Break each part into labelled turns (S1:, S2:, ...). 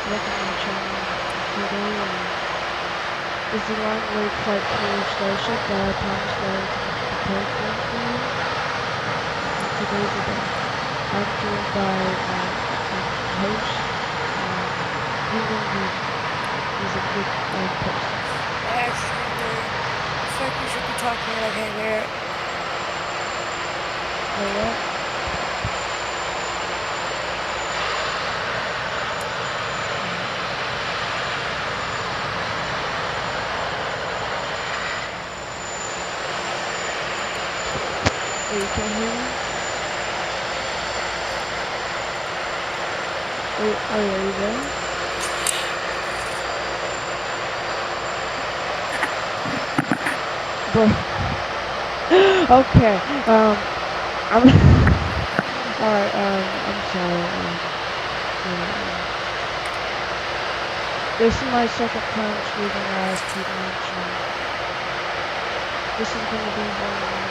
S1: welcome to my channel. Today is the long-awaited flight for Starship that I promised that I was going to prepare for you. And today's the day. I'm joined by my host, Ruben Reed. He's a good person.
S2: Actually, I feel like we should be talking like hey there.
S1: Alright? You can hear me? Are you there? Bro. Okay, I'm alright, I'm sorry, this is my second time shooting IFT launch. This is gonna be one of the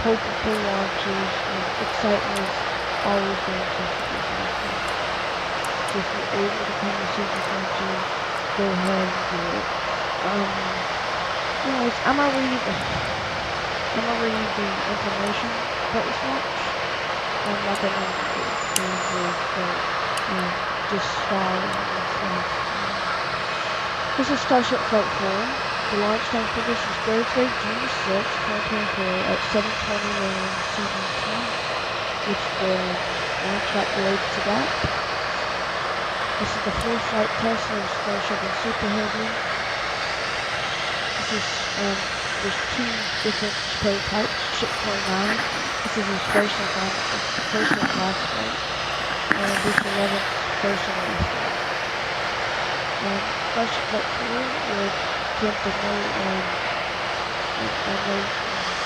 S1: hopeful launches, and excitement is always going to introduce myself. So if you're able to come and see the launches, go ahead and do it. Anyways, I'm gonna read the information about this launch. I'm not gonna just follow this. This is Starship Flight 4. The launch time for this is Thursday, June 6, 2024 at 7:20 a.m. CDT, which the launch got delayed to that. This is the full flight test of Starship and Super Heavy. There's two different prototypes, Ship 29. This is his first and last flight. And this 11th first and last flight. Starship Flight 4 would attempt a no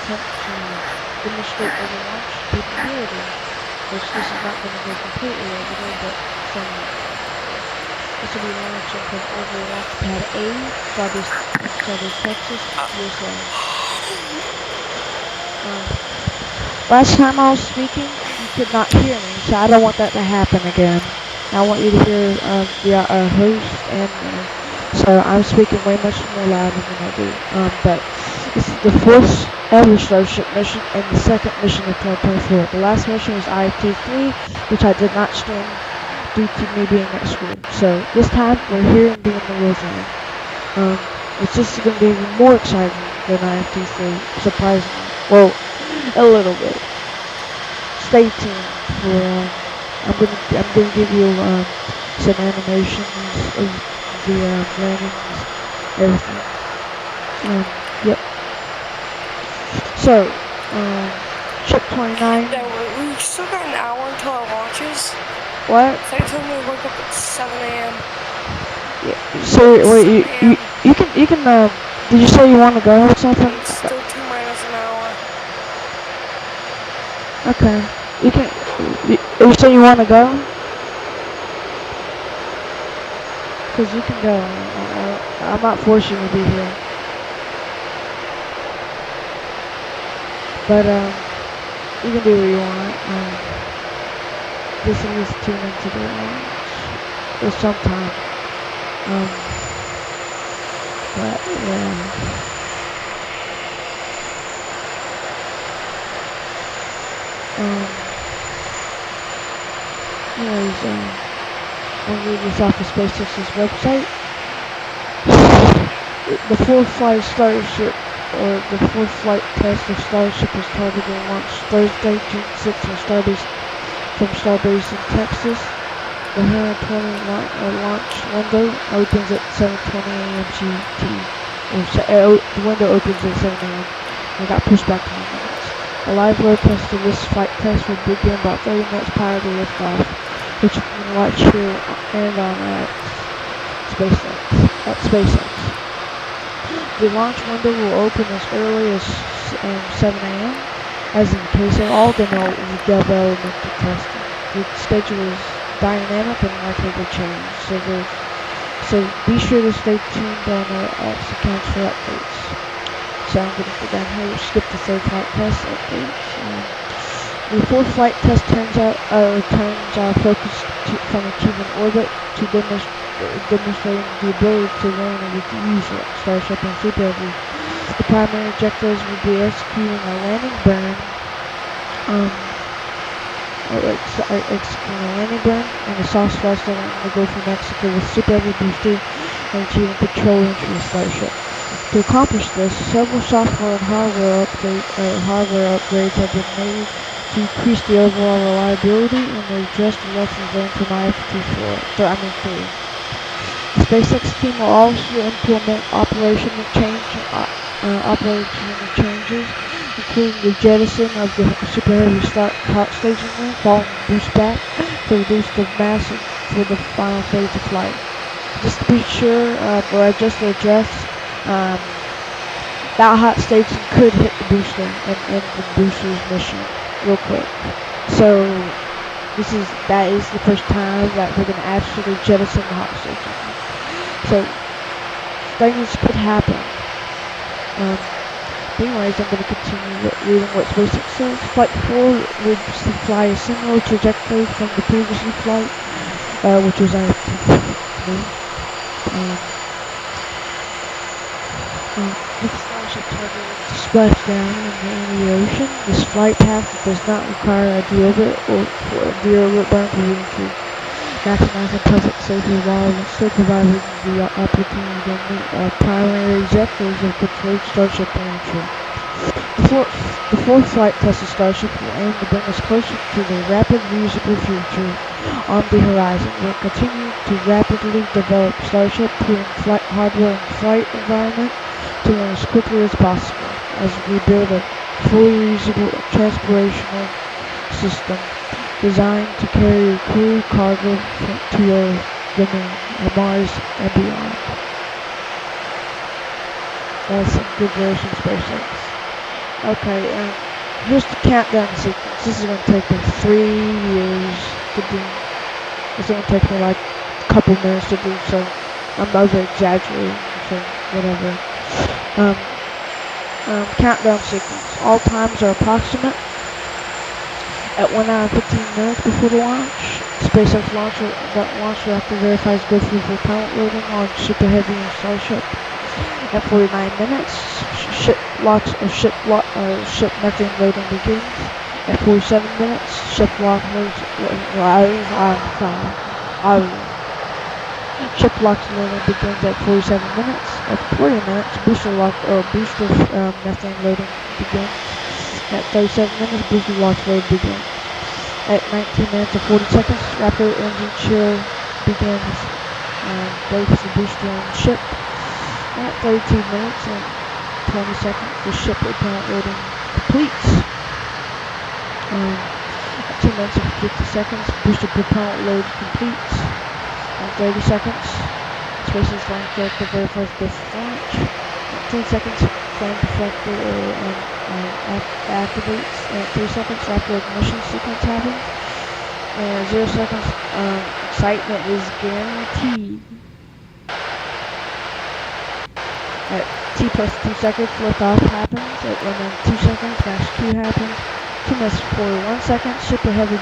S1: attempt to demonstrate over launch capability, which this is not going to go completely over there, but this will be launching from over launch pad A, Stargazer, Texas, USA. Last time I was speaking, you could not hear me, so I don't want that to happen again. I want you to hear the host and so I'm speaking way much more louder than I do. But this is the fourth ever Starship mission and the second mission of 2024. The last mission was IFT-4, which I did not stream due to me being at school. So this time we're here and doing the real thing. It's just going to be even more exciting than IFT-4, surprisingly. Well, a little bit. Stay tuned for. I'm gonna give you some animations of the landings, everything. Yep. So, Ship 29.
S2: We still got an hour until our launches.
S1: What?
S2: So they told me to wake up at 7 a.m.
S1: Yeah. So wait, you can did you say you want to go or something?
S2: It's still 2 minus an hour.
S1: Okay. You say you want to go? Because you can go. I'm not forcing you to be here. But, you can do what you want. This is tune into the launch. Or sometime. But, yeah. Anyways, I'll read this off of SpaceX's website. The full flight Starship, or the full flight test of Starship is targeted to launch Thursday, June 6th from Starbase in Texas. The 120 launch window opens at 7:20 a.m. GT. The window opens at 7 a.m. and got pushed back 10 minutes. A live broadcast of this flight test will begin about 30 minutes prior to liftoff, which you can watch here and on SpaceX. The launch window will open as early as 7 a.m. As in the case of all developmental testing. The schedule is dynamic and likely to change, so be sure to stay tuned on our accounts for updates. So I'm going to go down here, skip the third flight test updates. The fourth flight test turns out focused from achieving orbit to demonstrating the ability to learn and use Starship and Super Heavy. The primary objectives will be executing a landing burn, executing a landing burn and a soft thrust in the Gulf of Mexico with Super Heavy booster and achieving control entry of Starship. To accomplish this, several software and hardware upgrades have been made to increase the overall reliability and address the lessons learned from IFT-4. The SpaceX team will also implement operational changes, including the jettison of the Super Heavy hot staging ring following boost back to reduce the mass for the final phase of flight. Just to be sure, just to address, that hot staging could hit the booster and end the booster's mission real quick. So that is the first time that we're gonna actually jettison the hot staging. So things could happen. Anyways, I'm gonna continue reading what SpaceX says. Flight 4 would fly a similar trajectory from the previous flight, which was IFT-3. If Starship targeted to splash down in the ocean, this flight path does not require a deorbit or deorbit burn to be improved, maximizing perfect safety while still providing the opportunity to meet our primary objectives of controlled Starship entry. The fourth flight test of Starship will aim to bring us closer to the rapid reusable future on the horizon. We'll continue to rapidly develop Starship, putting flight hardware and flight environment to run as quickly as possible as we build a fully reusable transportational system designed to carry crew cargo to Earth, the Moon, and Mars, and beyond. That's some good version of SpaceX. Okay, here's the countdown sequence. This is going to take me 3 years to do. It's going to take me like a couple minutes to do, so I'm over exaggerating, so whatever. Countdown sequence. All times are approximate. At 1 hour and 15 minutes before the launch, SpaceX launcher after verifies good for propellant loading on Super Heavy and Starship. At 49 minutes, ship methane loading begins. At 47 minutes, ship lock loading begins at 47 minutes. At 40 minutes, booster methane loading begins. At 37 minutes, booster launch load begins. At 19 minutes and 40 seconds, Raptor engine chill begins. Wait for the booster on the ship. At 32 minutes and 20 seconds, the ship propellant loading completes. At 2 minutes and 50 seconds, booster propellant load completes. At 30 seconds, SpaceX launch director verifies good launch. At 10 seconds, flame deflector activates. At 3 seconds, Raptor ignition sequence happens. And 0 seconds, excitement is guaranteed. At T plus 2 seconds, liftoff happens. At 1 minute 2 seconds, Max Q happens. 2 minutes 41 seconds, Super Heavy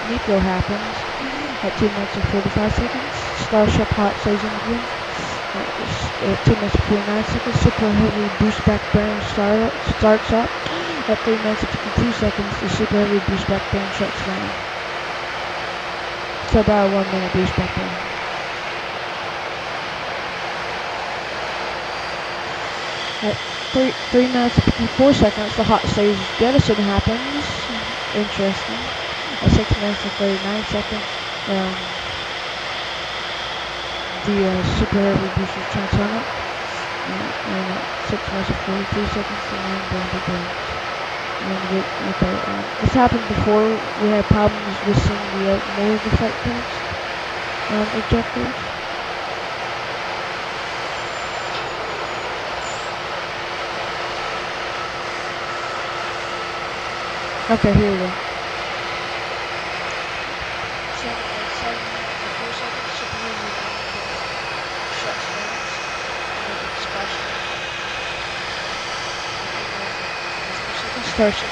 S1: Nico happens. At 2 minutes and 45 seconds, Starship hot staging begins. At 2 minutes and 49 seconds, Super Heavy boost back burn starts up. At 3 minutes and 52 seconds, the Super Heavy boost back burn shuts down. So about a 1 minute boost back burn. At 3 minutes and 54 seconds, the hot stage jettison happens. Interesting. At 6 minutes and 39 seconds, the Super Heavy booster turns on. And at 6 minutes and 43 seconds, the line burn begins. This happened before. We had problems with seeing the more of the flight test objectives. Okay, here we go. 7 minutes and 4 seconds, Super Heavy shuts down. Starship.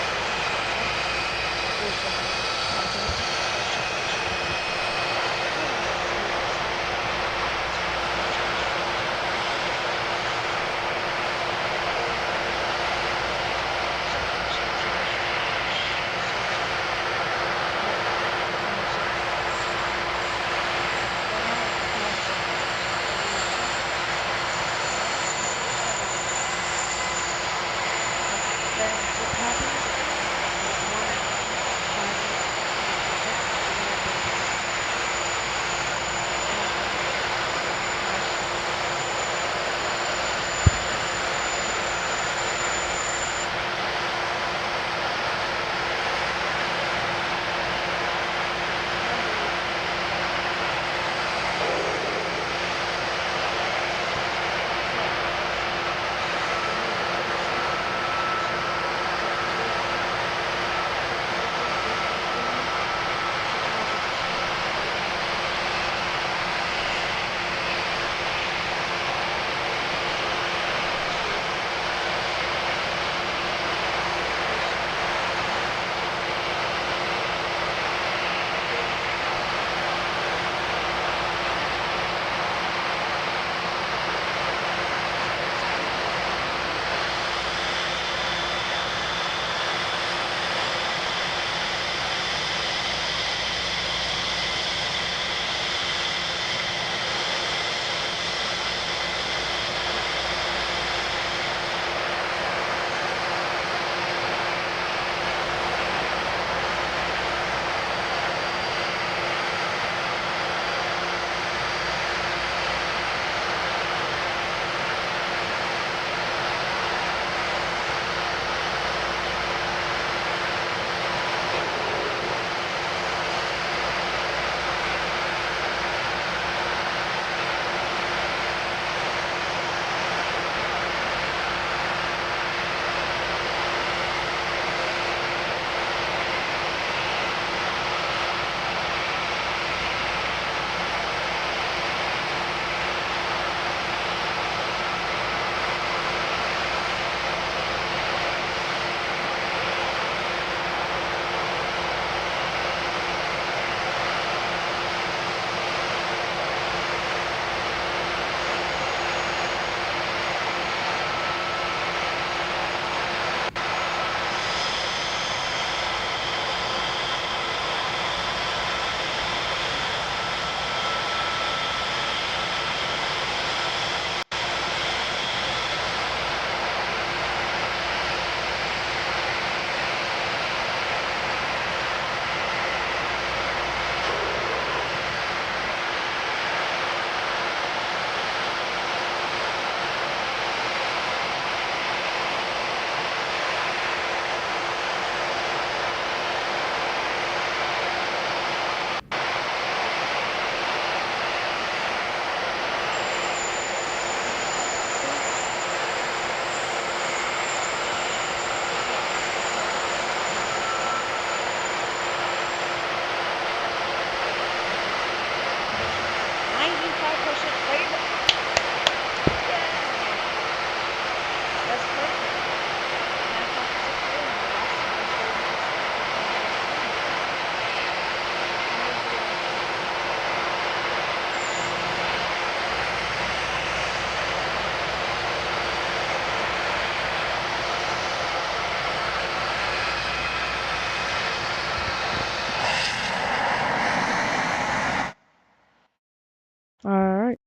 S1: Alright.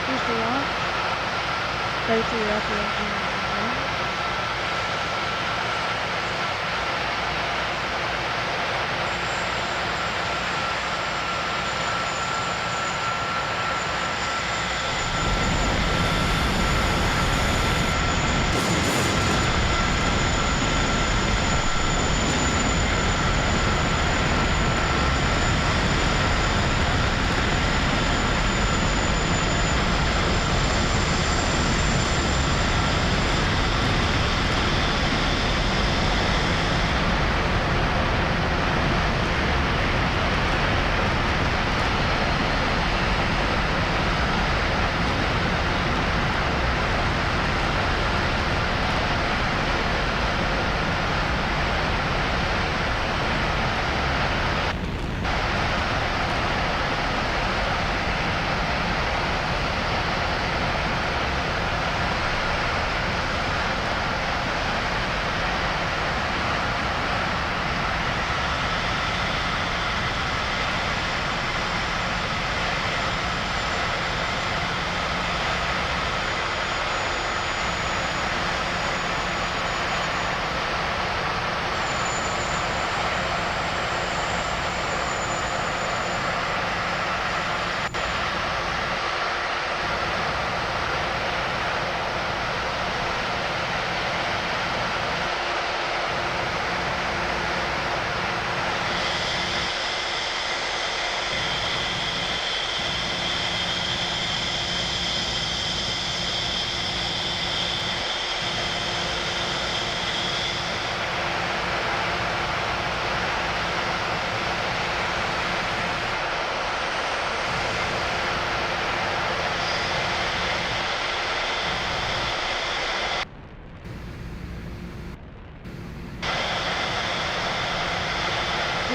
S1: Here's the launch. Safety upper engine.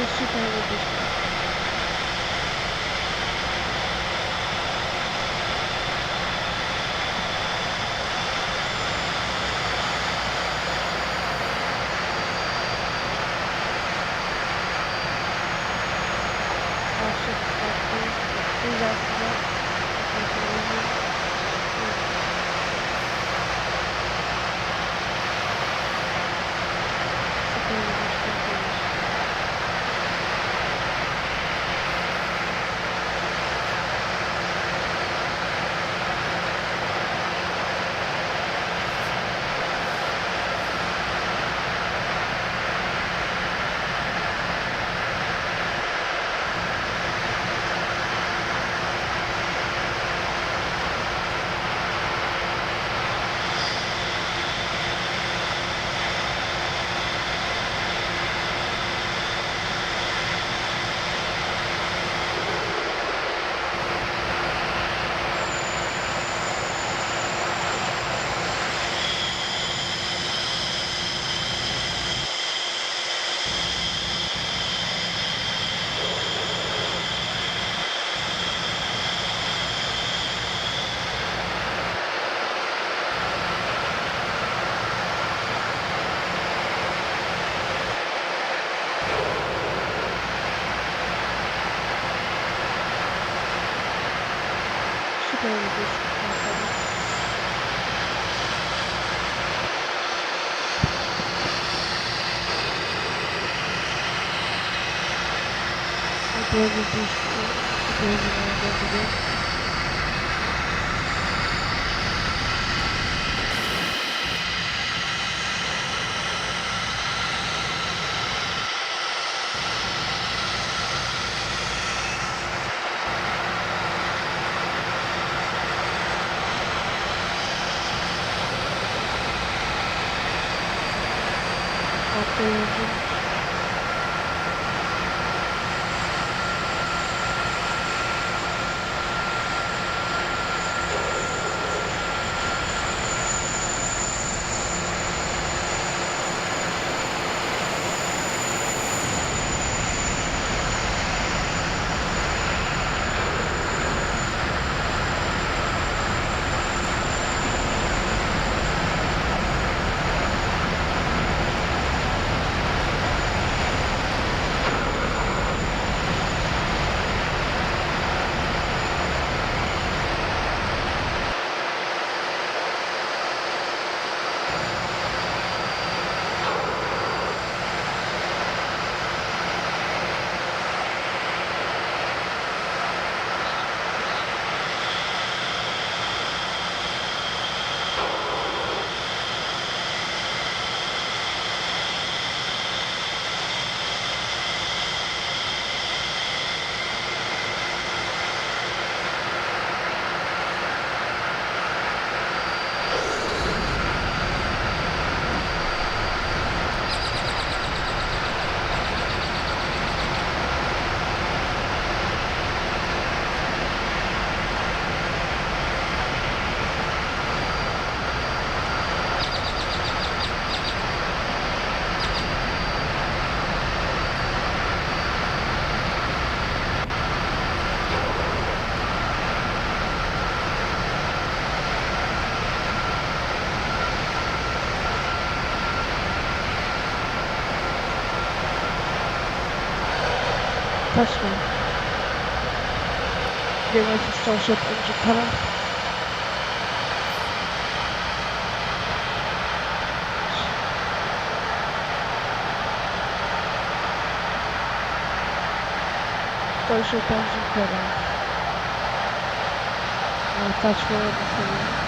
S1: süper oldu. Touchdown. Get ready for Starship engine cutoff. Starship engine cutoff. Touch forward before.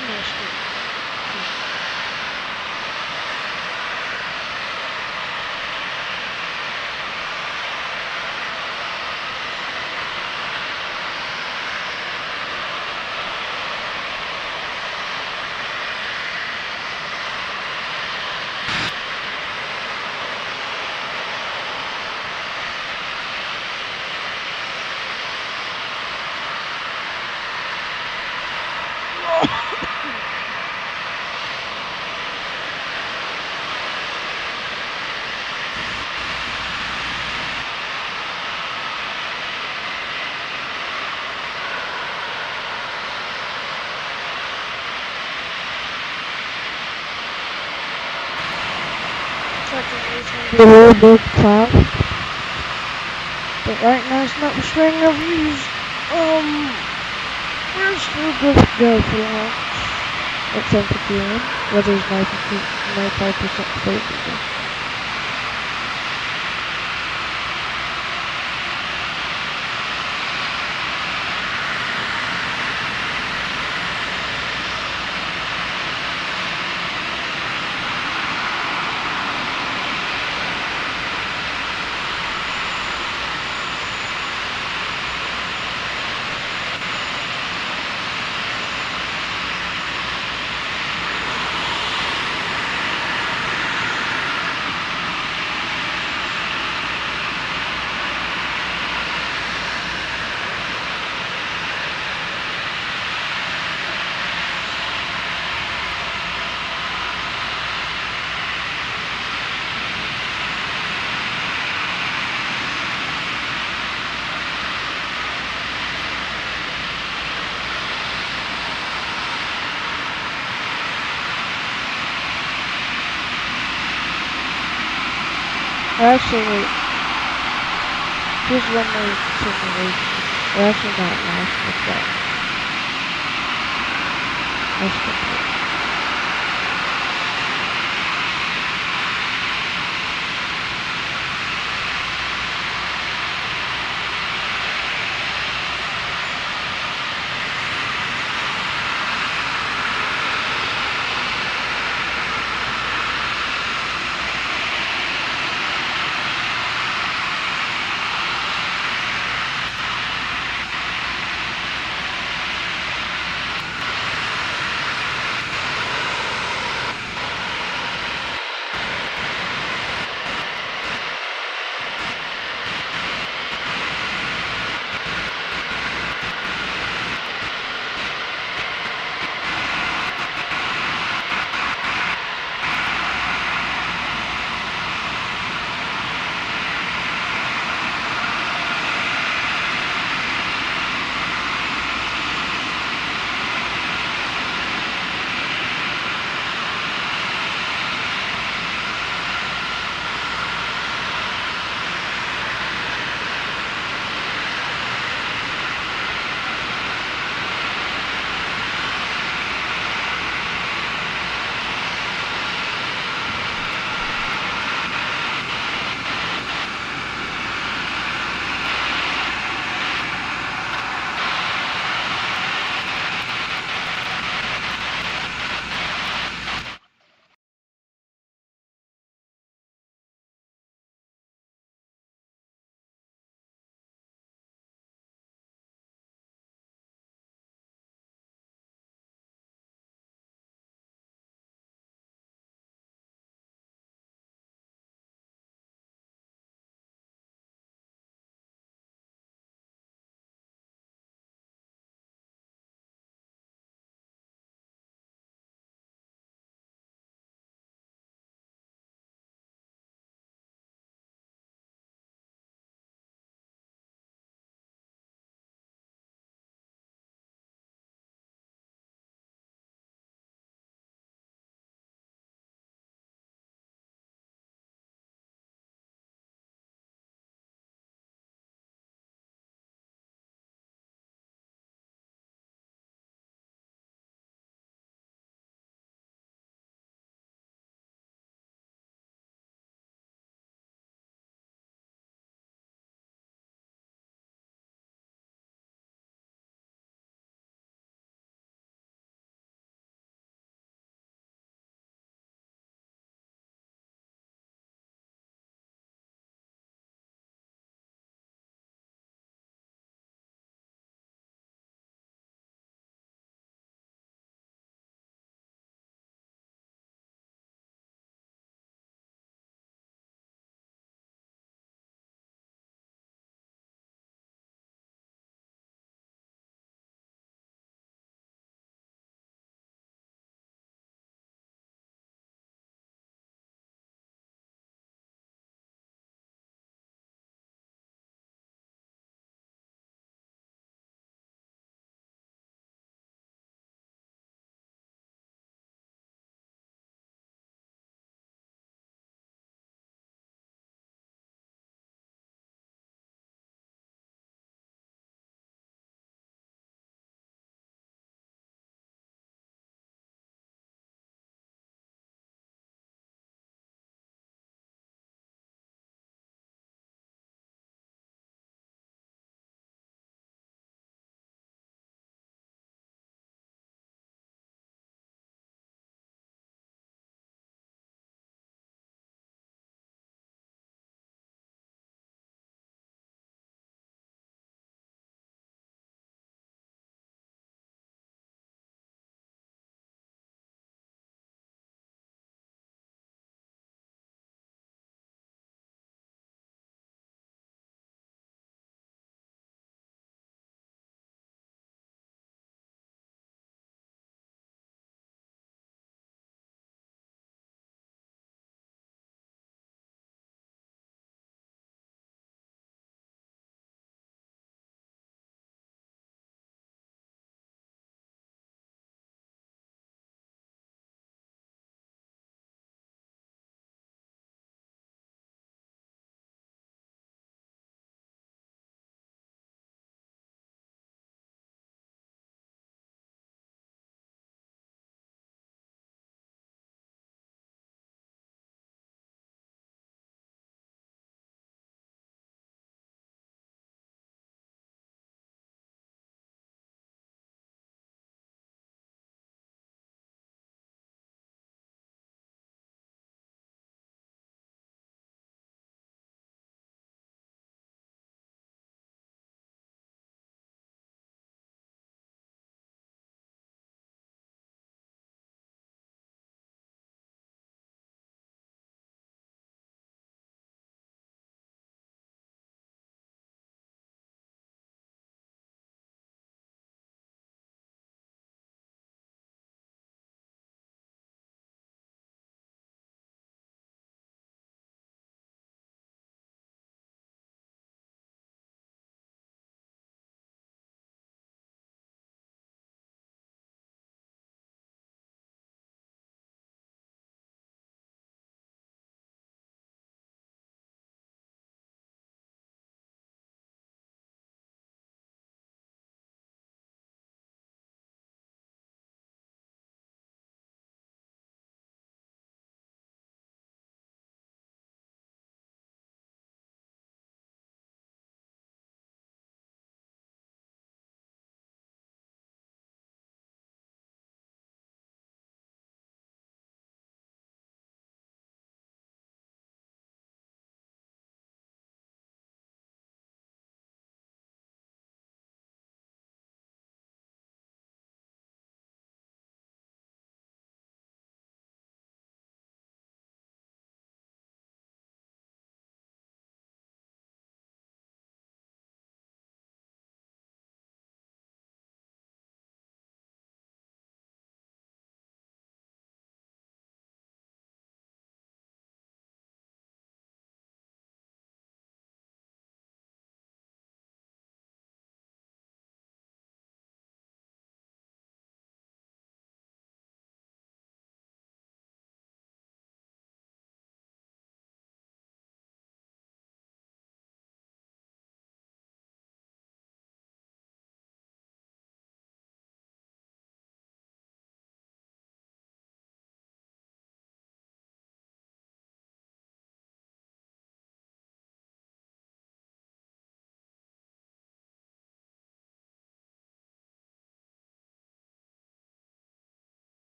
S1: missed it. Be a little big cloud, but right now it's not restraining our views. We're still good to go for launch at 7 p.m. Weather's 95% favorable. Actually, here's one more simulation. We're actually not lost with that. Let's complete.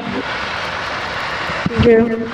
S1: Can you hear?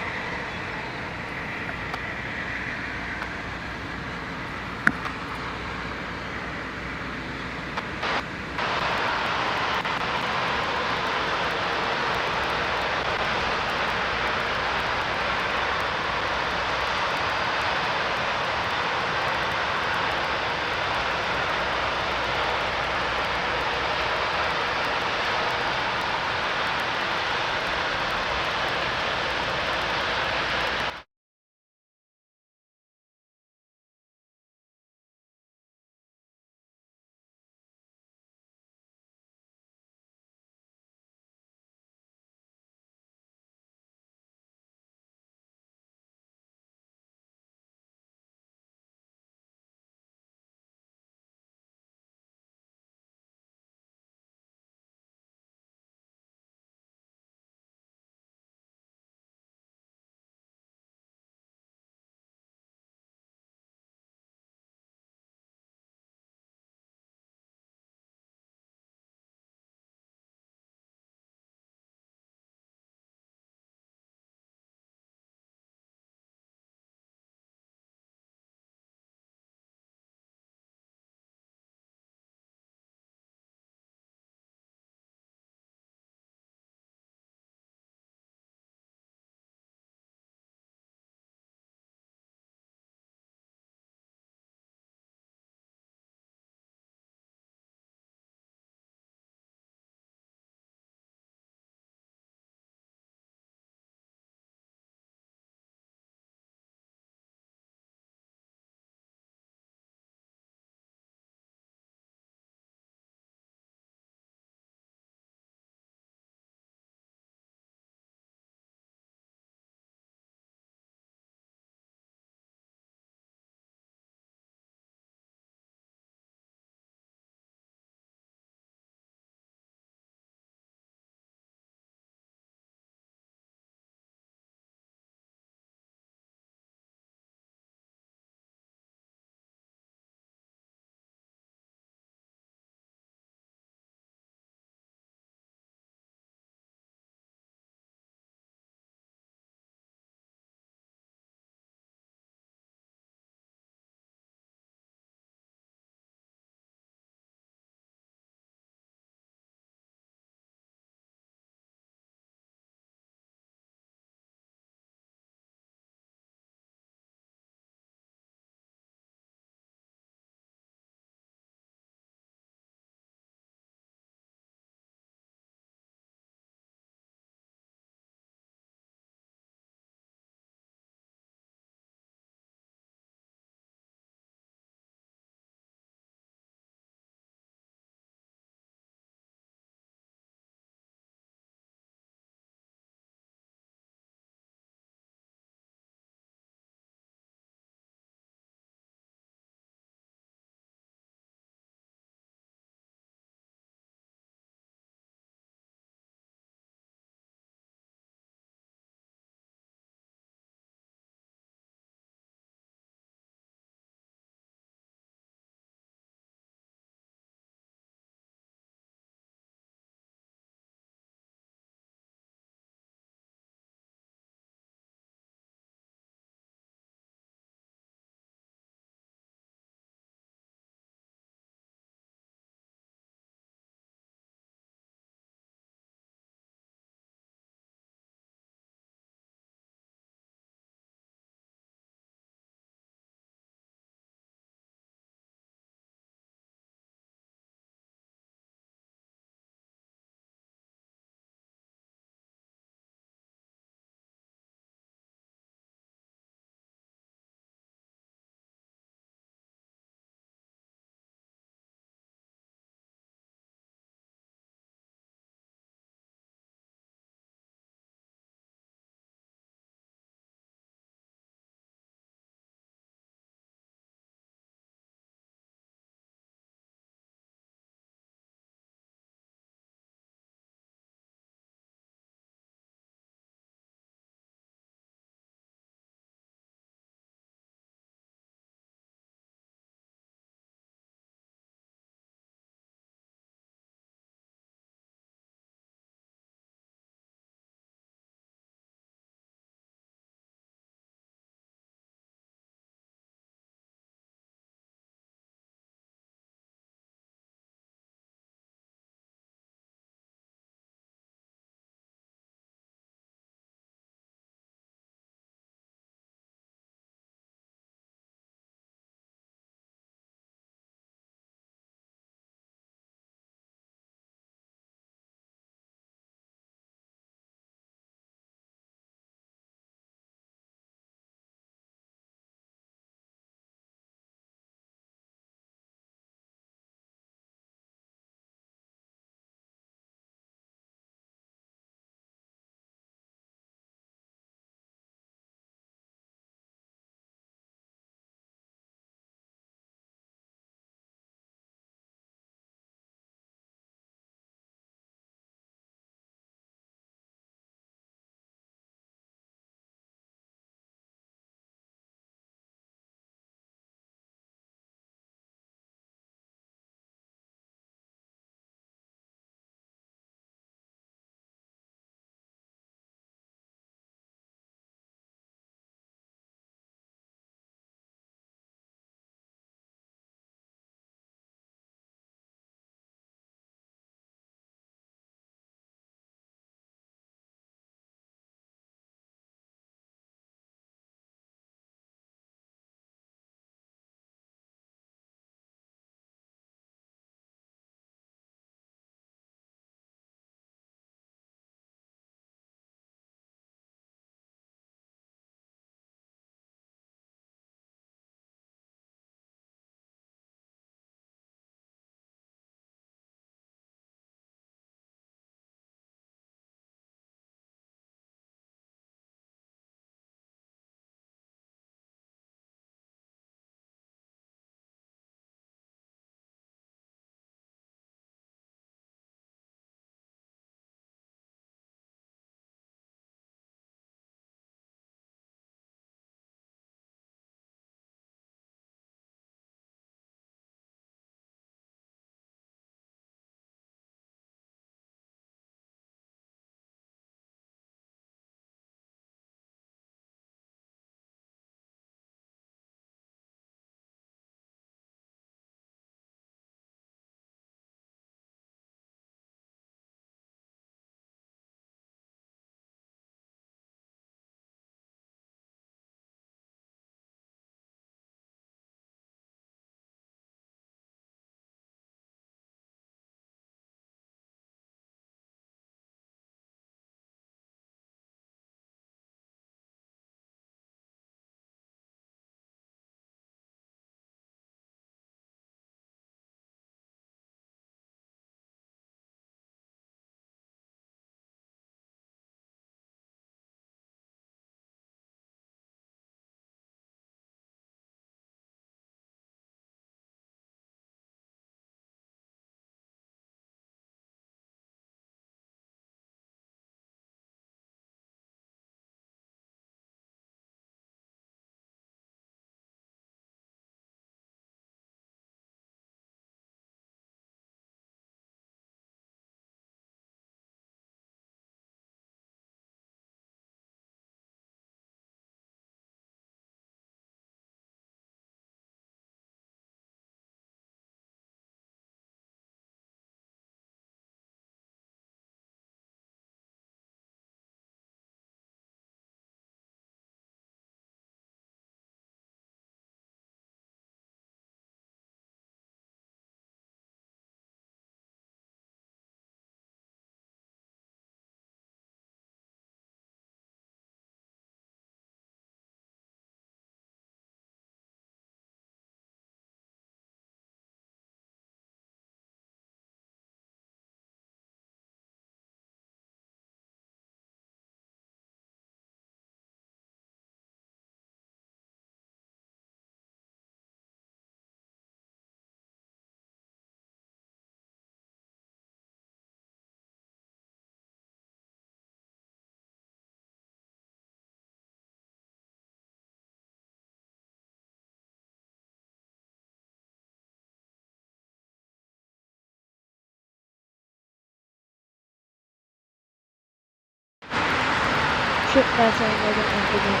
S1: Starship messing with an engine.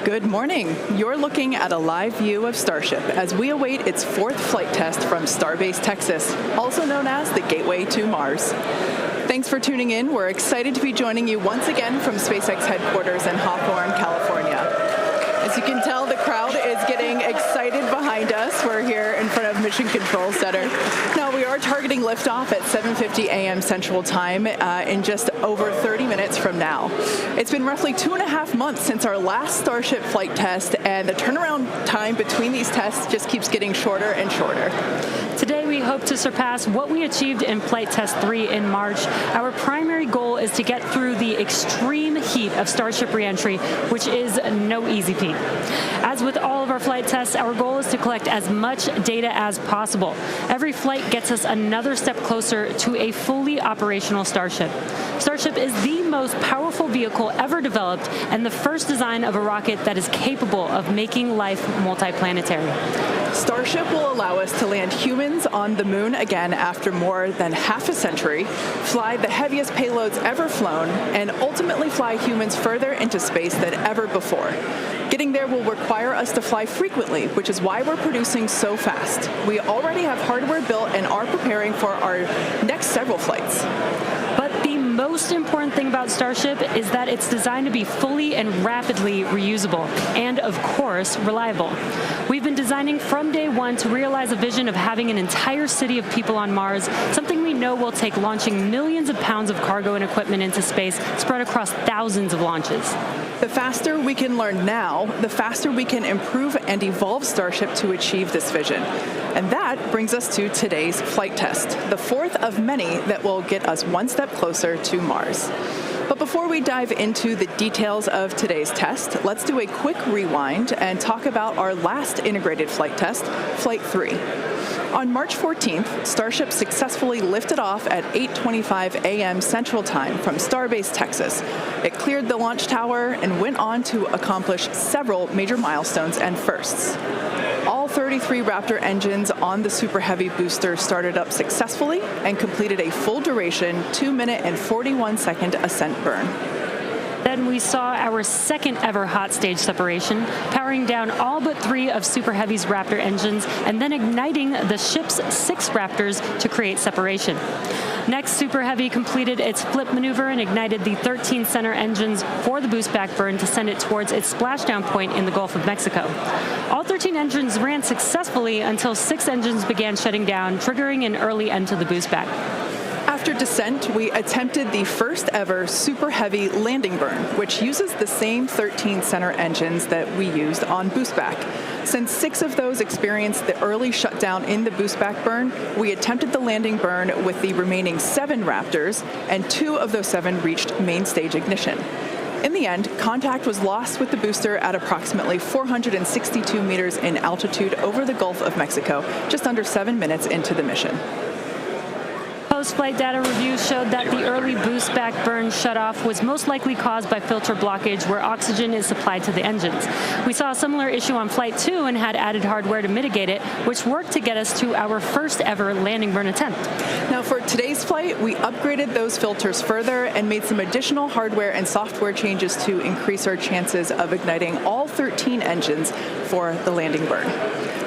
S3: Good morning. You're looking at a live view of Starship as we await its fourth flight test from Starbase, Texas, also known as the Gateway to Mars. Thanks for tuning in. We're excited to be joining you once again from SpaceX headquarters in Hawthorne, California. As you can tell, the crowd is getting excited behind us. We're here in front of Mission Control Center. Now, we are targeting liftoff at 7:50 a.m. Central Time in just over 30 minutes from now. It's been roughly 2.5 months since our last Starship flight test, and the turnaround time between these tests just keeps getting shorter and shorter.
S4: Today, we hope to surpass what we achieved in Flight Test 3 in March. Our primary goal is to get through the extreme heat of Starship reentry, which is no easy feat. As with all of our flight tests, our goal is to collect as much data as possible. Every flight gets us another step closer to a fully operational Starship. Starship is the most powerful vehicle ever developed and the first design of a rocket that is capable of making life multiplanetary.
S3: Starship will allow us to land humans on the moon again after more than half a century, fly the heaviest payloads ever flown, and ultimately fly humans further into space than ever before. Getting there will require us to fly frequently, which is why we're producing so fast. We already have hardware built and are preparing for our next several flights.
S4: But the most important thing about Starship is that it's designed to be fully and rapidly reusable and, of course, reliable. We've been designing from day one to realize a vision of having an entire city of people on Mars, something we know will take launching millions of pounds of cargo and equipment into space spread across thousands of launches.
S3: The faster we can learn now, the faster we can improve and evolve Starship to achieve this vision. And that brings us to today's flight test, the fourth of many that will get us one step closer to Mars. But before we dive into the details of today's test, let's do a quick rewind and talk about our last integrated flight test, Flight 3. On March 14th, Starship successfully lifted off at 8:25 a.m. Central Time from Starbase, Texas. It cleared the launch tower and went on to accomplish several major milestones and firsts. All 33 Raptor engines on the Super Heavy booster started up successfully and completed a full duration 2-minute and 41-second ascent burn.
S4: Then we saw our second ever hot stage separation, powering down all but 3 of Super Heavy's Raptor engines and then igniting the ship's 6 Raptors to create separation. Next, Super Heavy completed its flip maneuver and ignited the 13 center engines for the boost back burn to send it towards its splashdown point in the Gulf of Mexico. All 13 engines ran successfully until 6 engines began shutting down, triggering an early end to the boost back.
S3: After descent, we attempted the first ever Super Heavy landing burn, which uses the same 13 center engines that we used on boostback. Since 6 of those experienced the early shutdown in the boostback burn, we attempted the landing burn with the remaining 7 Raptors, and 2 of those 7 reached main stage ignition. In the end, contact was lost with the booster at approximately 462 meters in altitude over the Gulf of Mexico, just under 7 minutes into the mission.
S4: Post-flight data reviews showed that the early boost back burn shutoff was most likely caused by filter blockage where oxygen is supplied to the engines. We saw a similar issue on Flight 2 and had added hardware to mitigate it, which worked to get us to our first ever landing burn attempt.
S3: Now for today's flight, we upgraded those filters further and made some additional hardware and software changes to increase our chances of igniting all 13 engines for the landing burn.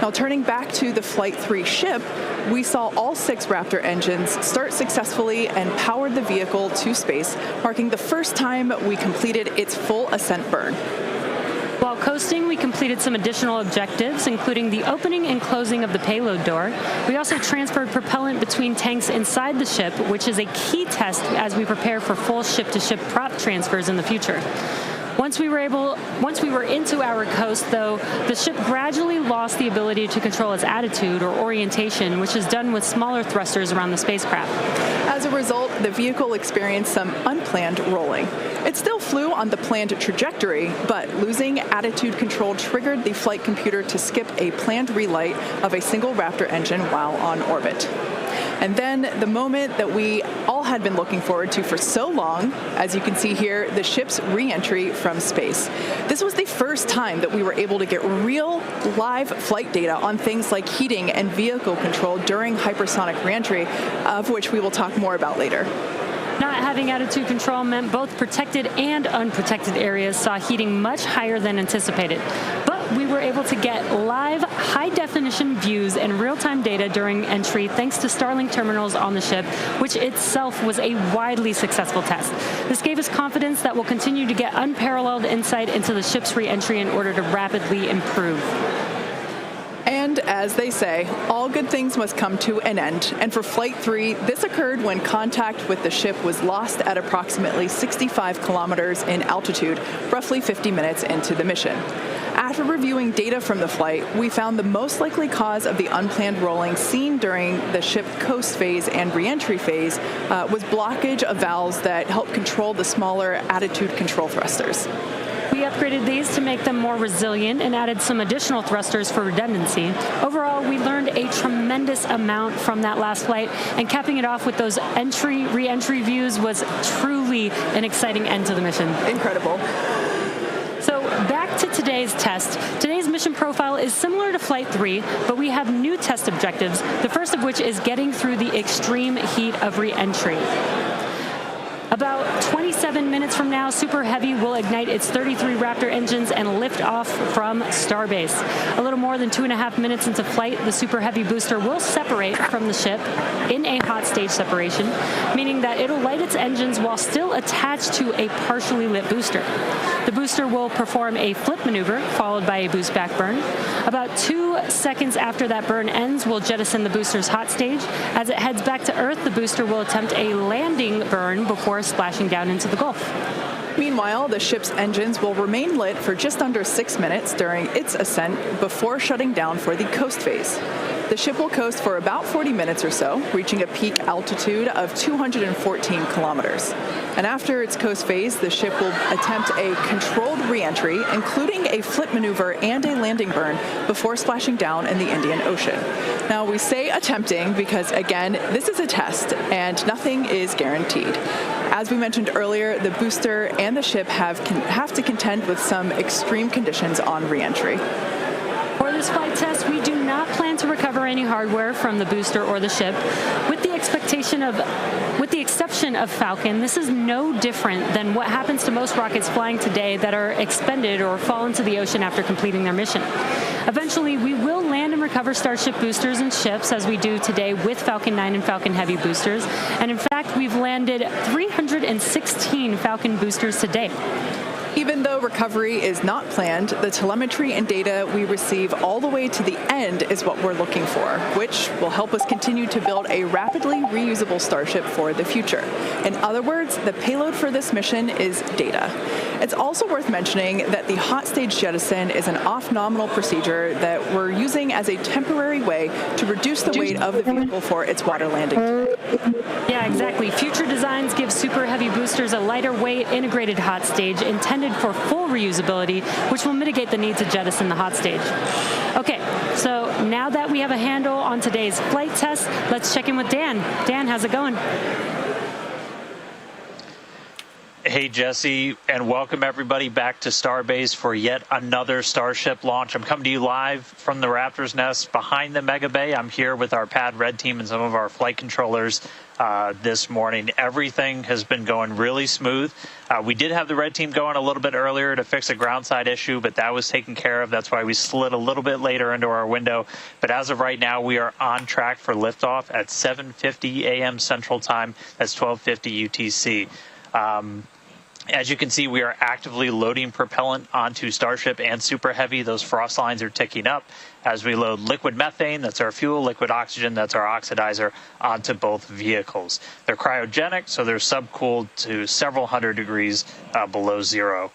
S3: Now turning back to the Flight 3 ship, we saw all 6 Raptor engines start successfully and powered the vehicle to space, marking the first time we completed its full ascent burn.
S4: While coasting, we completed some additional objectives, including the opening and closing of the payload door. We also transferred propellant between tanks inside the ship, which is a key test as we prepare for full ship-to-ship prop transfers in the future. Once we were into our coast, though, the ship gradually lost the ability to control its attitude or orientation, which is done with smaller thrusters around the spacecraft.
S3: As a result, the vehicle experienced some unplanned rolling. It still flew on the planned trajectory, but losing attitude control triggered the flight computer to skip a planned relight of a single Raptor engine while on orbit. And then the moment that we all had been looking forward to for so long, as you can see here, the ship's re-entry from space. This was the first time that we were able to get real live flight data on things like heating and vehicle control during hypersonic re-entry, of which we will talk more about later.
S4: Not having attitude control meant both protected and unprotected areas saw heating much higher than anticipated. But we were able to get live, high-definition views and real-time data during entry thanks to Starlink terminals on the ship, which itself was a widely successful test. This gave us confidence that we'll continue to get unparalleled insight into the ship's re-entry in order to rapidly improve.
S3: And as they say, all good things must come to an end. And for Flight 3, this occurred when contact with the ship was lost at approximately 65 kilometers in altitude, roughly 50 minutes into the mission. After reviewing data from the flight, we found the most likely cause of the unplanned rolling seen during the ship coast phase and re-entry phase was blockage of valves that help control the smaller attitude control thrusters.
S4: We upgraded these to make them more resilient and added some additional thrusters for redundancy. Overall, we learned a tremendous amount from that last flight, and capping it off with those re-entry views was truly an exciting end to the mission.
S3: Incredible.
S4: So back to today's test. Today's mission profile is similar to Flight 3, but we have new test objectives, the first of which is getting through the extreme heat of re-entry. About 27 minutes from now, Super Heavy will ignite its 33 Raptor engines and lift off from Starbase. A little more than 2.5 minutes into flight, the Super Heavy booster will separate from the ship in a hot stage separation, meaning that it'll light its engines while still attached to a partially lit booster. The booster will perform a flip maneuver, followed by a boost back burn. About 2 seconds after that burn ends, we'll jettison the booster's hot stage. As it heads back to Earth, the booster will attempt a landing burn before splashing down into the Gulf.
S3: Meanwhile, the ship's engines will remain lit for just under 6 minutes during its ascent before shutting down for the coast phase. The ship will coast for about 40 minutes or so, reaching a peak altitude of 214 kilometers. And after its coast phase, the ship will attempt a controlled re-entry, including a flip maneuver and a landing burn, before splashing down in the Indian Ocean. Now, we say attempting because, again, this is a test, and nothing is guaranteed. As we mentioned earlier, the booster and the ship have to contend with some extreme conditions on re-entry.
S4: For this flight test, we do not plan to recover any hardware from the booster or the ship. With the exception of Falcon, this is no different than what happens to most rockets flying today that are expended or fall into the ocean after completing their mission. Eventually, we will land and recover Starship boosters and ships, as we do today with Falcon 9 and Falcon Heavy boosters. And in fact, we've landed 316 Falcon boosters to date.
S3: Even though recovery is not planned, the telemetry and data we receive all the way to the end is what we're looking for, which will help us continue to build a rapidly reusable Starship for the future. In other words, the payload for this mission is data. It's also worth mentioning that the hot stage jettison is an off-nominal procedure that we're using as a temporary way to reduce the weight of the vehicle for its water landing.
S4: Yeah, exactly. Future designs give Super Heavy boosters a lighter weight integrated hot stage intended for full reusability, which will mitigate the need to jettison the hot stage. Okay, so now that we have a handle on today's flight test, let's check in with Dan. Dan, how's it going?
S5: Hey, Jesse, and welcome everybody back to Starbase for yet another Starship launch. I'm coming to you live from the Raptor's nest behind the Mega Bay. I'm here with our Pad Red team and some of our flight controllers this morning. Everything has been going really smooth. We did have the Red team going a little bit earlier to fix a ground side issue, but that was taken care of. That's why we slid a little bit later into our window. But as of right now, we are on track for liftoff at 7:50 a.m. Central Time. That's 12:50 UTC. As you can see, we are actively loading propellant onto Starship and Super Heavy. Those frost lines are ticking up as we load liquid methane, that's our fuel, liquid oxygen, that's our oxidizer, onto both vehicles. They're cryogenic, so they're subcooled to several hundred degrees below zero.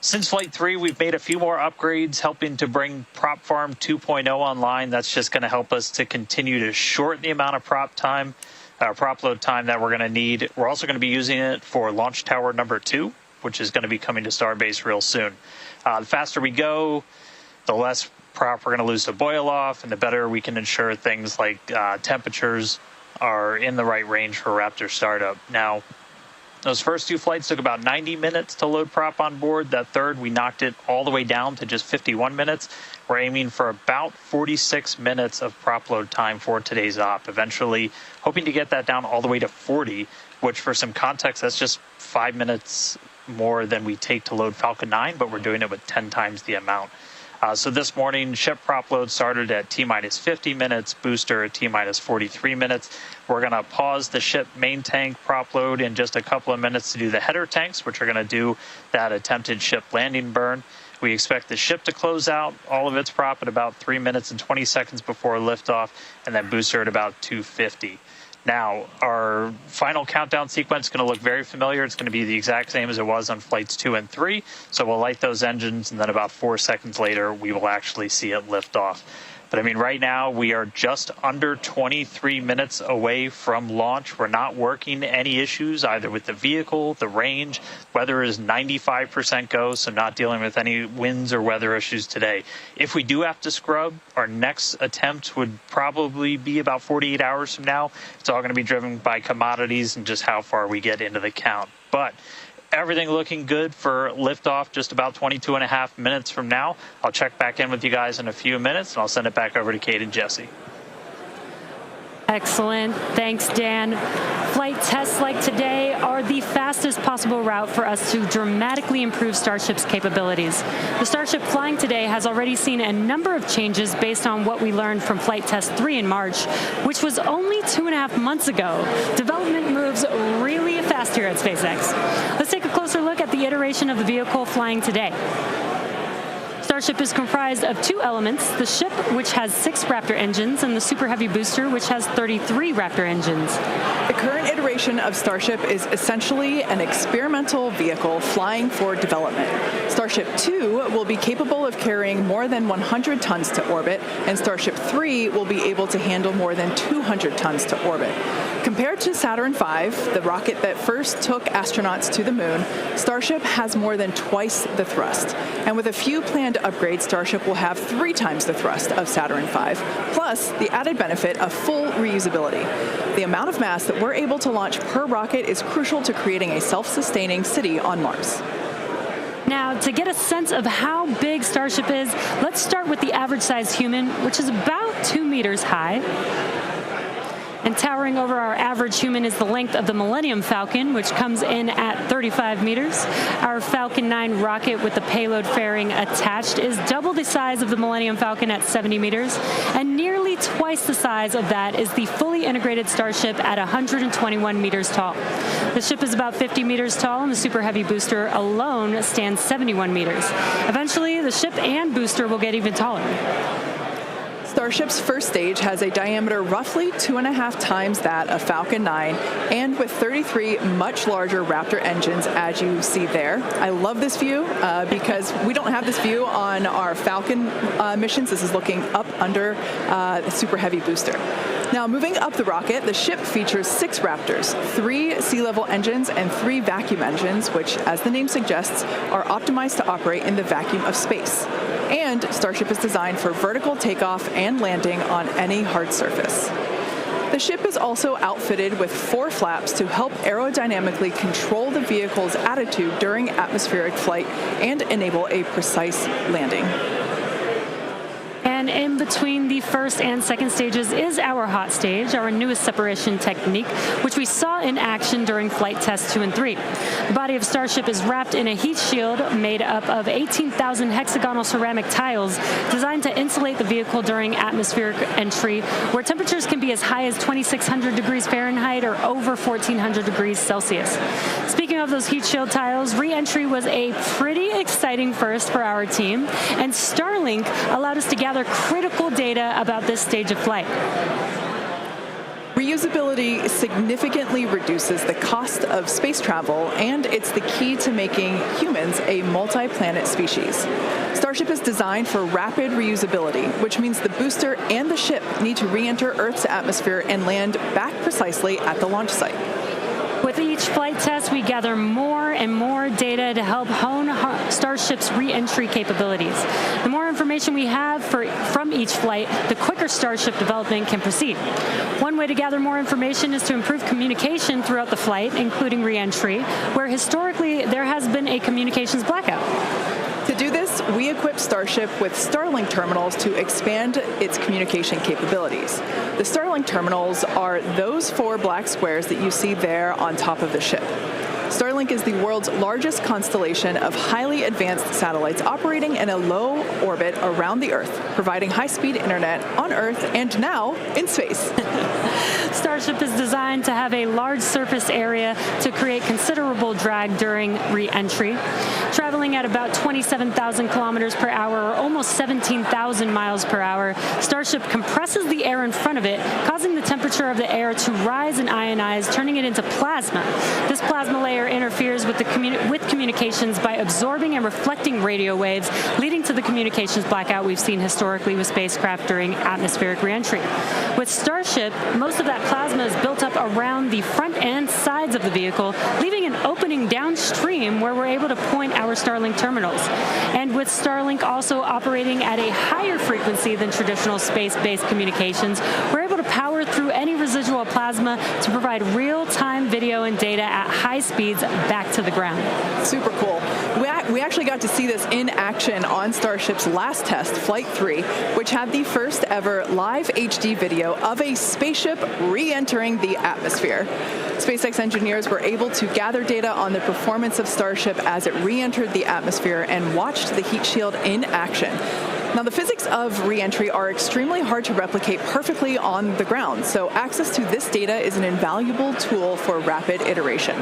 S5: Since Flight 3, we've made a few more upgrades, helping to bring Prop Farm 2.0 online. That's just going to help us to continue to shorten the amount of prop load time that we're going to need. We're also going to be using it for Launch Tower number 2, which is going to be coming to Starbase real soon. The faster we go, the less prop we're going to lose to boil off, and the better we can ensure things like temperatures are in the right range for Raptor startup. Now, Those first two flights took about 90 minutes to load prop on board. That third, we knocked it all the way down to just 51 minutes. We're aiming for about 46 minutes of prop load time for today's op, eventually hoping to get that down all the way to 40, which for some context, that's just 5 minutes more than we take to load Falcon 9, but we're doing it with 10 times the amount. So this morning, ship prop load started at T-minus 50 minutes, booster at T-minus 43 minutes. We're going to pause the ship main tank prop load in just a couple of minutes to do the header tanks, which are going to do that attempted ship landing burn. We expect the ship to close out all of its prop at about 3 minutes and 20 seconds before liftoff, and then booster at about 2:50. Now, our final countdown sequence is going to look very familiar. It's going to be the exact same as it was on flights 2 and 3. So we'll light those engines, and then about 4 seconds later, we will actually see it lift off. But I mean, right now, we are just under 23 minutes away from launch. We're not working any issues either with the vehicle, the range. Weather is 95% go, so not dealing with any winds or weather issues today. If we do have to scrub, our next attempt would probably be about 48 hours from now. It's all going to be driven by commodities and just how far we get into the count. But everything looking good for liftoff just about 22 and a half minutes from now. I'll check back in with you guys in a few minutes, and I'll send it back over to Kate and Jesse.
S4: Excellent. Thanks, Dan. Flight tests like today are the fastest possible route for us to dramatically improve Starship's capabilities. The Starship flying today has already seen a number of changes based on what we learned from Flight Test 3 in March, which was only 2.5 months ago. Development moves really fast here at SpaceX. Let's take a closer look at the iteration of the vehicle flying today. Starship is comprised of two elements, the ship, which has 6 Raptor engines, and the Super Heavy booster, which has 33 Raptor engines.
S3: The current iteration of Starship is essentially an experimental vehicle flying for development. Starship 2 will be capable of carrying more than 100 tons to orbit, and Starship 3 will be able to handle more than 200 tons to orbit. Compared to Saturn V, the rocket that first took astronauts to the moon, Starship has more than twice the thrust. And with a few planned upgrades, Starship will have 3 times the thrust of Saturn V, plus the added benefit of full reusability. The amount of mass that we're able to launch per rocket is crucial to creating a self-sustaining city on Mars.
S4: Now, to get a sense of how big Starship is, let's start with the average-sized human, which is about 2 meters high. And towering over our average human is the length of the Millennium Falcon, which comes in at 35 meters. Our Falcon 9 rocket with the payload fairing attached is double the size of the Millennium Falcon at 70 meters, and nearly twice the size of that is the fully integrated Starship at 121 meters tall. The ship is about 50 meters tall, and the Super Heavy booster alone stands 71 meters. Eventually, the ship and booster will get even taller.
S3: Starship's first stage has a diameter roughly 2.5 times that of Falcon 9, and with 33 much larger Raptor engines, as you see there. I love this view because we don't have this view on our Falcon missions. This is looking up under the Super Heavy booster. Now, moving up the rocket, the ship features 6 Raptors, 3 sea-level engines, and 3 vacuum engines, which, as the name suggests, are optimized to operate in the vacuum of space. And Starship is designed for vertical takeoff and landing on any hard surface. The ship is also outfitted with 4 flaps to help aerodynamically control the vehicle's attitude during atmospheric flight and enable a precise landing.
S4: And in between the first and second stages is our hot stage, our newest separation technique, which we saw in action during flight tests 2 and 3. The body of Starship is wrapped in a heat shield made up of 18,000 hexagonal ceramic tiles designed to insulate the vehicle during atmospheric entry, where temperatures can be as high as 2,600 degrees Fahrenheit or over 1,400 degrees Celsius. Speaking of those heat shield tiles, re-entry was a pretty exciting first for our team, and Starlink allowed us to gather critical data about this stage of flight.
S3: Reusability significantly reduces the cost of space travel, and it's the key to making humans a multi-planet species. Starship is designed for rapid reusability, which means the booster and the ship need to re-enter Earth's atmosphere and land back precisely at the launch site.
S4: With With each flight test, we gather more and more data to help hone Starship's re-entry capabilities. The more information we have from each flight, the quicker Starship development can proceed. One way to gather more information is to improve communication throughout the flight, including re-entry, where historically there has been a communications blackout.
S3: To do this, we equipped Starship with Starlink terminals to expand its communication capabilities. The Starlink terminals are those 4 black squares that you see there on top of the ship. Starlink is the world's largest constellation of highly advanced satellites operating in a low orbit around the Earth, providing high-speed internet on Earth and now in space.
S4: Starship is designed to have a large surface area to create considerable drag during re-entry. Traveling at about 27,000 kilometers per hour, or almost 17,000 miles per hour, Starship compresses the air in front of it, causing the temperature of the air to rise and ionize, turning it into plasma. This plasma layer interferes with communications by absorbing and reflecting radio waves, leading to the communications blackout we've seen historically with spacecraft during atmospheric re-entry. With Starship, most of that plasma is built up around the front and sides of the vehicle, leaving an opening downstream where we're able to point our Starlink terminals. And with Starlink also operating at a higher frequency than traditional space-based communications, we're able to power through any residual plasma to provide real-time video and data at high speeds back to the ground.
S3: Super cool. We actually got to see this in action on Starship's last test, Flight 3, which had the first ever live HD video of a spaceship re-entering the atmosphere. SpaceX engineers were able to gather data on the performance of Starship as it re-entered the atmosphere and watched the heat shield in action. Now, the physics of re-entry are extremely hard to replicate perfectly on the ground, so access to this data is an invaluable tool for rapid iteration.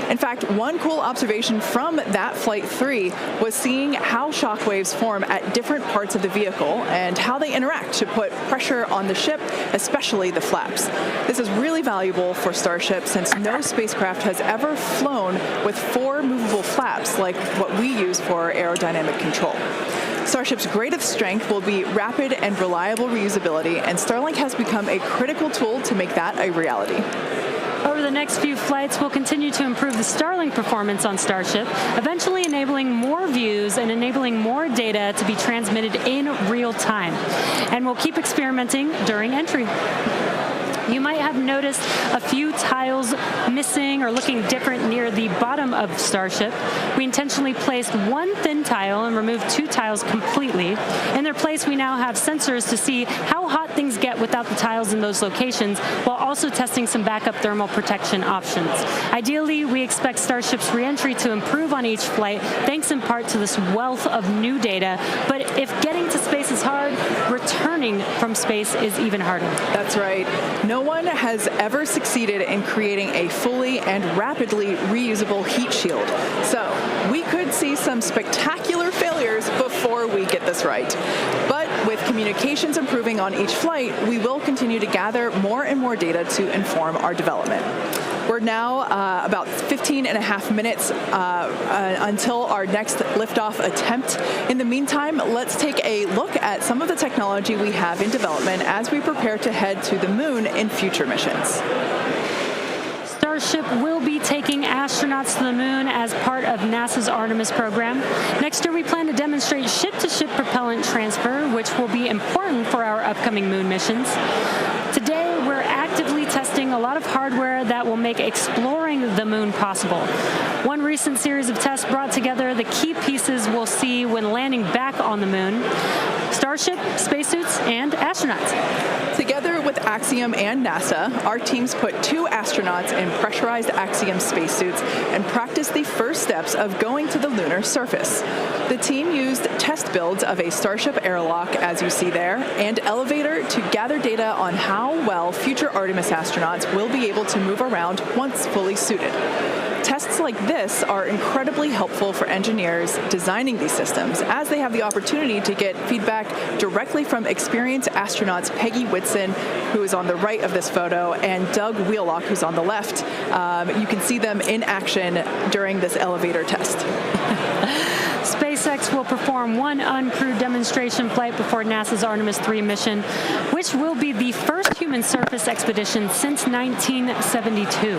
S3: In fact, one cool observation from that Flight 3 was seeing how shock waves form at different parts of the vehicle and how they interact to put pressure on the ship, especially the flaps. This is really valuable for Starship since no spacecraft has ever flown with 4 movable flaps like what we use for aerodynamic control. Starship's greatest strength will be rapid and reliable reusability, and Starlink has become a critical tool to make that a reality.
S4: Over the next few flights, we'll continue to improve the Starlink performance on Starship, eventually enabling more views and enabling more data to be transmitted in real time. And we'll keep experimenting during entry. You might have noticed a few tiles missing or looking different near the bottom of Starship. We intentionally placed one thin tile and removed 2 tiles completely. In their place, we now have sensors to see how hot things get without the tiles in those locations, while also testing some backup thermal protection options. Ideally, we expect Starship's re-entry to improve on each flight, thanks in part to this wealth of new data. But if getting to space is hard, returning from space is even harder.
S3: That's right. No one has ever succeeded in creating a fully and rapidly reusable heat shield. So we could see some spectacular failures before we get this right. But with communications improving on each flight, we will continue to gather more and more data to inform our development. We're now about 15 and a half minutes until our next liftoff attempt. In the meantime, let's take a look at some of the technology we have in development as we prepare to head to the moon in future missions.
S4: Starship will be taking astronauts to the moon as part of NASA's Artemis program. Next year, we plan to demonstrate ship-to-ship propellant transfer, which will be important for our upcoming moon missions. Today, we're actively testing a lot of hardware that will make exploring the moon possible. One recent series of tests brought together the key pieces we'll see when landing back on the moon: Starship, spacesuits, and astronauts.
S3: Together with Axiom and NASA, our teams put 2 astronauts in pressurized Axiom spacesuits and practiced the first steps of going to the lunar surface. The team used test builds of a Starship airlock, as you see there, and elevator to gather data on how well future Artemis astronauts will be able to move around once fully suited. Tests like this are incredibly helpful for engineers designing these systems, as they have the opportunity to get feedback directly from experienced astronauts Peggy Whitson, who is on the right of this photo, and Doug Wheelock, who's on the left. You can see them in action during this elevator test.
S4: SpaceX will perform one uncrewed demonstration flight before NASA's Artemis 3 mission, which will be the first human surface expedition since 1972.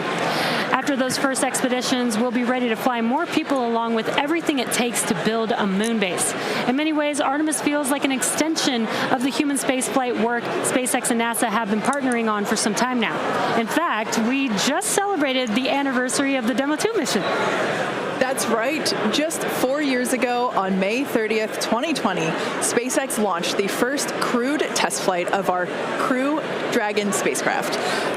S4: After after those first expeditions, we'll be ready to fly more people along with everything it takes to build a moon base. In many ways, Artemis feels like an extension of the human spaceflight work SpaceX and NASA have been partnering on for some time now. In fact, we just celebrated the anniversary of the Demo 2 mission.
S3: That's right. Just 4 years ago, on May 30th, 2020, SpaceX launched the first crewed test flight of our Crew Dragon spacecraft.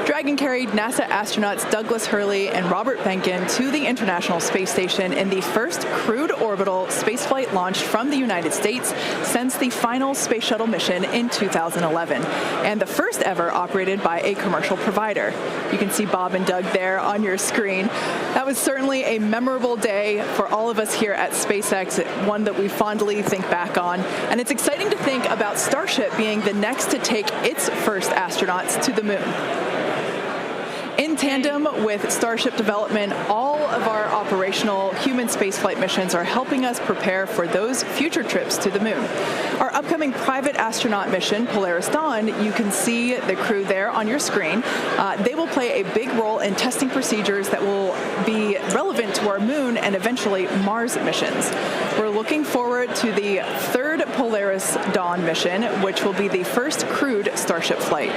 S3: Dragon carried NASA astronauts Douglas Hurley and Robert Behnken to the International Space Station in the first crewed orbital spaceflight launched from the United States since the final Space Shuttle mission in 2011, and the first ever operated by a commercial provider. You can see Bob and Doug there on your screen. That was certainly a memorable day for all of us here at SpaceX, one that we fondly think back on. And it's exciting to think about Starship being the next to take its first astronauts to the moon. In tandem with Starship development, all of our operational human spaceflight missions are helping us prepare for those future trips to the moon. Our upcoming private astronaut mission, Polaris Dawn, you can see the crew there on your screen. They will play a big role in testing procedures that will be relevant to our moon and eventually Mars missions. We're looking forward to the third Polaris Dawn mission, which will be the first crewed Starship flight.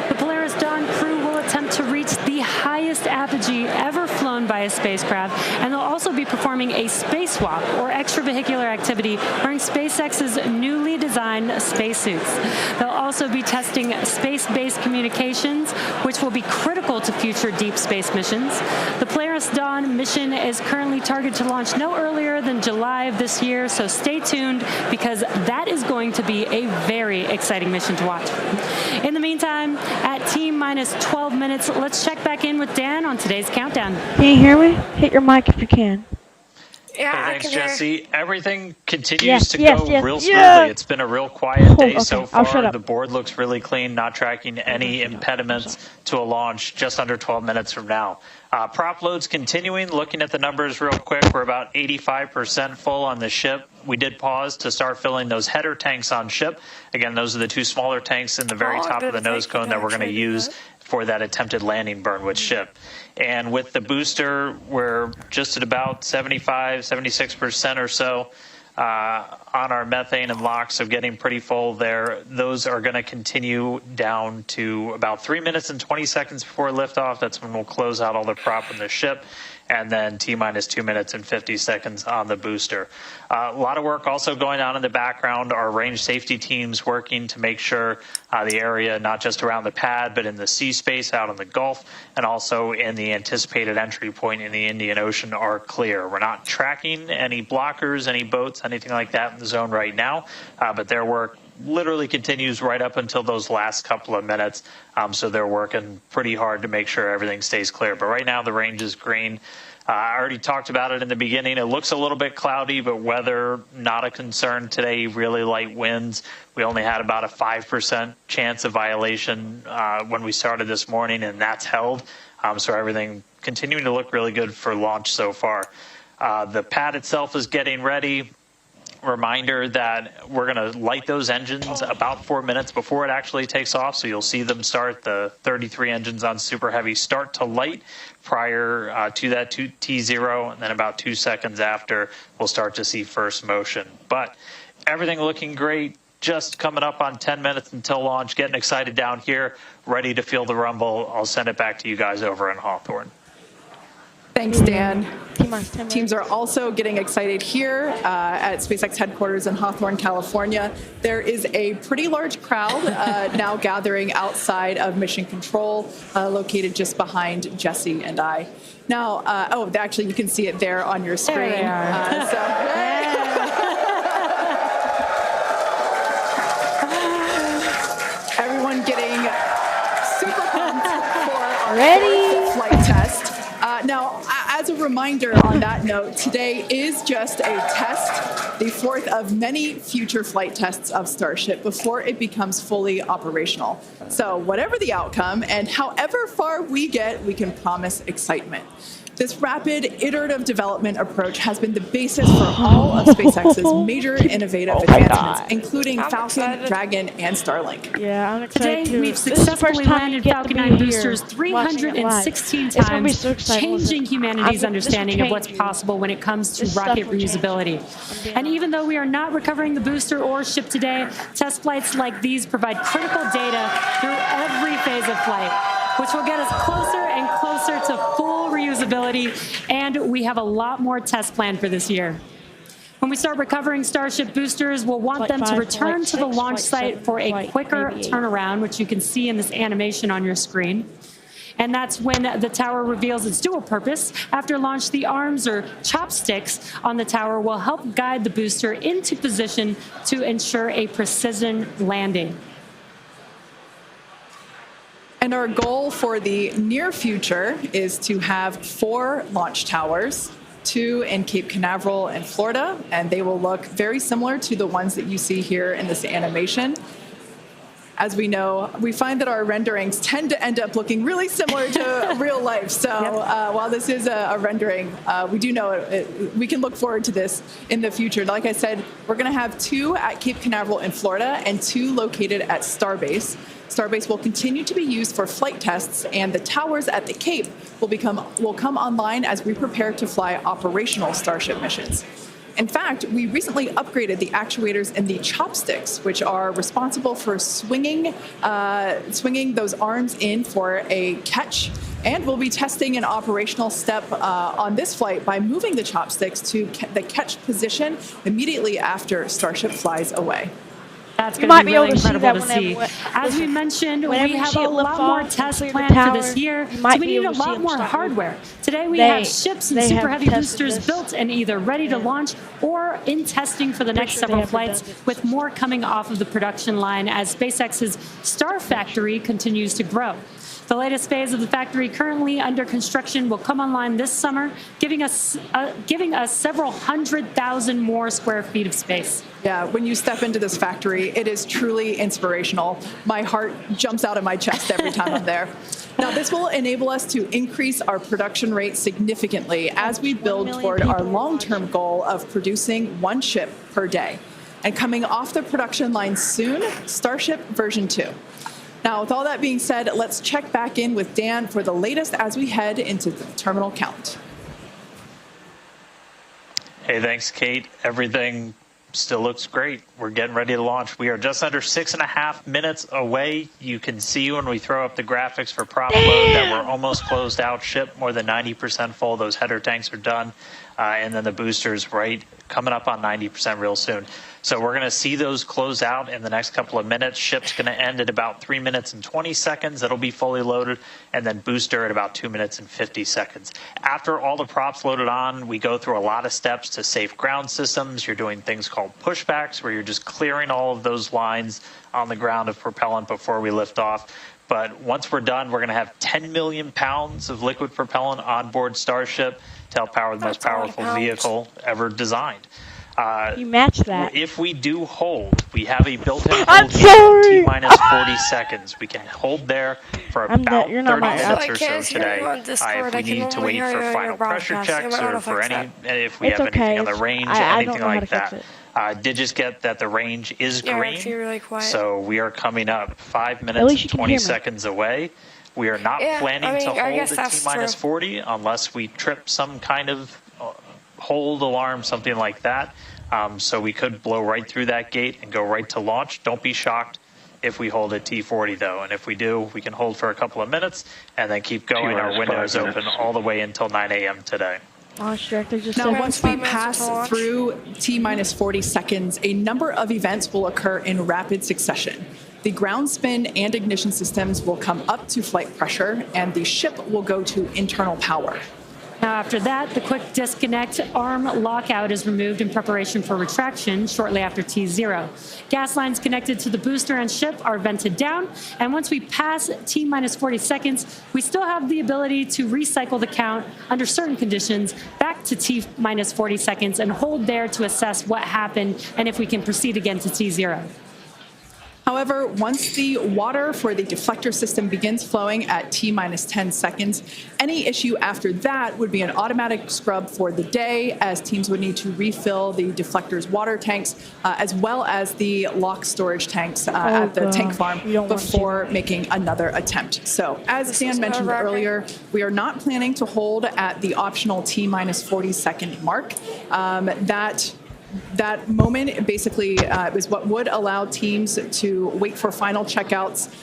S4: The Polaris Dawn crew will attempt to reach the highest apogee ever flown by a spacecraft, and they'll also be performing a spacewalk, or extravehicular activity, wearing SpaceX's newly designed spacesuits. They'll also be testing space-based communications, which will be critical to future deep space missions. The Polaris Dawn mission is currently targeted to launch no earlier than July of this year, so stay tuned because that is going to be a very exciting mission to watch. In the meantime, at T-minus 12 minutes, let's check back in with Dan on today's countdown.
S1: Can you hear me? Hit your mic if you can.
S2: Yeah,
S5: Hey,
S2: I
S5: thanks,
S2: can hear.
S5: Jesse. Everything continues
S1: Yes,
S5: to
S1: yes,
S5: go
S1: yes,
S5: real
S1: yeah.
S5: smoothly. It's been a real quiet day
S1: Okay,
S5: so
S1: I'll shut
S5: far.
S1: up.
S5: The board looks really clean, not tracking any impediments to a launch just under 12 minutes from now. Prop loads continuing. Looking at the numbers real quick, we're about 85% full on the ship. We did pause to start filling those header tanks on ship. Again, those are the two smaller tanks in the very top of the nose cone that we're going to use for that attempted landing burn with ship. And with the booster, we're just at about 75, 76% or so on our methane and LOX, so getting pretty full there. Those are going to continue down to about 3 minutes and 20 seconds before liftoff. That's when we'll close out all the prop in the ship. And then T-minus 2 minutes and 50 seconds on the booster. A lot of work also going on in the background. Our range safety teams working to make sure the area, not just around the pad, but in the sea space out in the Gulf, and also in the anticipated entry point in the Indian Ocean are clear. We're not tracking any blockers, any boats, anything like that in the zone right now, but their work literally continues right up until those last couple of minutes. So they're working pretty hard to make sure everything stays clear. But right now the range is green. I already talked about it in the beginning. It looks a little bit cloudy, but weather not a concern today. Really light winds. We only had about a 5% chance of violation when we started this morning, and that's held. So everything continuing to look really good for launch so far. The pad itself is getting ready. Reminder that we're going to light those engines about 4 minutes before it actually takes off. So you'll see them start, the 33 engines on Super Heavy start to light prior to that T0, and then about 2 seconds after we'll start to see first motion. But everything looking great. Just coming up on 10 minutes until launch. Getting excited down here, ready to feel the rumble. I'll send it back to you guys over in Hawthorne.
S3: Thanks, Dan.
S1: T-minus 10 minutes.
S3: Teams are also getting excited here at SpaceX headquarters in Hawthorne, California. There is a pretty large crowd now gathering outside of Mission Control, located just behind Jesse and I. Now, actually, you can see it there on your screen.
S4: There they are.
S3: Everyone getting super pumped for our
S1: Ready?
S3: flight test. Now, as a reminder on that note, today is just a test, the fourth of many future flight tests of Starship before it becomes fully operational. So whatever the outcome and however far we get, we can promise excitement. This rapid, iterative development approach has been the basis for all of SpaceX's major innovative advancements, including Falcon, Dragon, and Starlink.
S1: Yeah, I'm excited
S4: Today,
S1: too.
S4: we've
S1: This is the
S4: successfully
S1: first time
S4: landed
S1: you get to
S4: Falcon
S1: be
S4: 9
S1: here
S4: boosters
S1: watching it live.
S4: 316
S1: It's gonna be
S4: times,
S1: so exciting.
S4: changing
S1: Listen,
S4: humanity's
S1: this will
S4: understanding of what's
S1: change you.
S4: possible when it comes to
S1: This
S4: rocket
S1: stuff will change you.
S4: reusability. And even though we are not recovering the booster or ship today, test flights like these provide critical data through every phase of flight, which will get us closer and closer to full reusability, and we have a lot more tests planned for this year. When we start recovering Starship boosters, we'll want them to return to the launch site for a quicker turnaround, which you can see in this animation on your screen. And that's when the tower reveals its dual purpose. After launch, the arms or chopsticks on the tower will help guide the booster into position to ensure a precision landing.
S3: And our goal for the near future is to have 4 launch towers, 2 in Cape Canaveral in Florida, and they will look very similar to the ones that you see here in this animation. As we know, we find that our renderings tend to end up looking really similar to real life. So while this is a rendering, we do know we can look forward to this in the future. Like I said, we're going to have 2 at Cape Canaveral in Florida and 2 located at Starbase. Starbase will continue to be used for flight tests, and the towers at the Cape will come online as we prepare to fly operational Starship missions. In fact, we recently upgraded the actuators in the chopsticks, which are responsible for swinging those arms in for a catch. And we'll be testing an operational step on this flight by moving the chopsticks to the catch position immediately after Starship flies away.
S4: That's going to be really incredible to see. As we mentioned, we have a lot more tests planned for this year, so we need a lot more hardware. Today we have ships and super heavy boosters built and either ready to launch or in testing for the next several flights, with more coming off of the production line as SpaceX's Star Factory continues to grow. The latest phase of the factory currently under construction will come online this summer, giving us several 100,000 more square feet of space.
S3: Yeah, when you step into this factory, it is truly inspirational. My heart jumps out of my chest every time I'm there. Now, this will enable us to increase our production rate significantly as we build toward our long-term goal of producing 1 ship per day. And coming off the production line soon, Starship version 2. Now, with all that being said, let's check back in with Dan for the latest as we head into the terminal count.
S5: Hey, thanks, Kate. Everything still looks great. We're getting ready to launch. We are just under 6.5 minutes away. You can see when we throw up the graphics for prop load that we're almost closed out. Ship more than 90% full. Those header tanks are done. And then the boosters coming up on 90% real soon. So we're going to see those close out in the next couple of minutes. Ship's going to end at about 3 minutes and 20 seconds. It'll be fully loaded. And then booster at about 2 minutes and 50 seconds. After all the props loaded on, we go through a lot of steps to safe ground systems. You're doing things called pushbacks, where you're just clearing all of those lines on the ground of propellant before we lift off. But once we're done, we're going to have 10 million pounds of liquid propellant on board Starship to help power the most powerful vehicle ever designed.
S1: You match that.
S5: If we do hold, we have a built-in hold T-minus 40 seconds. We can hold there for about 30 minutes or so today. If we need to wait for final pressure checks or for if we have anything on the range, anything like that. Did just get that the range is green, so we are coming up 5 minutes and 20 seconds away. We are not planning to hold at T-minus 40 unless we trip some kind of hold alarm, something like that. So we could blow right through that gate and go right to launch. Don't be shocked if we hold at T40, though. And if we do, we can hold for a couple of minutes and then keep going. Our window is open all the way until 9 a.m. today.
S3: Now, once we pass through T-minus 40 seconds, a number of events will occur in rapid succession. The ground spin and ignition systems will come up to flight pressure, and the ship will go to internal power.
S4: Now, after that, the quick disconnect arm lockout is removed in preparation for retraction shortly after T0. Gas lines connected to the booster and ship are vented down, and once we pass T-minus 40 seconds, we still have the ability to recycle the count under certain conditions back to T-minus 40 seconds and hold there to assess what happened and if we can proceed again to T0.
S3: However, once the water for the deflector system begins flowing at T minus 10 seconds, any issue after that would be an automatic scrub for the day, as teams would need to refill the deflector's water tanks, as well as the lock storage tanks at the tank farm before making another attempt. So, as Dan mentioned earlier, we are not planning to hold at the optional T minus 40 second mark. That moment basically is what would allow teams to wait for final checkouts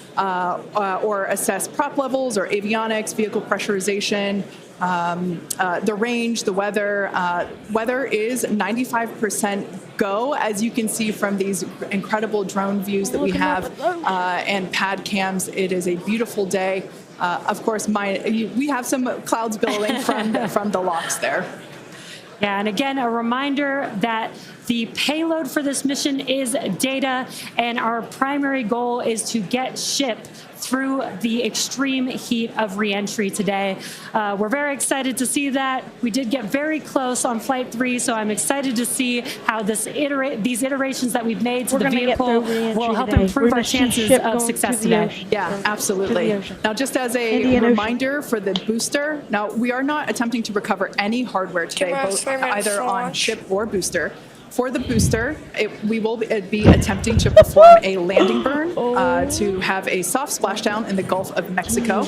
S3: or assess prop levels or avionics, vehicle pressurization, the range, the weather. Weather is 95% go, as you can see from these incredible drone views that we have and pad cams. It is a beautiful day. Of course, we have some clouds billowing from the locks there.
S4: Yeah, and again, a reminder that the payload for this mission is data, and our primary goal is to get ship through the extreme heat of reentry today. We're very excited to see that. We did get very close on Flight 3, so I'm excited to see how these iterations that we've made to the vehicle will help improve our chances of success today.
S3: Yeah, absolutely. Now, just as a reminder for the booster, now we are not attempting to recover any hardware today, both either on ship or booster. For the booster, we will be attempting to perform a landing burn to have a soft splashdown in the Gulf of Mexico.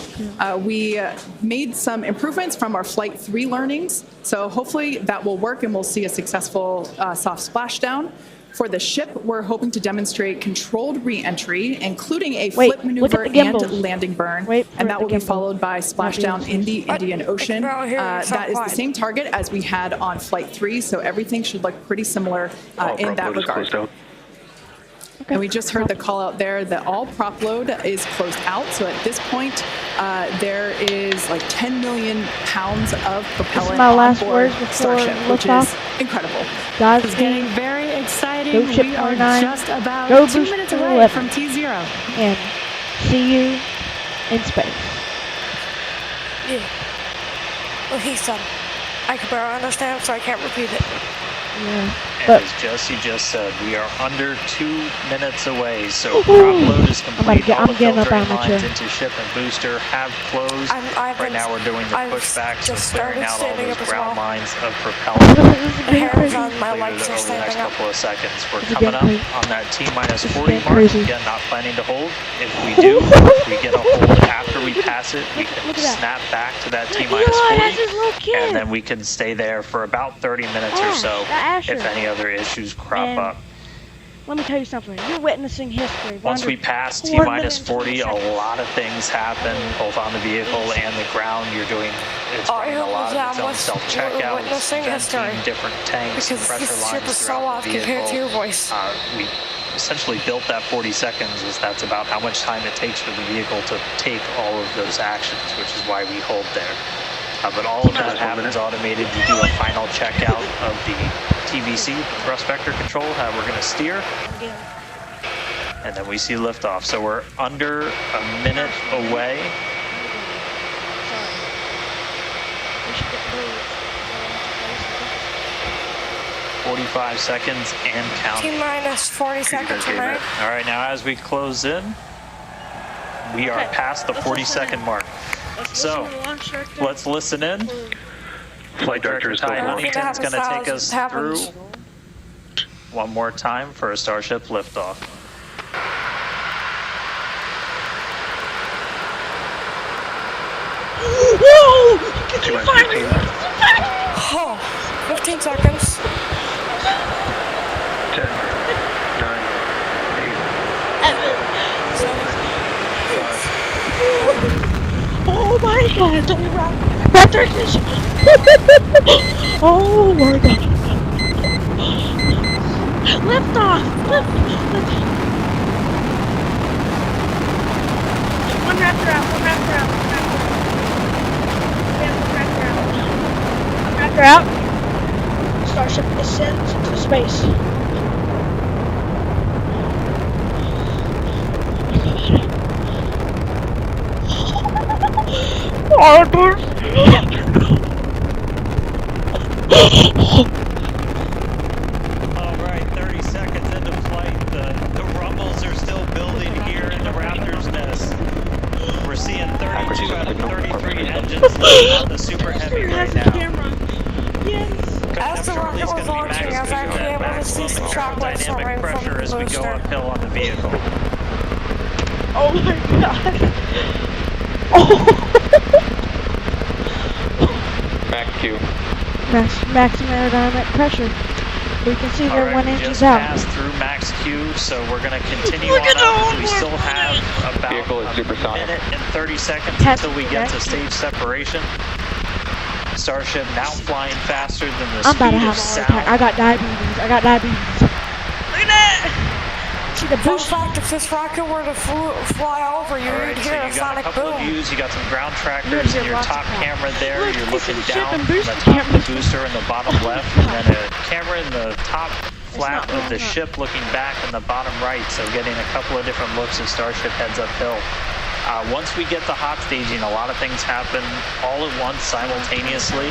S3: We made some improvements from our Flight 3 learnings, so hopefully that will work and we'll see a successful soft splashdown. For the ship, we're hoping to demonstrate controlled re-entry, including a flip maneuver and landing burn, and that will be followed by splashdown in the Indian Ocean. That is the same target as we had on Flight 3, so everything should look pretty similar in that regard. And we just heard the call out there that all prop load is closed out. So at this point, there is like 10 million pounds of propellant on board Starship, which is incredible.
S4: It's getting very exciting. We are just about 2 minutes away from T0.
S1: And see you in space.
S2: Yeah. Well, he said, I can barely understand, so I can't repeat it.
S1: Yeah.
S5: And as Jesse just said, we are under 2 minutes away, so prop load is complete. All the filtering lines into ship and booster have closed. Right now we're doing the pushback, so clearing out all those ground lines of propellant.
S2: The hairs on my
S5: Later
S2: legs are
S5: over the next
S2: standing up.
S5: couple of seconds, we're coming up on that T-minus 40 mark. Again, not planning to hold. If we do, we get a hold after we pass it, we can snap back to that T-minus 40, and then we can stay there for about 30 minutes or so if any other issues crop up.
S1: Let me tell you something. You're witnessing history.
S5: Once we pass T-minus 40, a lot of things happen, both on the vehicle and the ground. It's running a lot of its own self-checkout, venting different tanks and pressure lines throughout the vehicle. We essentially built that 40 seconds, as that's about how much time it takes for the vehicle to take all of those actions, which is why we hold there. But all of that happens automated. You do a final checkout of the TVC, thrust vector control, how we're going to steer, and then we see liftoff. So we're under a minute away. 45 seconds and counting.
S2: T-minus 40 seconds tonight.
S5: All right, now as we close in, we are past the 40-second mark. So let's listen in. Flight Director Ty Huntington's going to take us through one more time for a Starship liftoff.
S1: Whoa! Can you find me?
S2: Oh, 15 seconds.
S6: 10, 9, 8, 7, 5.
S1: Oh my god! Raptor ignition! Oh my god! Lift off! Lift. One Raptor out. One Raptor out. One Raptor out. Starship ascends into space. Oh, dude.
S5: All right, 30 seconds into flight. The rumbles are still building.
S2: As the rocket was launching, I was actually able to see some shockwaves
S5: dynamic
S2: from
S5: pressure
S2: the
S5: as we go
S2: booster.
S5: uphill on the vehicle.
S1: Oh my god. Oh.
S6: Max Q.
S1: Maximum aerodynamic pressure. We can see they're
S5: Alright,
S1: one
S5: we
S1: inches
S5: just
S1: out.
S5: passed through max Q, so we're going to continue on up. We still have about
S6: Vehicle is
S5: a
S6: supersonic.
S5: minute and 30 seconds
S1: Test
S5: until we get to
S1: max Q.
S5: stage separation. Starship now flying faster than the
S1: I'm about
S5: speed
S1: to
S5: of
S1: have a heart
S5: sound.
S1: attack. I got diabetes. Look at that. See the
S2: Fun
S1: boost.
S2: fact, if this rocket were to fly over you,
S5: Alright,
S2: you'd
S5: so
S2: hear a
S5: you got a
S2: sonic
S5: couple of
S2: boom.
S5: views. You got some ground
S1: You'd
S5: trackers
S1: hear
S5: in your
S1: lots of
S5: top
S1: crap.
S5: camera there.
S1: Look,
S5: You're
S1: this
S5: looking
S1: is ship
S5: down
S1: and
S5: from the
S1: booster
S5: top of
S1: camera.
S5: the booster in the bottom left, and then a camera in the top flap
S1: not
S5: of the
S1: going up.
S5: ship looking back in the bottom right, so getting a couple of different looks as Starship heads uphill. Once we get the hot staging, a lot of things happen all at once simultaneously.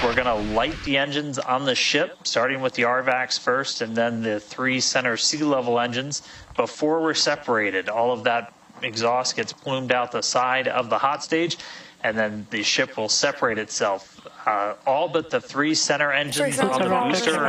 S5: We're going to light the engines on the ship, starting with the RVACs first, and then the 3 center sea level engines. Before we're separated, all of that exhaust gets plumed out the side of the hot stage, and then the ship will separate itself. All but the 3 center engines on the booster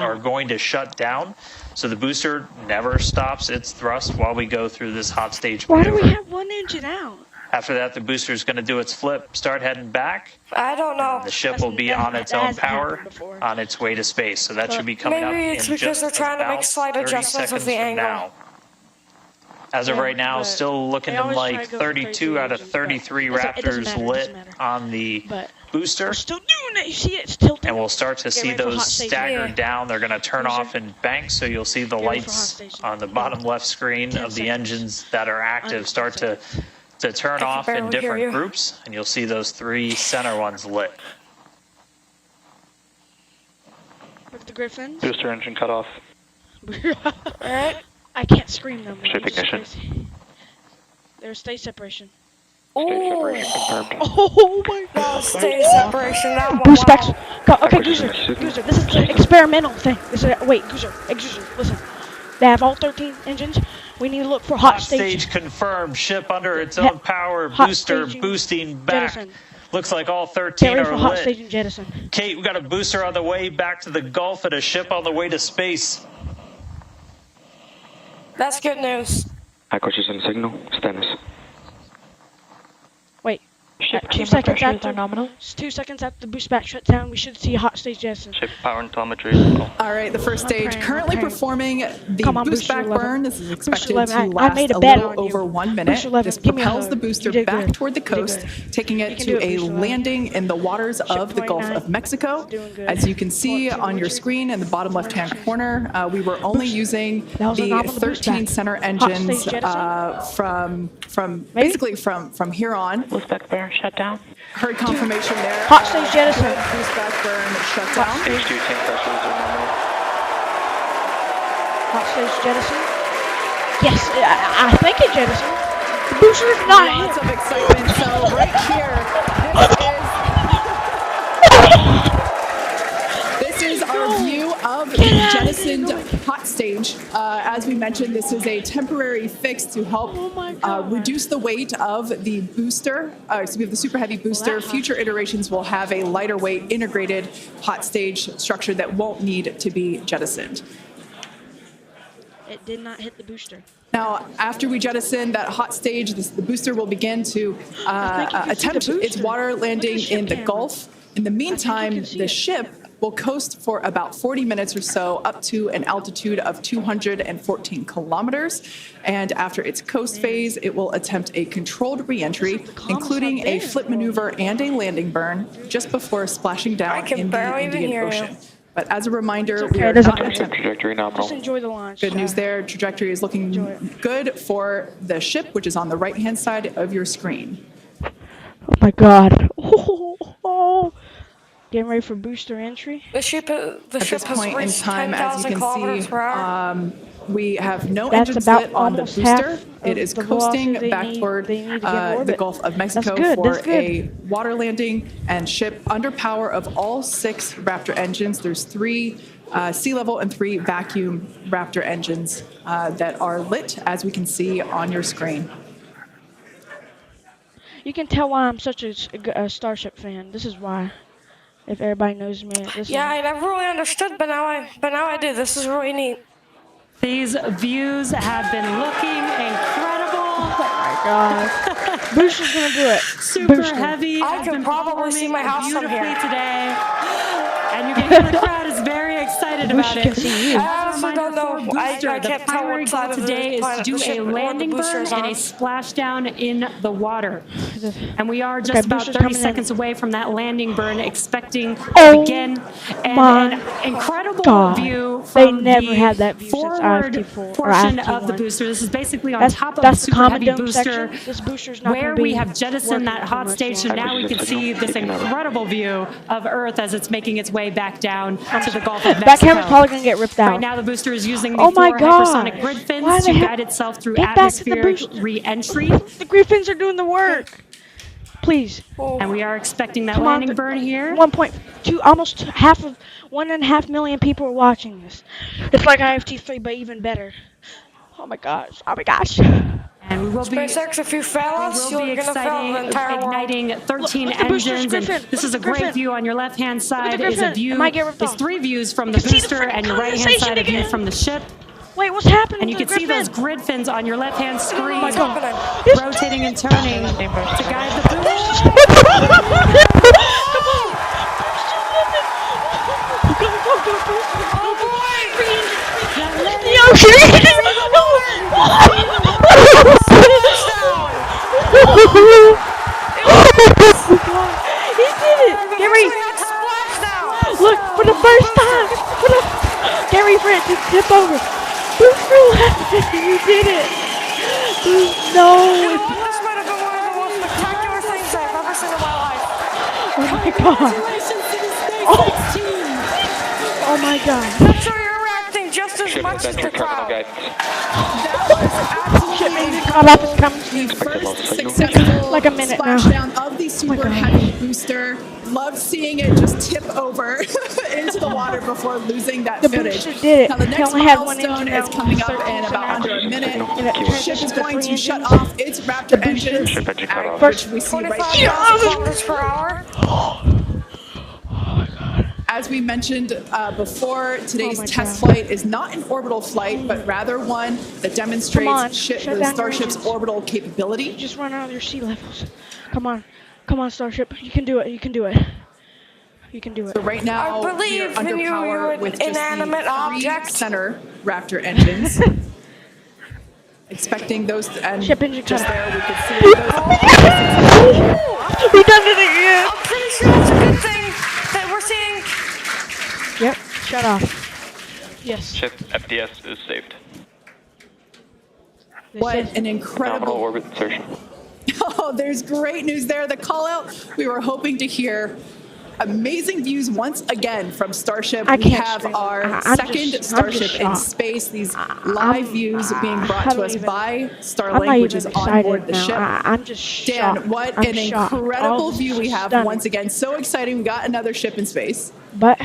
S5: are going to shut down, so the booster never stops its thrust while we go through this hot stage
S1: Why do we
S5: maneuver.
S1: have one engine out?
S5: After that, the booster is going to do its flip, start heading back.
S2: I don't know.
S5: The ship will be on its
S1: that
S5: own
S1: hasn't
S5: power
S1: happened before.
S5: on its way to space. So that should be coming up
S2: Maybe
S5: in
S2: it's because
S5: just
S2: they're trying to make
S5: about
S2: slight
S5: 30
S2: adjustments with
S5: seconds
S2: the
S5: from
S2: angle.
S5: now. As of
S1: Yeah,
S5: right now,
S1: but
S5: still looking
S1: they always try
S5: like
S1: to go for
S5: 32 out of
S1: 33
S5: 33
S1: engines, but it doesn't
S5: Raptors
S1: matter, it
S5: lit
S1: doesn't matter.
S5: on the
S1: But
S5: booster.
S1: we're still doing it. You see it? It's tilting.
S5: And we'll start to see
S1: ready for
S5: those
S1: hot stage.
S5: stagger
S2: Yeah.
S5: down. They're going to turn
S1: Booster.
S5: off in banks, so you'll see the
S1: ready for hot
S5: lights
S1: stage.
S5: on the bottom left screen
S1: 10
S5: of the
S1: seconds.
S5: engines that are active
S1: Under
S5: start
S1: 10
S5: to turn
S2: can
S5: off in
S2: barely hear
S5: different
S2: you.
S5: groups, and you'll see those 3 center ones lit.
S1: Look at the Griffins.
S6: Booster engine cut off.
S2: Alright?
S1: I can't scream them.
S6: Ship ignition.
S1: There's stage separation.
S6: Stage separation confirmed.
S1: Oh my
S2: No,
S1: god.
S2: stage separation. That one.
S1: Boost backs.
S2: Wow.
S1: Go, okay,
S6: Acquisition
S1: Gooser.
S6: assistant.
S1: Gooser, this is an experimental thing. This is wait, Gooser, listen. They have all 13 engines. We need to look for hot
S5: Hot
S1: stage.
S5: stage confirmed. Ship under its
S1: Yeah.
S5: own power.
S1: Hot
S5: Booster
S1: staging
S5: boosting back.
S1: jettison.
S5: Looks like all
S1: Get
S5: 13
S1: ready for
S5: are
S1: hot
S5: lit.
S1: stage and jettison.
S5: Kate, we got a booster on the way back to the Gulf and a ship on the way to space.
S2: That's good news.
S6: Acquisition signal. Status.
S1: Wait.
S7: Ship
S1: 2
S7: camera
S1: seconds
S7: pressures
S1: after
S7: are nominal.
S1: 2 seconds after the boost back shuts down, we should see hot stage jettison.
S6: Ship power and telemetry is low.
S3: All right, the first
S1: I'm
S3: stage
S1: praying,
S3: currently
S1: I'm praying.
S3: performing the
S1: Come on,
S3: boost
S1: Booster
S3: back
S1: 11.
S3: burn. This is
S1: Booster
S3: expected
S1: 11,
S3: to
S1: I
S3: last
S1: made a
S3: a
S1: bet
S3: little
S1: on you.
S3: over 1 minute.
S1: Booster 11,
S3: This
S1: give me a
S3: propels
S1: hug.
S3: the
S1: You
S3: booster
S1: did
S3: back
S1: good.
S3: toward the
S1: You did
S3: coast,
S1: good.
S3: taking
S1: You
S3: it
S1: can
S3: to
S1: do it,
S3: a
S1: Booster 11.
S3: landing in the waters of the Gulf
S1: 29.
S3: of Mexico.
S1: Doing good.
S3: As you can see
S1: Point two
S3: on your
S1: entry.
S3: screen in the bottom left-hand
S1: Entry.
S3: corner, we were only
S1: Booster.
S3: using
S1: That was a
S3: the
S1: nominal boost
S3: 13
S1: back.
S3: center
S1: Hot
S3: engines
S1: stage jettison?
S3: from
S1: Maybe?
S3: basically from here on.
S7: Boost back burn shut down.
S3: Heard confirmation there.
S1: Hot stage jettison.
S3: Good boost back burn shut down.
S6: Stage 2 tank pressures are nominal.
S1: Hot stage jettison. Yes, I think it jettisoned. The booster did not
S3: Lots
S1: hit.
S3: of excitement. So right here, this is our view of the
S1: Get out of
S3: jettisoned
S1: here.
S3: hot stage. As we mentioned, this is a temporary fix to help
S1: Oh my God.
S3: reduce the weight of the booster. So we have the super heavy booster.
S1: that
S3: Future iterations will have a lighter weight integrated hot stage structure that won't need to be jettisoned.
S1: It did not hit the booster.
S3: Now, after we jettison that hot stage, the booster will begin to
S1: think you can see
S3: attempt
S1: the
S3: its
S1: booster.
S3: water
S1: Look at
S3: landing
S1: the ship
S3: in the
S1: camera.
S3: Gulf. In the meantime,
S1: can see
S3: the
S1: it.
S3: ship will coast for about 40 minutes or so up to an altitude of 214 kilometers. And after its coast phase, it will attempt a controlled reentry,
S1: Listen, the commas
S3: including
S1: are
S3: a
S1: there.
S3: flip maneuver and a landing burn just before splashing
S2: I
S3: down
S2: can
S3: in the
S2: barely even
S3: Indian
S2: hear you.
S3: Ocean. But as a reminder,
S1: It's okay,
S3: we are
S1: it doesn't
S3: not
S1: matter.
S3: attempting.
S6: Trajectory
S1: Just
S6: nominal.
S1: enjoy the launch.
S3: Good news there. Trajectory is looking
S1: Enjoy it.
S3: good for the ship, which is on the right-hand side of your screen.
S1: Oh my god. Oh. Getting ready for booster entry.
S2: The ship
S3: At
S2: has
S3: this point in
S2: reached
S3: time, as you
S2: 10,000
S3: can
S2: kilometers
S3: see,
S2: per hour.
S3: we have no
S1: That's
S3: engines
S1: about
S3: lit on the
S1: almost half
S3: booster. It
S1: of
S3: is
S1: the
S3: coasting
S1: velocity
S3: back
S1: they
S3: toward
S1: need to get in
S3: the
S1: orbit.
S3: Gulf of Mexico
S1: good,
S3: for
S1: that's good.
S3: a water landing and ship under power of all 6 Raptor engines. There's 3 sea level and 3 vacuum Raptor engines that are lit, as we can see on your screen.
S1: You can tell why I'm such a Starship fan. This is why. If everybody knows me, this
S2: Yeah,
S1: is,
S2: I never really understood, but now I do. This is really neat.
S4: These views have been looking incredible.
S1: oh my god. Booster's gonna do it.
S4: Super
S1: Booster.
S4: heavy.
S2: I
S4: has
S2: can
S4: been
S2: probably see my
S4: performing
S2: house from
S4: beautifully
S2: here.
S4: today. And you can hear the crowd is very excited about
S1: Booster
S4: it.
S1: can see you.
S2: I honestly don't know.
S4: Booster,
S2: I
S4: the
S2: can't tell
S4: primary
S2: what
S4: goal
S2: side of the
S4: today is to
S2: planet
S4: do
S2: the
S4: a
S2: ship or the
S4: landing
S2: booster
S4: burn
S2: is
S4: and a
S2: on.
S4: splashdown in the water. And we are just
S1: Okay,
S4: about
S1: booster's
S4: 30
S1: coming in.
S4: seconds away from that landing burn, expecting to
S1: Oh
S4: begin. And
S1: my
S4: an incredible
S1: God.
S4: view
S1: They
S4: from
S1: never
S4: the
S1: had that view since
S4: forward
S1: IFT-4 or
S4: portion of the
S1: IFT-1.
S4: booster. This is basically on
S1: That's,
S4: top of the
S1: that's the
S4: super
S1: common
S4: heavy
S1: dome
S4: booster.
S1: section. This booster's not
S4: Where
S1: gonna be
S4: we have jettisoned that
S1: working
S4: hot
S1: too much
S4: station,
S1: longer.
S4: now we can see this incredible view of Earth as it's making its way back down to the Gulf of
S1: That
S4: Mexico.
S1: camera's probably gonna get ripped out.
S4: Right now, the booster is using the
S1: Oh my
S4: 4 hypersonic
S1: gosh.
S4: grid
S1: Why
S4: fins
S1: they
S4: to
S1: have-
S4: guide itself through
S1: Get back to the
S4: atmospheric
S1: booster.
S4: re-entry.
S1: The Griffins are doing the work. Please.
S4: And we are expecting that
S1: Come on,
S4: landing burn here.
S1: 1.2, almost half of 1.5 million people are watching this. It's like IFT-3, but even better. Oh my gosh. Oh my gosh.
S4: And we will be
S2: SpaceX, if you fail us,
S4: will be
S2: you're gonna fail the entire world.
S4: igniting 13
S1: Look, the booster's
S4: engines. And
S1: Griffin.
S4: this
S1: Look
S4: is a
S1: at the
S4: great
S1: Griffin.
S4: view on your left-hand side.
S1: the
S4: Is a
S1: Griffin.
S4: view.
S1: It might get ripped
S4: It's
S1: off.
S4: 3 views from
S1: You
S4: the
S1: can see the
S4: booster,
S1: freaking
S4: and your right-hand
S1: condensation
S4: side a view
S1: again.
S4: from the ship.
S1: Wait, what's happening
S4: And you
S1: to
S4: can
S1: the
S4: see
S1: Griffin?
S4: those grid fins on your left-hand screen
S2: What's happening?
S4: rotating and turning to guide the booster.
S2: Oh boy!
S1: He did it! Gary,
S2: Splashdown!
S1: look, for the first time! Gary Francis, tip over. Booster left. You did it! No!
S2: This might have been one of the most spectacular things I've ever seen in my life.
S1: Oh my god!
S4: Congratulations to the SpaceX team.
S1: Oh my god!
S2: I'm sure you're reacting just as much as the crowd.
S1: Caught up is coming.
S3: The first successful
S1: Like a minute now.
S3: splashdown of the super
S1: God.
S3: heavy booster. Loved seeing it just tip over into the water before losing that
S1: The
S3: footage.
S1: booster did it.
S3: Now the
S1: He
S3: next
S1: only had one
S3: milestone
S1: engine
S3: is
S1: now,
S3: coming up
S1: 13
S3: in about under a minute.
S1: And it
S3: The ship is
S1: transitioned to
S3: going
S1: 3
S3: to shut
S1: engines.
S3: off its Raptor engines,
S6: Ship engine cut off.
S3: which we see right
S2: 25,000
S3: here.
S2: kilometers per hour.
S3: As we mentioned before, today's
S1: Oh my
S3: test
S1: God.
S3: flight is not an orbital flight, but rather one that
S1: Come
S3: demonstrates
S1: on, shut
S3: the
S1: down your
S3: Starship's
S1: engines.
S3: orbital capability.
S1: Just run out of your sea levels. Come on. Come on, Starship. You can do it. You can do it. You can do it.
S3: So right now,
S2: I
S3: we are
S2: believe
S3: under
S2: in you,
S3: power
S2: you're an
S3: with just
S2: inanimate
S3: the 3
S2: object.
S3: center Raptor engines. Expecting those, and
S1: Ship engine
S3: just
S1: cut.
S3: there we could see those.
S1: We done it again.
S2: I'm pretty sure it's a good thing that we're seeing.
S1: Yep. Shut off. Yes.
S6: Ship FDS is saved.
S3: What an
S6: Nominal
S3: incredible!
S6: orbit insertion.
S3: Oh, there's great news there. The call out we were hoping to hear. Amazing views once again from Starship.
S1: I
S3: We
S1: can't
S3: have
S1: scream.
S3: our
S1: I'm
S3: second
S1: just
S3: Starship in
S1: shocked.
S3: space. These live views being
S1: I
S3: brought to
S1: don't
S3: us
S1: even-
S3: by
S1: I'm not
S3: Starlink, which is
S1: even
S3: on
S1: excited
S3: board the
S1: now.
S3: ship.
S1: I'm just shocked.
S3: Dan, what
S1: I'm
S3: an
S1: shocked.
S3: incredible
S1: All this
S3: view
S1: is
S3: we have
S1: stunning.
S3: once again. So exciting. We got another ship in space.
S1: But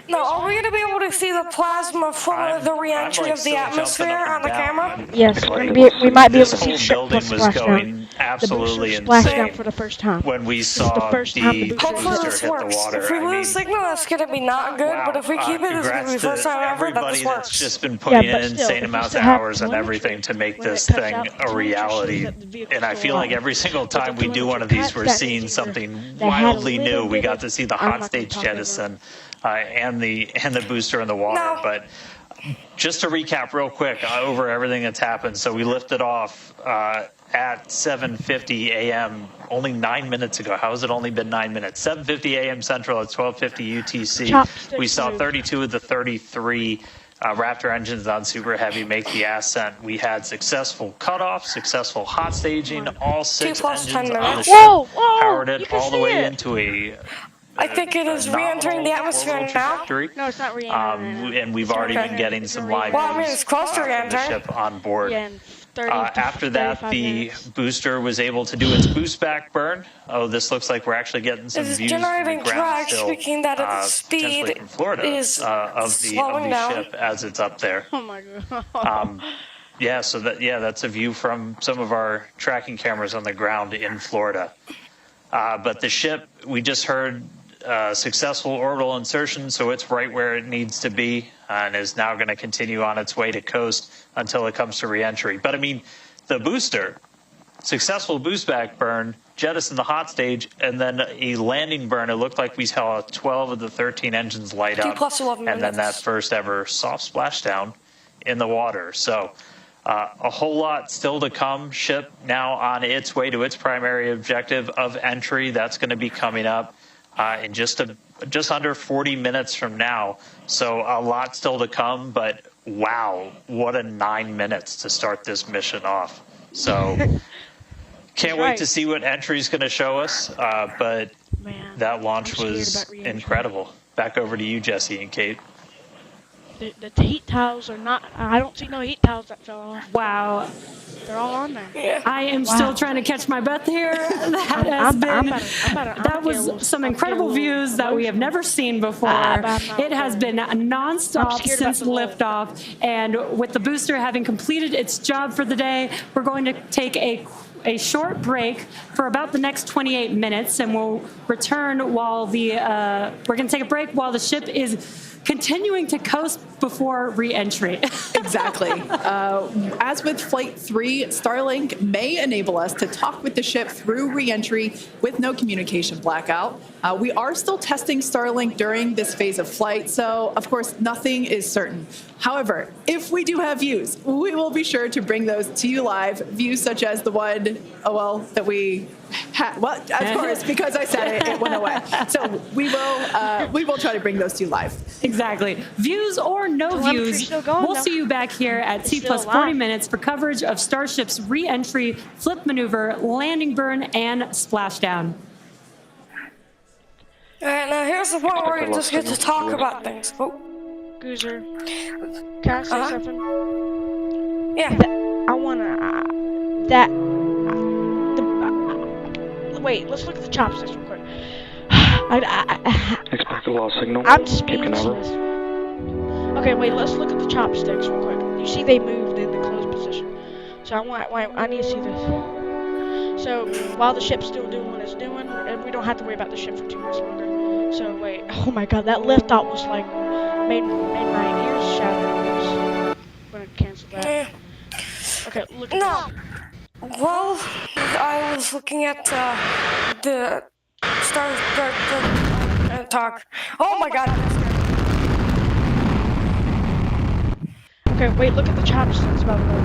S2: No, are we going to be able to see the plasma from the re-entry
S5: like
S2: of the
S5: still jumping
S2: atmosphere
S5: up
S2: on
S5: and
S2: the
S5: down.
S2: camera?
S1: yes, we're gonna be. We might be able to
S5: This
S1: see
S5: whole
S1: the ship
S5: building
S1: plus
S5: was
S1: splashdown.
S5: going
S1: The
S5: absolutely
S1: booster splashed down
S5: insane
S1: for the first time.
S5: when we
S1: This is the
S5: saw
S1: first time the
S5: the
S1: booster
S2: Hopefully
S5: booster
S2: this
S5: hit the
S2: works.
S5: water.
S2: If we
S5: I mean,
S2: lose signal, it's going to be not good, but if we keep it, it's going to be the first time ever that
S5: everybody
S2: this
S5: that's
S2: works.
S5: just been putting
S1: Yeah, but
S5: in
S1: still,
S5: insane
S1: if you
S5: amounts
S1: still
S5: of
S1: have
S5: hours and
S1: telemetry,
S5: everything to make
S1: when it
S5: this
S1: cuts
S5: thing
S1: out, the
S5: a
S1: telemetry
S5: reality.
S1: shows that the vehicle's
S5: And I
S1: still
S5: feel like
S1: alive.
S5: every single
S1: But the
S5: time we do one of
S1: telemetry
S5: these,
S1: cuts,
S5: we're
S1: that
S5: seeing
S1: means
S5: something
S1: they had a
S5: wildly
S1: little
S5: new. We
S1: bit
S5: got
S1: of-
S5: to see the
S1: I'm
S5: hot
S1: not gonna
S5: stage
S1: talk over.
S5: jettison and the booster in the water.
S2: No.
S5: But just to recap real quick over everything that's happened. So we lifted off at 7:50 a.m. only 9 minutes ago. How has it only been 9 minutes? 7:50 a.m. Central at 12:50 UTC.
S1: Chopsticks
S5: We saw
S1: move.
S5: 32 of the 33 Raptor engines on Super Heavy make the ascent. We had successful cutoff, successful hot staging. All 6
S2: plus 10
S5: engines on the
S2: minutes.
S5: ship
S1: Whoa, whoa,
S5: powered
S1: you
S5: it
S1: can
S5: all the
S1: see
S5: way
S1: it.
S5: into a
S2: I think it is re-entering the atmosphere
S5: orbital
S2: now.
S5: trajectory.
S1: No, it's not re-entering.
S5: And we've already been getting some live
S2: Well, I mean,
S5: views,
S2: it's close to
S5: from the
S2: re-entering.
S5: ship on board.
S1: Yeah, in 30
S5: After that,
S1: 35
S5: the
S1: minutes.
S5: booster was able to do its boost back burn. Oh, this looks like we're actually getting some
S2: It is
S5: views from the
S2: generating
S5: ground
S2: drag,
S5: still,
S2: speaking that its
S5: potentially
S2: speed
S5: from Florida,
S2: is
S5: of
S2: slowing
S5: the
S2: down.
S5: ship as it's up there.
S1: Oh my god.
S5: Yeah, so that's a view from some of our tracking cameras on the ground in Florida. But the ship, we just heard successful orbital insertion, so it's right where it needs to be, and is now going to continue on its way to coast until it comes to reentry. But I mean, the booster, successful boost back burn, jettison the hot stage, and then a landing burn. It looked like we saw 12 of the 13 engines light up, and then that first ever soft splashdown in the water. So a whole lot still to come. Ship now on its way to its primary objective of entry. That's going to be coming up in just under 40 minutes from now. So a lot still to come, but wow, what a 9 minutes to start this mission off. So can't wait to see what entry is going to show us, but
S1: Man,
S5: that launch was incredible. Back over to you, Jesse and Kate.
S1: The heat tiles are not. I don't see no heat tiles that fell off.
S4: Wow.
S1: They're all on there.
S2: Yeah.
S4: I am still trying to catch my breath here. That was some incredible views that we have never seen before. It has been nonstop since liftoff, and with the booster having completed its job for the day, we're going to take a short break for about the next 28 minutes, and we'll return while we're going to take a break while the ship is continuing to coast before re-entry.
S3: Exactly. As with Flight 3, Starlink may enable us to talk with the ship through re-entry with no communication blackout. We are still testing Starlink during this phase of flight, so of course nothing is certain. However, if we do have views, we will be sure to bring those to you live. Views such as the one, that we had. Well, of course, because I said it, it went away. So we will try to bring those to you live.
S4: Exactly. Views or no views, we'll see you back here at T plus 40 minutes for coverage of Starship's re-entry, flip maneuver, landing burn, and splashdown.
S2: All right, now here's the point where you just get to talk about things. Oh.
S1: Goozer, can I say something?
S2: Yeah.
S1: I wanna wait. Let's look at the chopsticks real quick.
S6: Expect a lost signal.
S1: I'm speechless. Okay, wait. Let's look at the chopsticks real quick. You see, they moved in the closed position. So I need to see this. So while the ship's still doing what it's doing, and we don't have to worry about the ship for 2 minutes longer. So wait. Oh my God, that liftoff was like made my ears shatter. I'm gonna cancel that. Okay, look at this.
S2: Well, I was looking at the Starship talk. Oh my God.
S1: Okay, wait, look at the chopsticks, by the way.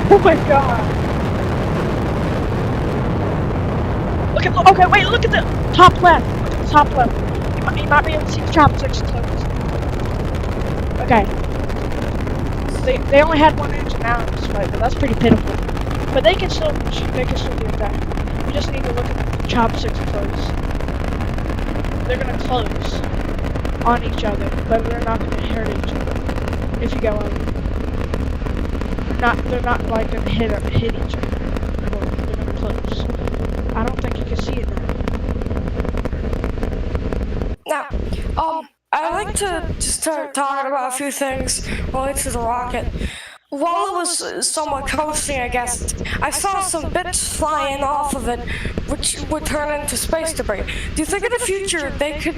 S1: Oh my God. Okay, wait, look at the top left. Look at the top left. You might be able to see the chopsticks closed. Okay. They only had one engine now in this fight, but that's pretty pitiful. But they can still do that. We just need to look at the chopsticks close. They're gonna close on each other, but they're not gonna hurt each other. If you go over. They're not like gonna hit each other. They're gonna close. I don't think you can see it
S2: now. I'd like to just start talking about a few things related to the rocket. While it was somewhat coasting, I guess, I saw some bits flying off of it, which would turn into space debris. Do you think in the future they could,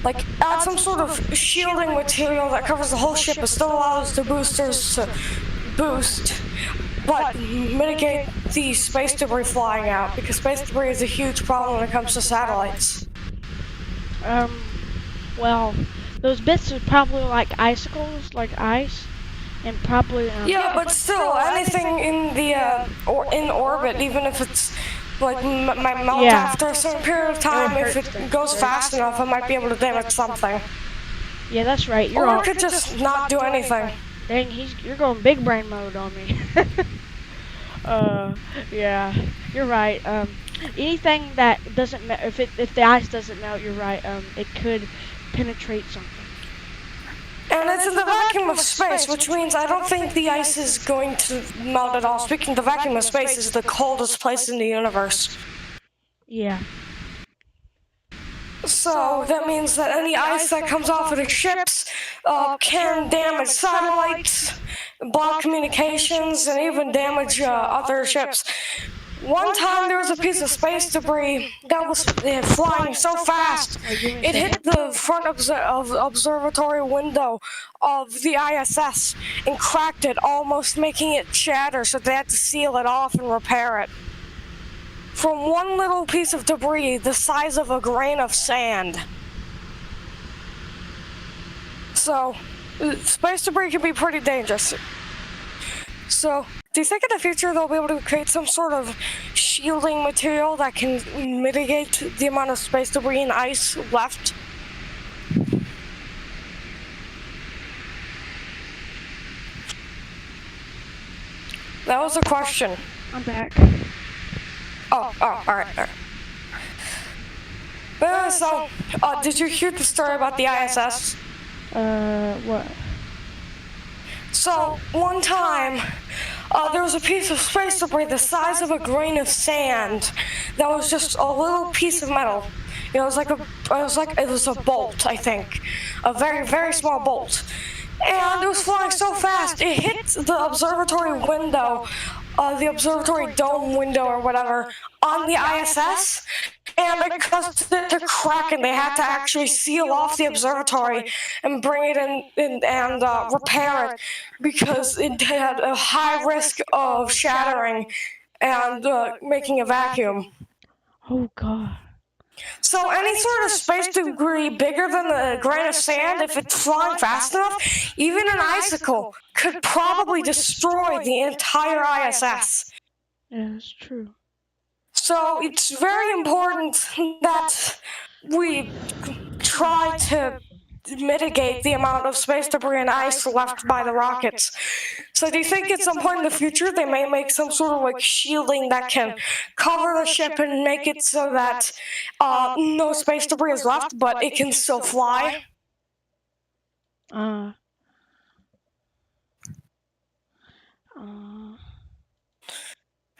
S2: like add some sort of shielding material that covers the whole ship and still allows the boosters to boost, but mitigate the space debris flying out? Because space debris is a huge problem when it comes to satellites.
S1: Well, those bits are probably like icicles, like ice. And probably
S2: yeah, but still, anything in the or in orbit, even if it's like might melt after a certain period of time, if it goes fast enough, it might be able to damage something.
S1: Yeah, that's right.
S2: Or it could just not do anything.
S1: Dang, you're going big brain mode on me. Yeah, you're right. Anything that doesn't melt, if the ice doesn't melt, you're right. It could penetrate something.
S2: And it's in the vacuum of space, which means I don't think the ice is going to melt at all. Speaking of the vacuum of space, is the coldest place in the universe.
S1: Yeah.
S2: So that means that any ice that comes off of the ships can damage satellites, block communications, and even damage other ships. One time there was a piece of space debris that was flying so fast, it hit the front of observatory window of the ISS and cracked it, almost making it shatter, so they had to seal it off and repair it. From one little piece of debris the size of a grain of sand. So, space debris can be pretty dangerous. So, do you think in the future they'll be able to create some sort of shielding material that can mitigate the amount of space debris and ice left? That was a question.
S1: I'm back.
S2: Oh, all right. So, did you hear the story about the ISS?
S1: What?
S2: So, one time, there was a piece of space debris the size of a grain of sand that was just a little piece of metal. You know, it was a bolt, I think. A very, very small bolt. And it was flying so fast, it hit the observatory window, the observatory dome window or whatever, on the ISS, and it caused it to crack, and they had to actually seal off the observatory and bring it in and repair it, because it had a high risk of shattering and making a vacuum.
S1: Oh, God.
S2: So any sort of space debris bigger than a grain of sand, if it's flying fast enough, even an icicle could probably destroy the entire ISS.
S1: Yeah, that's true.
S2: So it's very important that we try to mitigate the amount of space debris and ice left by the rockets. So do you think at some point in the future they may make some sort of like shielding that can cover the ship and make it so that no space debris is left, but it can still fly?
S1: I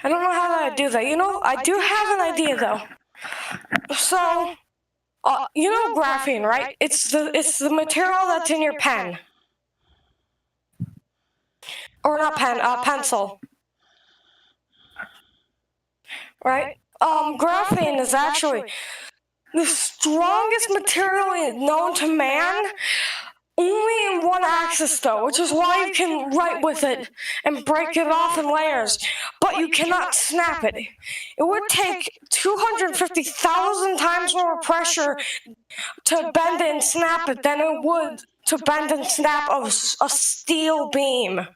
S2: don't know how to do that. You know, I do have an idea though. So, you know graphene, right? It's the material that's in your pen. Or not pen, pencil. Right? Graphene is actually the strongest material known to man, only in one axis though, which is why you can write with it and break it off in layers, but you cannot snap it. It would take 250,000 times more pressure to bend and snap it than it would to bend and snap a steel beam.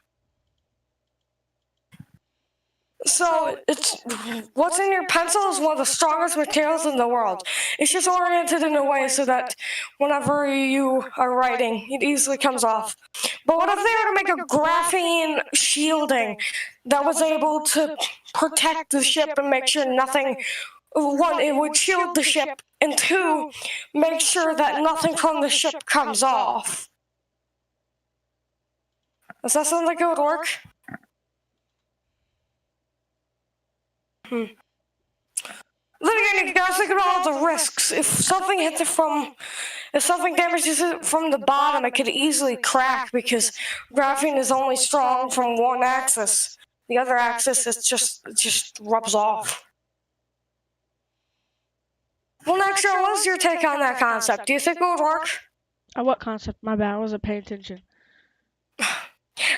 S2: So it's what's in your pencil is one of the strongest materials in the world. It's just oriented in a way so that whenever you are writing, it easily comes off. But what if they were to make a graphene shielding that was able to protect the ship and make sure nothing, one, it would shield the ship, and two, make sure that nothing from the ship comes off? Does that sound like it would work? Then again, you gotta think about all the risks. If something damages it from the bottom, it could easily crack because graphene is only strong from one axis. The other axis is just rubs off. Well, next year, what's your take on that concept? Do you think it would work?
S1: what concept? My bad. I wasn't paying attention.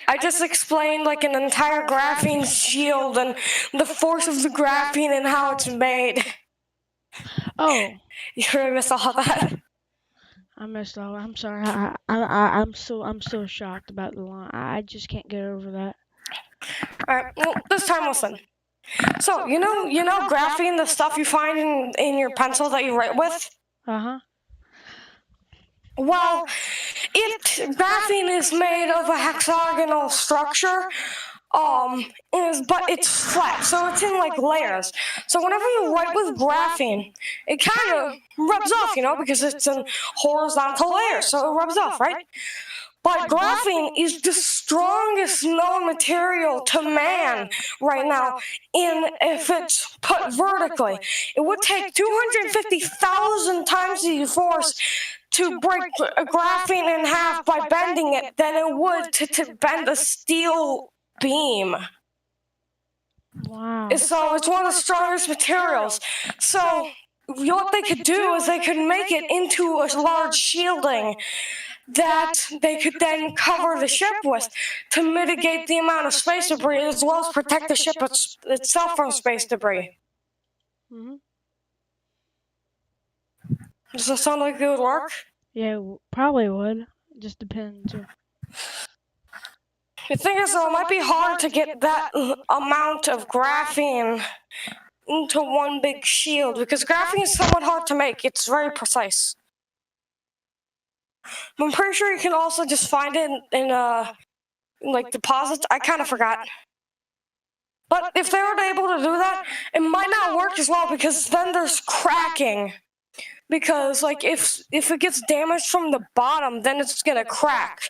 S2: I just explained like an entire graphene shield and the force of the graphene and how it's made.
S1: Oh,
S2: You really missed all that.
S1: I missed all. I'm sorry. I'm so shocked about the line. I just can't get over that.
S2: All right. Well, this time listen. So you know graphene, the stuff you find in your pencil that you write with.
S1: Uh-huh.
S2: Well, graphene is made of a hexagonal structure, but it's flat, so it's in like layers. So whenever you write with graphene, it kind of rubs off, because it's in horizontal layers, so it rubs off, right? But graphene is the strongest known material to man right now. If it's put vertically, it would take 250,000 times the force to break a graphene in half by bending it than it would to bend a steel beam.
S1: Wow.
S2: So it's one of the strongest materials. So what they could do is they could make it into a large shielding that they could then cover the ship with to mitigate the amount of space debris as well as protect the ship itself from space debris.
S1: Hmm.
S2: Does that sound like it would work?
S1: Yeah, probably would. Just depends.
S2: The thing is, though, it might be hard to get that amount of graphene into one big shield because graphene is somewhat hard to make. It's very precise. I'm pretty sure you can also just find it in like deposits. I kind of forgot. But if they were able to do that, it might not work as well because then there's cracking. Because like if it gets damaged from the bottom, then it's gonna crack.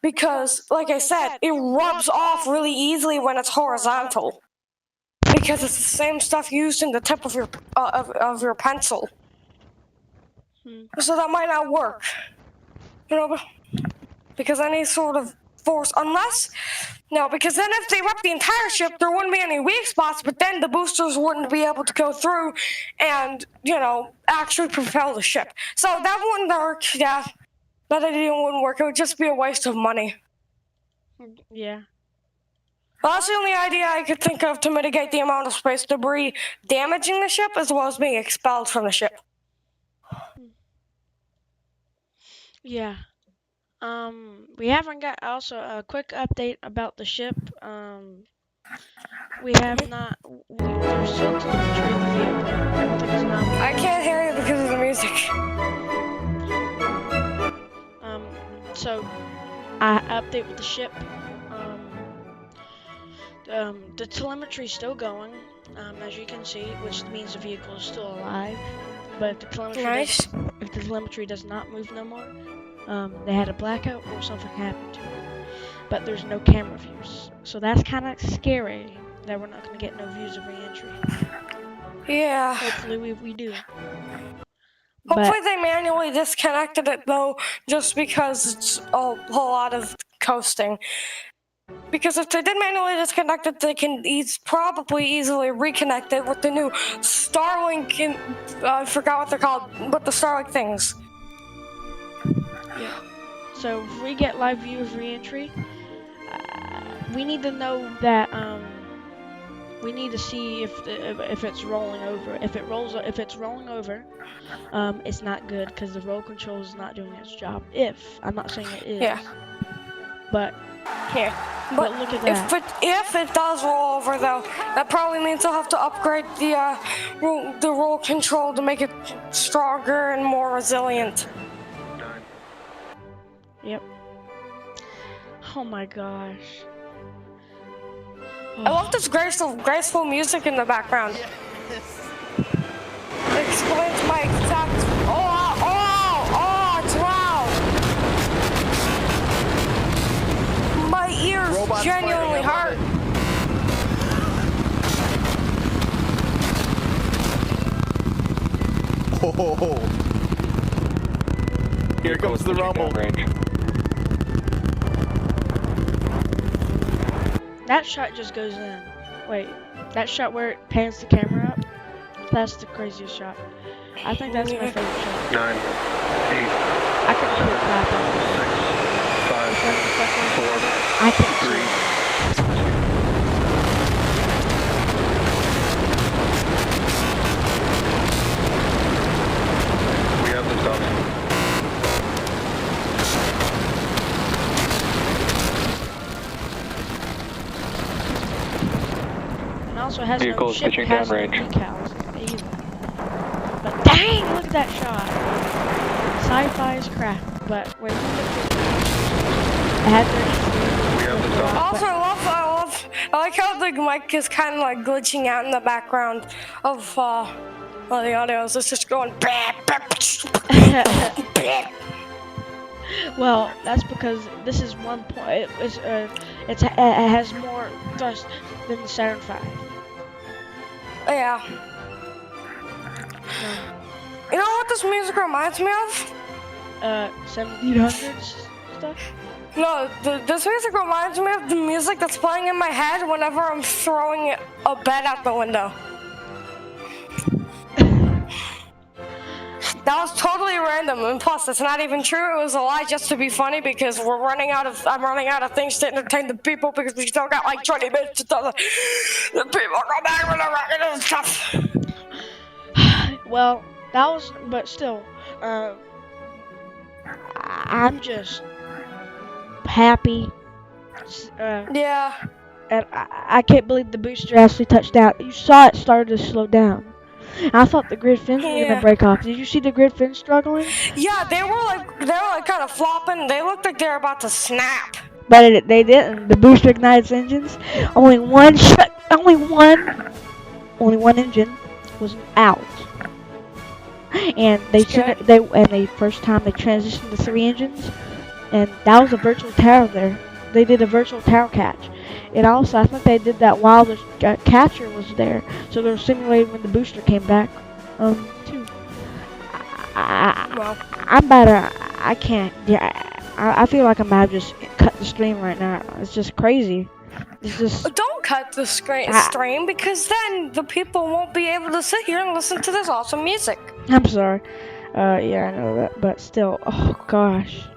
S2: Because like I said, it rubs off really easily when it's horizontal. Because it's the same stuff used in the tip of your pencil. So that might not work. You know, because any sort of force, because then if they wreck the entire ship, there wouldn't be any weak spots, but then the boosters wouldn't be able to go through and, actually propel the ship. So that wouldn't work, yeah. That idea wouldn't work. It would just be a waste of money.
S1: Yeah.
S2: Well, that's the only idea I could think of to mitigate the amount of space debris damaging the ship as well as being expelled from the ship.
S1: Yeah. We haven't got also a quick update about the ship. We have not. There's still telemetry in the field. Everything's not.
S2: I can't hear you because of the music.
S1: So I update with the ship. The telemetry's still going, as you can see, which means the vehicle is still alive. But if the telemetry does not move no more, they had a blackout or something happened to it. But there's no camera views, so that's kind of scary that we're not going to get no views of re-entry.
S2: Yeah.
S1: Hopefully we do.
S2: Hopefully they manually disconnected it though, just because it's a whole lot of coasting. Because if they did manually disconnect it, they can probably easily reconnect it with the new Starlink. I forgot what they're called, but the Starlink things.
S1: Yeah. So if we get live view of re-entry, we need to know that we need to see if it's rolling over. If it's rolling over, it's not good because the roll control is not doing its job. I'm not saying it is.
S2: Yeah.
S1: But look at that.
S2: If it does roll over though, that probably means I'll have to upgrade the roll control to make it stronger and more resilient.
S1: Yep. Oh my gosh.
S2: I love this graceful music in the background. It explains my exact. It's loud. My ears genuinely hurt.
S7: Oh. Here comes the rumble.
S1: That shot just goes in. Wait, that shot where it pans the camera up? That's the craziest shot. I think that's my favorite shot.
S6: 9, 8,
S1: I could hear it clapping.
S6: 6, 5, 4,
S1: I can
S6: 3. We have the stuff.
S1: And also has
S6: Vehicle
S1: no
S6: is
S1: ship,
S6: pitching
S1: has no
S6: downrange.
S1: decals either. But dang, look at that shot. Sci-fi is crap, but wait. I had
S6: We have the stuff.
S2: Also, I like how the mic is kind of like glitching out in the background of the audio. It's just going.
S1: Well, that's because this is one point. It has more thrust than the Saturn V.
S2: Yeah. You know what this music reminds me of?
S1: 1700s stuff.
S2: No, this music reminds me of the music that's playing in my head whenever I'm throwing a bed out the window. That was totally random, and plus, it's not even true. It was a lie just to be funny because I'm running out of things to entertain the people because we still got like 20 minutes to tell the people go back with the record and stuff.
S1: Well, that was, but still, I'm just happy.
S2: Yeah.
S1: And I can't believe the booster actually touched down. You saw it started to slow down. I thought the grid fins were gonna break off. Did you see the grid fins struggling?
S2: Yeah, they were like kind of flopping. They looked like they were about to snap.
S1: But they didn't. The booster ignited its engines. Only one engine was out. And they first time they transitioned to 3 engines, and that was a virtual tower there. They did a virtual tower catch. And also, I think they did that while the catcher was there, so they were simulating when the booster came back, too. I'm about to, I can't, yeah, I feel like I'm about to just cut the stream right now. It's just crazy. It's just...
S2: Don't cut the stream because then the people won't be able to sit here and listen to this awesome music.
S1: I'm sorry. Yeah, I know that, but still, oh gosh.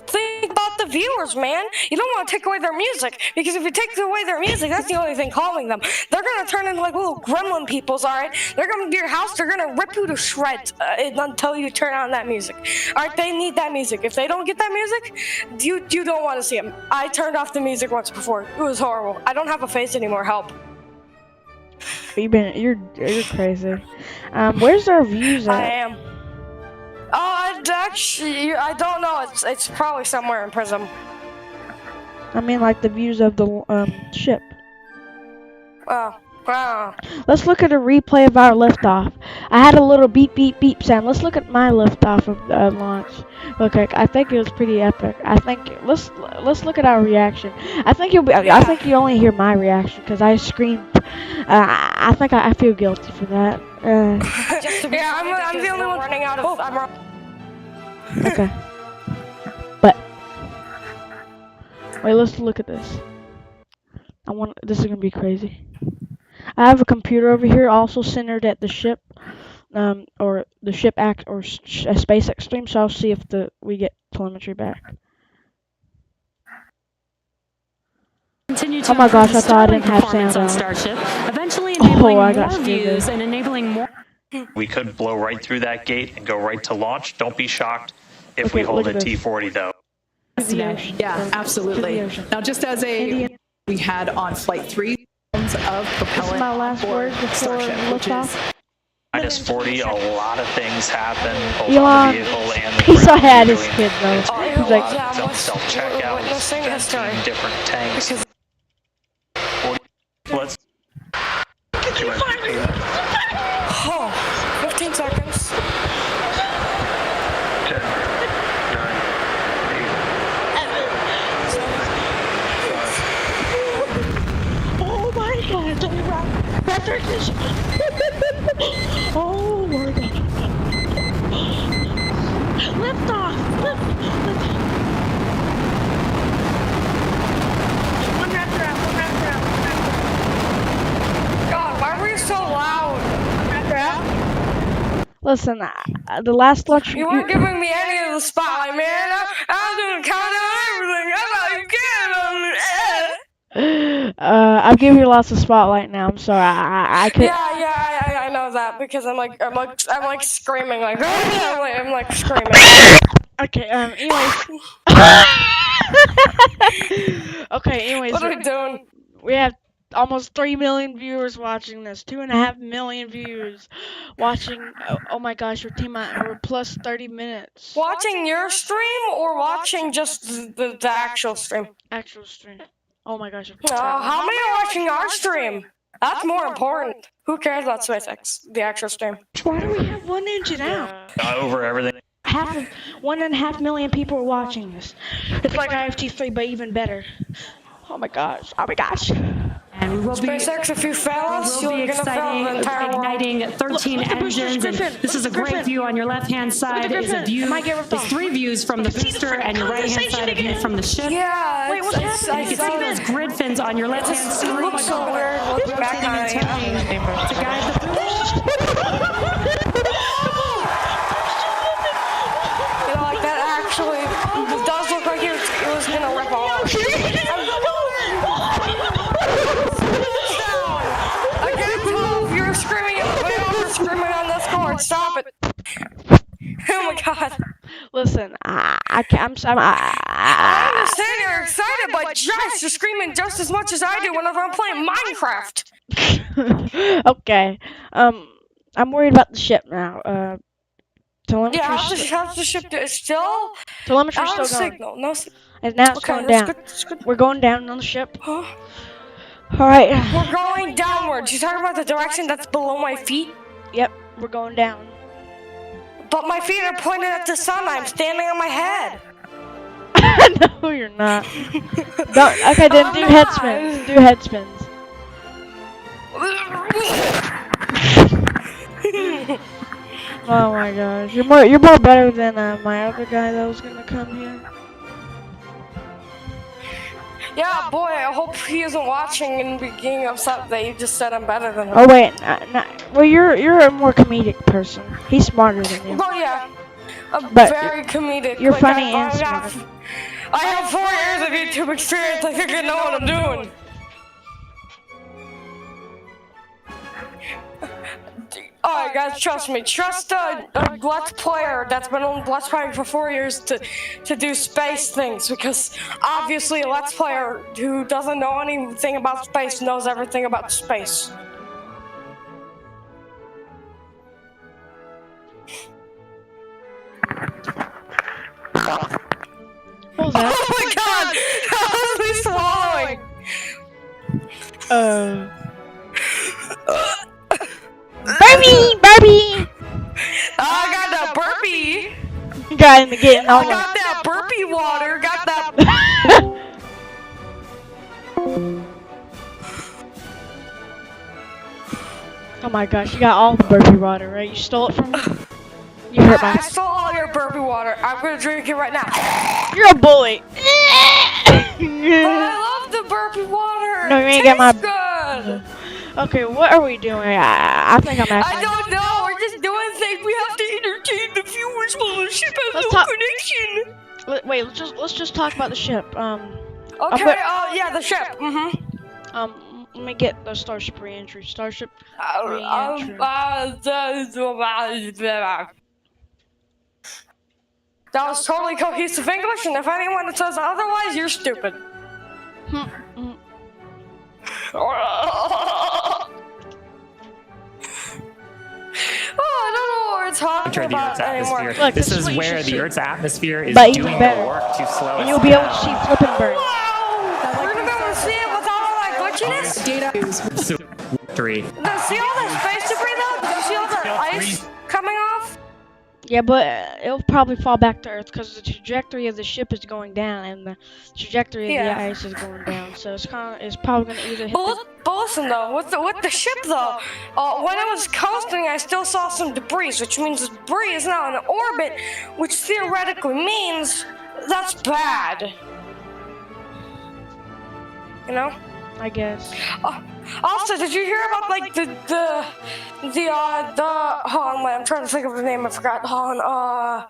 S2: Think about the viewers, man. You don't want to take away their music, because if you take away their music, that's the only thing calming them. They're gonna turn into like little gremlin peoples, alright? They're coming to your house, they're gonna rip you to shreds until you turn on that music. Alright, they need that music. If they don't get that music, you don't want to see them. I turned off the music once before. It was horrible. I don't have a face anymore. Help.
S1: You're crazy. Where's our views at?
S2: I am. Actually, I don't know. It's probably somewhere in Prism.
S1: I mean, like the views of the ship.
S2: Oh, wow.
S1: Let's look at a replay of our liftoff. I had a little beep beep beep sound. Let's look at my liftoff of the launch. Okay, I think it was pretty epic. I think let's look at our reaction. I think I think you only hear my reaction because I screamed. I think I feel guilty for that.
S2: Yeah, I'm the only one running out of.
S1: Okay. But wait, let's look at this. This is gonna be crazy. I have a computer over here also centered at the ship, or the ship a SpaceX stream. So I'll see if we get telemetry back. Oh my gosh, I thought I didn't have sound on.
S4: Starship, eventually enabling more views
S1: and
S4: enabling more.
S5: We could blow right through that gate and go right to launch. Don't be shocked if we hold a T-40 though.
S3: Yeah, absolutely. Now, just as we had on Flight 3 of propellant
S1: my last word before
S3: Starship, which is
S5: minus 40, a lot of things happen. Both
S1: Elon,
S5: on the vehicle and the
S1: he saw
S5: ground.
S1: had his kid though. He's like,
S5: self-checkouts, different tanks. Let's.
S2: Oh, 15 seconds.
S6: 10, 9, 8, 7, 5.
S1: oh my god, that's our mission. Oh my god. Lift off. Lift. One raptor out.
S2: God, why were you so loud?
S1: Listen, the last lecture
S2: You weren't giving me any of the spotlight, man. I was doing countdown everything.
S1: I'm giving you lots of spotlight now. I'm sorry. I could.
S2: Yeah, I know that because I'm like screaming like I'm like screaming.
S1: Okay. Anyways. Okay. Anyways.
S2: What are we doing?
S1: We have almost 3 million viewers watching this. 2.5 million views watching. Oh my gosh, we're plus 30 minutes.
S2: Watching your stream or watching just the actual stream?
S1: Actual stream. Oh my gosh.
S2: How many are watching our stream? That's more important. Who cares about SpaceX? The actual stream.
S1: Why do we have one engine out?
S5: Over everything.
S1: 1.5 million people are watching this. It's like IFT-4, but even better. Oh my gosh. Oh my gosh.
S4: And we will be
S2: SpaceX, if you fail us,
S4: will
S2: you're
S4: be
S2: gonna fail the entire world.
S4: igniting 13
S1: Look at the boosters,
S4: engines. And
S1: Griffin.
S4: this is a
S1: Look at the
S4: great
S1: Griffin.
S4: view on your left-hand side.
S1: the
S4: Is a
S1: Griffin.
S4: view.
S1: It might get ripped
S4: There's
S1: off.
S4: 3 views from the
S1: See the
S4: booster,
S1: freaking
S4: and your right-hand
S1: condensation
S4: side a view
S1: again.
S4: from the ship.
S2: Yeah.
S1: Wait, what's happening?
S4: You can see those grid fins on your left-hand
S2: It
S4: side.
S2: looks so weird. Look back on it.
S4: To guide the
S2: You know, like that actually does look like it was gonna rip off. I can't tell if you're screaming at the video or screaming on Discord. Stop it. Oh my god.
S1: Listen, I can't.
S2: I understand you're excited, but Josh, you're screaming just as much as I do whenever I'm playing Minecraft.
S1: Okay. I'm worried about the ship now. Telemetry.
S2: Yeah, how's the ship do? It's still
S1: Telemetry's
S2: out
S1: still
S2: of
S1: going.
S2: signal. No.
S1: And now it's
S2: Okay,
S1: going
S2: that's
S1: down.
S2: good. That's good.
S1: We're going down on the ship.
S2: Huh?
S1: All right.
S2: We're going downwards. You talking about the direction that's below my feet?
S1: Yep, we're going down.
S2: But my feet are pointed at the sun. I'm standing on my head.
S1: No, you're not. Don't. Okay, then
S2: I'm
S1: do
S2: not.
S1: head spins. Do head spins. Oh my gosh, you're more better than my other guy that was gonna come here.
S2: Yeah, boy, I hope he isn't watching and being upset that you just said I'm better than him.
S1: Oh wait, well you're a more comedic person. He's smarter than you.
S2: Well, yeah,
S1: But
S2: very comedic.
S1: you're
S2: Like,
S1: funny
S2: I
S1: and
S2: have-
S1: smart.
S2: I have 4 years of YouTube experience. I think I know what I'm doing. Alright guys, trust me. Trust a Let's Player that's been on Let's Playing for 4 years to do space things, because obviously a Let's Player who doesn't know anything about space knows everything about space.
S1: What was that?
S2: Oh my god! How was me swallowing?
S1: Barbie!
S2: I got that burpee.
S1: You got him getting
S2: I
S1: all
S2: got that burpee water. Got that.
S1: Oh my gosh, you got all the burpee water, right? You stole it from me? You hurt
S2: I
S1: my...
S2: stole all your burpee water. I'm gonna drink it right now.
S1: You're a bully!
S2: I love the burpee water.
S1: No, you ain't
S2: It
S1: get my-
S2: tastes good.
S1: Okay, what are we doing? I think I'm
S2: I
S1: asking.
S2: don't know. We're just doing things. We have to entertain the viewers while the ship has
S1: Let's
S2: no
S1: talk-
S2: connection.
S1: Wait, let's just talk about the ship.
S2: Okay.
S1: but-
S2: Yeah, the ship.
S1: Let me get the Starship re-entry. Starship re-entry.
S2: That was totally cohesive English, and if anyone says otherwise, you're stupid. Oh, I don't know what we're talking
S8: Enter the
S2: about
S8: Earth's
S2: anymore.
S8: atmosphere.
S1: Look,
S8: this
S1: this is
S8: is
S1: what you
S8: where
S1: should
S8: the
S1: see.
S8: Earth's atmosphere is
S1: But even
S8: doing
S1: better.
S8: the work to slow
S1: And
S8: us
S1: you'll be able to
S8: down.
S1: see flip and burn.
S2: Wow! We're gonna be able to see it without all that glitchiness?
S3: Data.
S8: So, victory.
S2: See all that space debris though? Did you see all that ice coming off?
S1: Yeah, but it'll probably fall back to Earth because the trajectory of the ship is going down and the trajectory of
S2: Yeah.
S1: the ice is going down. So it's probably gonna either hit
S2: But listen though, with the ship though, when it was coasting, I still saw some debris, which means the debris is now in orbit, which theoretically means that's bad. You know?
S1: I guess.
S2: Also, did you hear about like the hold on, wait, I'm trying to think of the name. I forgot. Hold on.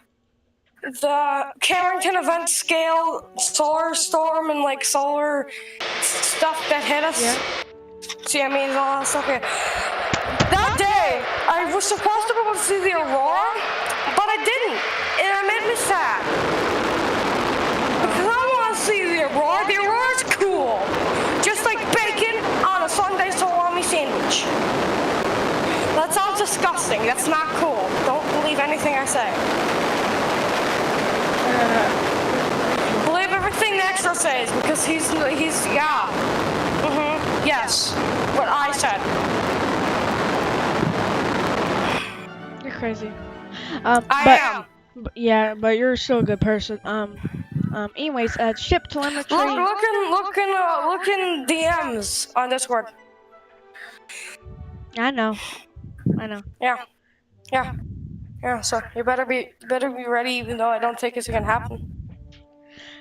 S2: The Carrington event scale solar storm and like solar stuff that hit us.
S1: Yeah.
S2: See, I mean, all that stuff. Yeah. That day, I was supposed to be able to see the aurora, but I didn't, and it made me sad. Because I want to see the aurora. The aurora's cool, just like bacon on a Sunday salami sandwich. That sounds disgusting. That's not cool. Don't believe anything I say. Believe everything the extra says, because he's yeah. Yes. What I said.
S1: You're crazy.
S2: I
S1: But
S2: am.
S1: Yeah, but you're still a good person. Anyways, ship telemetry.
S2: Look in DMs on Discord.
S1: I know.
S2: Yeah. So you better be ready, even though I don't think it's gonna happen.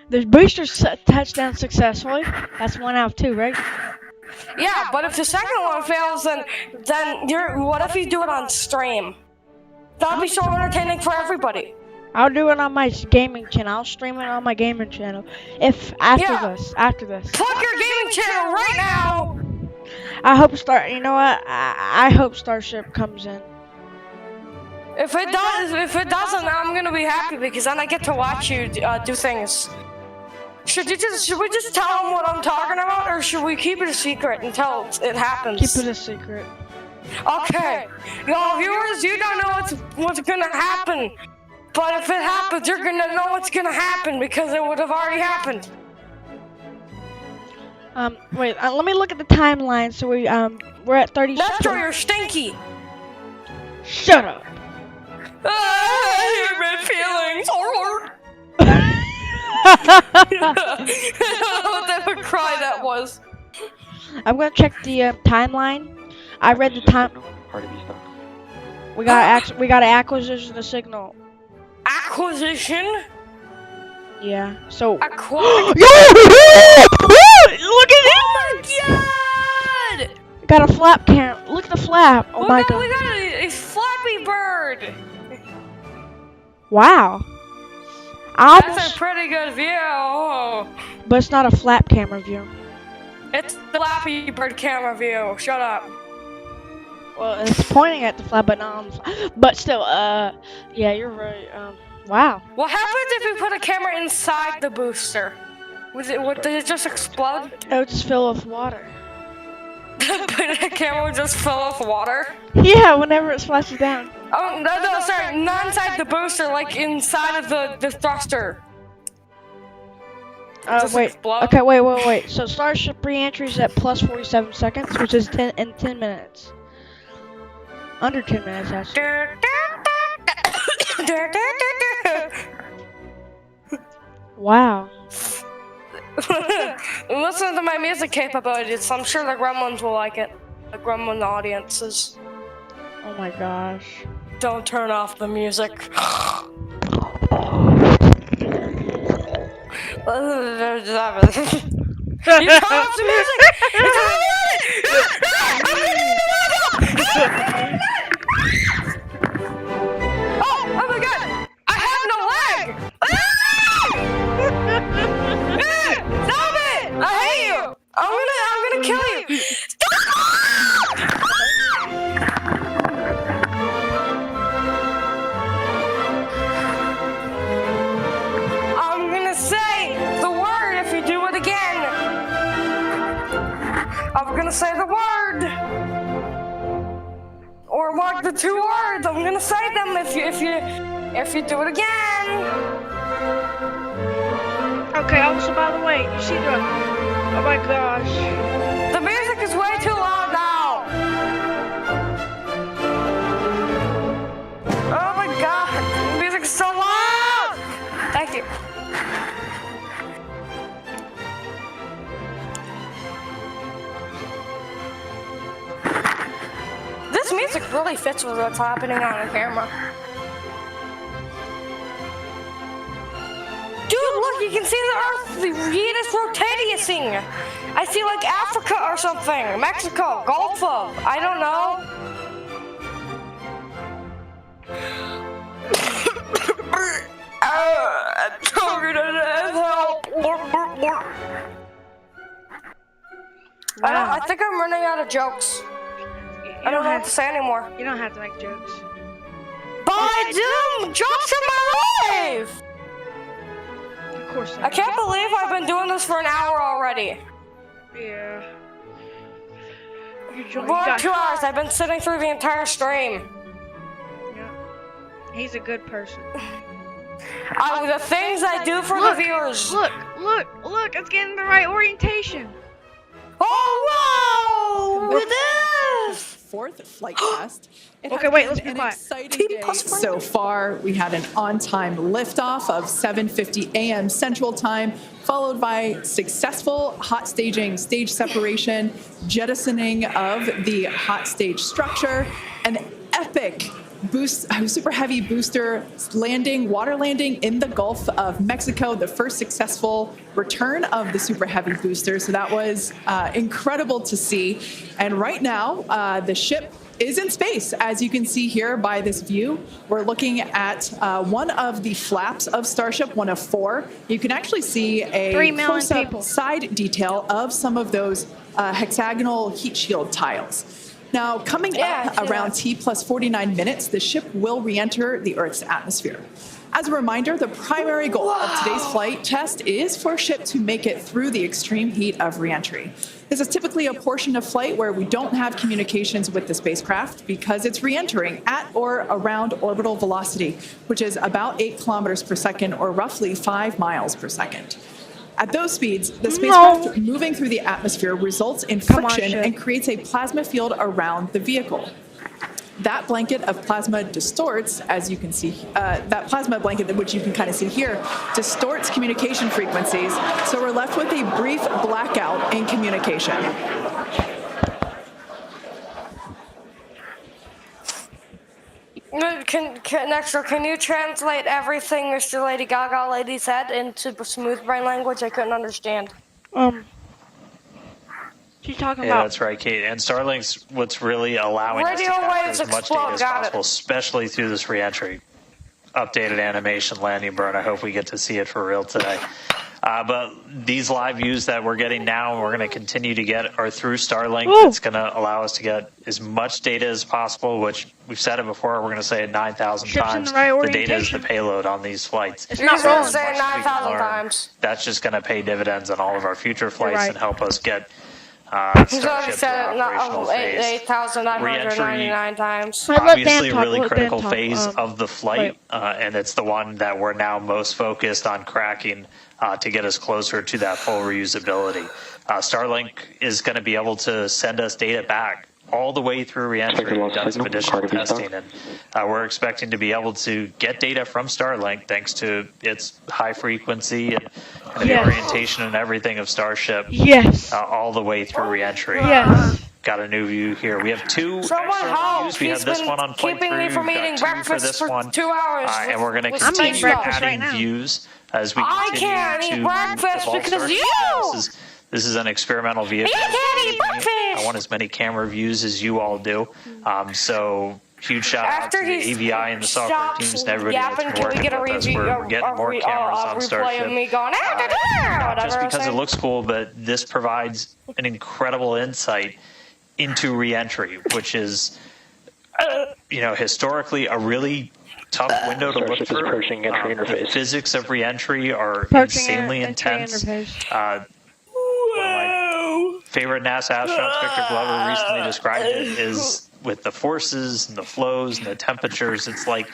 S1: The booster touchdown successfully. That's 1 out of 2, right?
S2: Yeah, but if the second one fails, then you're. What if you do it on stream? That'd be so entertaining for everybody.
S1: I'll do it on my gaming channel. I'll stream it on my gaming channel. After this.
S2: Plug your gaming channel right now.
S1: I hope you know what? I hope Starship comes in.
S2: If it doesn't, I'm gonna be happy because then I get to watch you do things. Should we just tell them what I'm talking about, or should we keep it a secret until it happens?
S1: Keep it a secret.
S2: Okay. Y'all viewers, you don't know what's gonna happen. But if it happens, you're gonna know what's gonna happen because it would have already happened.
S1: Wait, let me look at the timeline. So we're at 30.
S2: Metro, you're stinky.
S1: Shut up.
S2: I hurt my feelings. What type of cry that was?
S1: I'm gonna check the timeline. I read the time. We got an acquisition of signal.
S2: Acquisition?
S1: Yeah. So.
S2: Look at
S1: it!
S2: Oh my god!
S1: Got a flap cam. Look at the flap. Oh my god.
S2: We got a Flappy Bird.
S1: Wow.
S2: That's a pretty good view.
S1: But it's not a flap camera view.
S2: It's the Flappy Bird camera view. Shut up.
S1: Well, it's pointing at the flap, but not on the flap. But still, yeah, you're right. Wow.
S2: What happens if we put a camera inside the booster? Would it just explode?
S1: It would just fill with water.
S2: The camera would just fill with water?
S1: Yeah, whenever it splashes down.
S2: Oh, no, sorry, not inside the booster, like inside of the thruster.
S1: Wait.
S2: Explode?
S1: Okay, wait. So Starship re-entry is at plus 47 seconds, which is 10 minutes. Under 10 minutes, actually. Wow.
S2: Listen to my music capabilities. I'm sure the Gremlins will like it. The Gremlin audiences.
S1: Oh my gosh.
S2: Don't turn off the music. You turn off the music! You turn off Oh my god! I have no leg! Stop it! I hate you! I'm gonna kill you! I'm gonna say the word if you do it again. I'm gonna say the word. Or what the 2 words. I'm gonna say them if you do it again.
S1: Okay, also by the way, you see the oh my gosh.
S2: The music is way too loud now. Oh my god, the music's so loud. Thank you. This music really fits with what's happening on the camera. Dude, look, you can see the Earth. The heat is rotating. I see like Africa or something. Mexico, Gulf of. I don't know. I'm hungry to help. I think I'm running out of jokes. I don't know what to say anymore.
S1: You don't have to make jokes.
S2: But I do! Jokes in my life!
S1: Of course
S2: I can't believe I've been doing this for an hour already.
S1: Yeah.
S2: More 2 hours. I've been sitting through the entire stream.
S1: Yeah. He's a good person.
S2: The things I do for the viewers.
S1: Look! It's getting the right orientation.
S2: Oh, wow! Look at this!
S3: 4th flight test. It
S1: Okay,
S3: has
S1: wait,
S3: been
S1: let's be
S3: an
S1: quiet.
S3: exciting day so far. We had an on-time liftoff of 7:50 a.m. Central Time, followed by successful hot staging, stage separation, jettisoning of the hot stage structure, an epic super heavy booster landing, water landing in the Gulf of Mexico, the first successful return of the super heavy booster. So that was incredible to see. And right now, the ship is in space. As you can see here by this view, we're looking at one of the flaps of Starship, one of 4. You can actually see a
S1: 3 million
S3: close-up
S1: people.
S3: side detail of some of those hexagonal heat shield tiles. Now, coming up around T plus 49 minutes, the ship will re-enter the Earth's atmosphere. As a reminder, the primary goal of today's flight test is for ship to make it through the extreme heat of re-entry. This is typically a portion of flight where we don't have communications with the spacecraft because it's re-entering at or around orbital velocity, which is about 8 kilometers per second or roughly 5 miles per second. At those speeds, the spacecraft moving through the atmosphere results in friction and creates a plasma field around the vehicle. That blanket of plasma distorts, as you can see, that plasma blanket, which you can kind of see here, distorts communication frequencies. So we're left with a brief blackout in communication.
S2: Can you translate everything Mr. Lady Gaga lady said into smooth brain language? I couldn't understand.
S1: She's talking
S5: Yeah,
S1: about.
S5: that's right, Kate. And Starlink's what's really allowing us to
S2: Radio
S5: capture
S2: waves
S5: as much
S2: explode,
S5: data as
S2: got
S5: possible,
S2: it.
S5: especially through this reentry. Updated animation landing burn. I hope we get to see it for real today. But these live views that we're getting now and we're going to continue to get are through Starlink.
S1: Ooh.
S5: It's going to allow us to get as much data as possible, which we've said it before. We're going to say it 9,000
S1: Ship's in
S5: times.
S1: the right
S5: The data is the
S1: orientation.
S5: payload on these flights.
S1: It's
S2: You're
S1: not
S2: supposed
S1: wrong.
S2: to say it
S5: As much as we
S2: 9,000
S5: learn,
S2: times.
S5: That's just going to pay dividends on all of our future flights
S1: right.
S5: and help us get
S2: He's already
S5: Starship to
S2: said it
S5: operational phase.
S2: 8,999 times.
S1: Let Dan
S5: Obviously, a
S1: talk,
S5: really
S1: let Dan
S5: critical
S1: talk.
S5: phase of the flight, and it's the one that we're now most focused on cracking to get us closer to that full reusability. Starlink is going to be able to send us data back all the way through reentry. We've done some additional testing, and we're expecting to be able to get data from Starlink thanks to its high frequency and the orientation and everything of Starship all the way through reentry.
S1: Yes.
S5: Got a new view here. We have 2
S2: Someone
S5: external
S2: help!
S5: views. We
S2: He's
S5: have this
S2: been
S5: one on flight 3.
S2: keeping me from
S5: We've
S2: eating
S5: got 2 for
S2: breakfast
S5: this
S2: for
S5: one.
S2: 2 hours.
S5: And we're going to
S2: with
S5: continue
S1: eating breakfast
S5: adding
S1: right now.
S5: views as we
S2: I
S5: continue
S2: can't
S5: to
S2: eat breakfast
S5: evolve
S2: because
S5: Starship.
S2: you!
S5: This is an experimental vehicle.
S2: You can't eat breakfast!
S5: I want as many camera views as you all do. So huge shout out
S2: After
S5: to the
S2: he
S5: AVI and the software
S2: stops
S5: teams and everybody
S2: yapping
S5: that's
S2: till
S5: been
S2: we
S5: working
S2: get a
S5: with us.
S2: review,
S5: We're getting more cameras on
S2: replay
S5: Starship.
S2: of me going,
S5: Not just
S2: whatever.
S5: because it looks cool, but this provides an incredible insight into reentry, which is, historically a really tough window to look
S6: Starship is
S5: through.
S6: approaching entry
S5: The
S6: interface.
S5: physics of reentry are
S1: Approaching
S5: insanely
S1: entry
S5: intense.
S1: interface.
S5: One of my favorite NASA astronauts, Victor Glover, recently described it is with the forces and the flows and the temperatures, it's like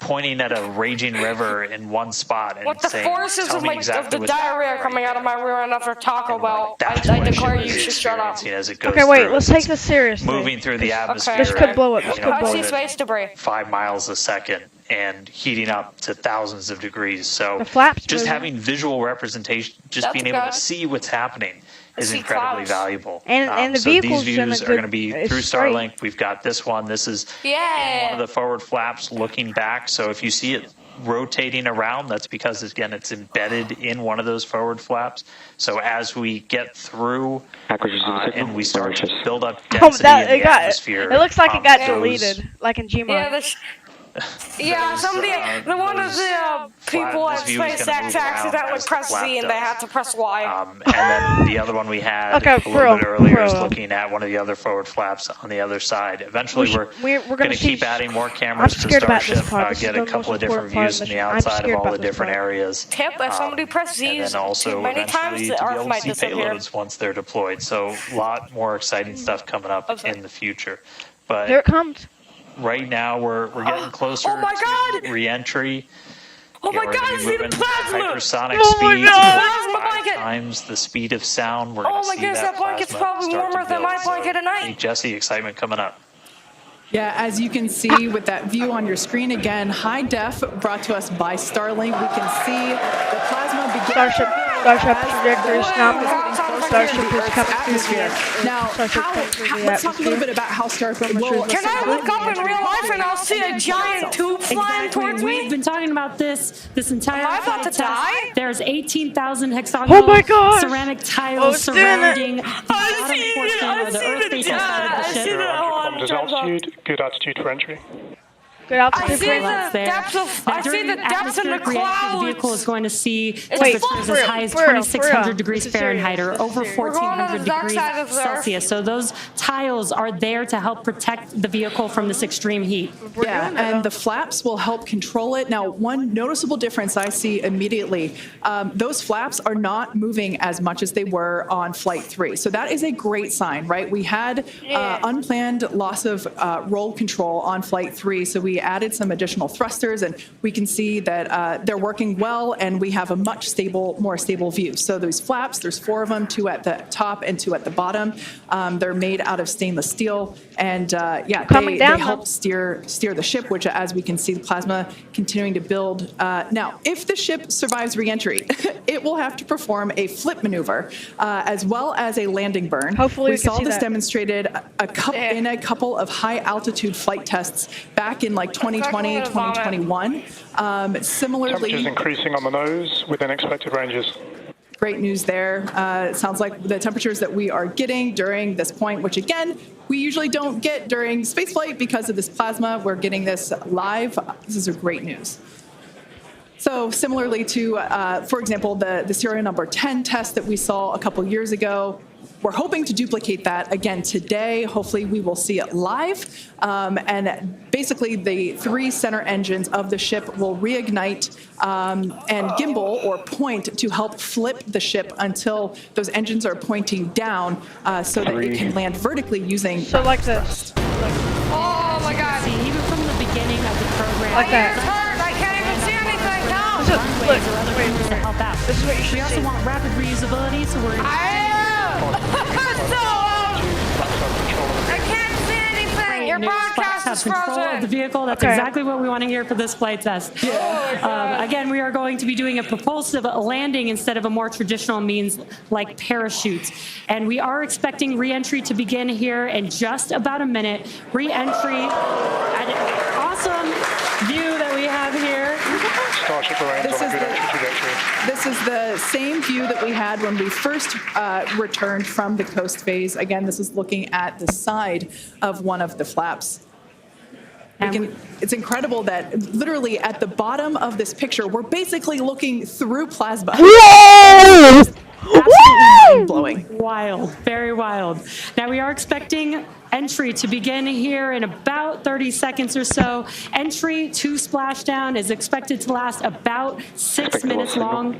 S5: pointing at a raging river in one spot and
S2: What the
S5: saying,
S2: forces
S5: tell
S2: of,
S5: me
S2: like,
S5: exactly
S2: of the
S5: what's
S2: diarrhea
S5: happening
S2: coming
S5: right
S2: out of my rear end after Taco
S5: And,
S2: Bell.
S5: that's
S2: I
S5: what
S2: declare
S5: ship
S2: you
S5: is
S2: should shut up.
S5: experiencing as it goes
S1: Okay, wait,
S5: through.
S1: let's take this seriously.
S5: Moving through the atmosphere.
S1: This could blow up. This
S5: at,
S1: could
S2: I
S1: blow
S2: see
S1: up.
S2: space debris.
S5: 5 miles a second and heating up to thousands of degrees. So
S1: The flaps
S5: just
S1: moving.
S5: having visual representation, just
S2: That's
S5: being able to
S2: good.
S5: see what's happening is
S2: see
S5: incredibly
S2: clouds.
S5: valuable.
S1: And the
S5: so these
S1: vehicle's in a
S5: views are
S1: good-
S5: going to be
S1: it's
S5: through
S1: straight.
S5: Starlink. We've got this one. This is one
S2: Yeah.
S5: of the forward flaps looking back. So if you see it rotating around, that's because, again, it's embedded in one of those forward flaps. So as we get through and we start to build up density in the atmosphere,
S1: it looks like it got
S5: those-
S1: deleted, like in Gmod.
S2: Yeah, the one of the people at
S5: this view is gonna
S2: SpaceX
S5: move around
S2: accidentally
S5: as the
S2: pressed
S5: flap
S2: Z and they
S5: does.
S2: had to press Y.
S5: And then the other one we had
S1: Okay,
S5: a
S1: for
S5: little bit
S1: real,
S5: earlier
S1: for
S5: is
S1: real.
S5: looking at one of the other forward flaps on the other side. Eventually,
S1: we're
S5: going
S1: gonna
S5: to
S1: see-
S5: keep adding more cameras
S1: I'm
S5: to
S1: scared about this
S5: Starship,
S1: part. This
S5: get
S1: is
S5: a
S1: the
S5: couple
S1: most
S5: of different
S1: important part
S5: views
S1: of
S5: from
S1: the
S5: the
S1: mission. I'm
S5: outside of
S1: scared
S5: all
S1: about
S5: the
S1: this
S5: different
S1: part.
S5: areas.
S2: Tip, if somebody pressed
S5: And
S2: Z's
S5: then also
S2: too many times,
S5: eventually
S2: the
S5: to be
S2: Earth
S5: able to
S2: might
S5: see
S2: disappear.
S5: payloads once they're deployed. So a lot more exciting stuff coming up in the future. But
S1: Here it comes.
S5: right now we're getting closer
S2: Oh my
S5: to
S2: God!
S5: re-entry.
S2: Oh my
S5: We're
S2: God,
S5: gonna be
S2: see the
S5: moving
S2: plasma!
S5: hypersonic
S1: Oh my
S5: speeds
S1: God!
S2: Plasma
S5: 5
S2: blanket!
S5: times the speed of sound. We're
S2: Oh
S5: gonna
S2: my
S5: see
S2: goodness, that blanket's
S5: plasma
S2: probably
S5: start to
S2: warmer than my
S5: build.
S2: blanket
S5: So,
S2: at night.
S5: hey, Jesse, excitement coming up.
S3: Yeah, as you can see with that view on your screen, again, high def brought to us by Starlink. We can see the plasma begin
S1: Starship trajectory is now Starship is coming
S3: atmosphere. Now, let's talk a little bit about how Starship will.
S2: Can I look up in real life and I'll see a giant tube flying towards me?
S4: We've been talking about this entire
S2: Am I about to
S4: test.
S2: die?
S4: There's 18,000 hexagonal ceramic tiles surrounding the bottom portion of the Earth-facing side of the ship.
S6: Comms altitude, good altitude for entry.
S1: Good out
S2: I see the depth of. I see the depth in the clouds.
S4: The vehicle is going to see temperatures as high as 2,600 degrees Fahrenheit or over 1,400 degrees Celsius. So those tiles are there to help protect the vehicle from this extreme heat.
S3: Yeah, and the flaps will help control it. Now, one noticeable difference I see immediately, those flaps are not moving as much as they were on Flight 3. So that is a great sign, right? We had unplanned loss of roll control on Flight 3, so we added some additional thrusters, and we can see that they're working well, and we have a much more stable view. So those flaps, there's 4 of them, 2 at the top and 2 at the bottom. They're made out of stainless steel, and they help steer the ship, which, as we can see, the plasma continuing to build. Now, if the ship survives re-entry, it will have to perform a flip maneuver, as well as a landing burn.
S1: Hopefully
S3: we saw this demonstrated in a couple of high-altitude flight tests back in like 2020, 2021. Similarly,
S6: temperatures increasing on the nose within expected ranges.
S3: Great news there. It sounds like the temperatures that we are getting during this point, which again, we usually don't get during spaceflight because of this plasma. We're getting this live. This is great news. So similarly to, for example, the serial number 10 test that we saw a couple years ago, we're hoping to duplicate that again today. Hopefully we will see it live. And basically the 3 center engines of the ship will reignite and gimbal or point to help flip the ship until those engines are pointing down so that it can land vertically using.
S1: So like this.
S2: Oh my God!
S4: See, even from the beginning of the program,
S1: Like that.
S2: It's hurt. I can't even see anything now.
S4: ways or other ways to help out.
S1: This is what you should
S4: We also
S1: see.
S4: want rapid reusability, so we're
S2: I can't see anything. Your broadcast is
S4: control of the
S2: frozen.
S4: vehicle. That's exactly what we want to hear for this flight test. Again, we are going to be doing a propulsive landing instead of a more traditional means like parachutes. And we are expecting re-entry to begin here in just about a minute. Re-entry, an awesome view that we have here.
S6: Starship remains on a good entry trajectory.
S3: This is the same view that we had when we first returned from the coast phase. Again, this is looking at the side of one of the flaps. It's incredible that literally at the bottom of this picture, we're basically looking through plasma.
S1: Whoa!
S3: Absolutely mind-blowing.
S4: Wild, very wild. Now we are expecting entry to begin here in about 30 seconds or so. Entry to splashdown is expected to last about 6 minutes long.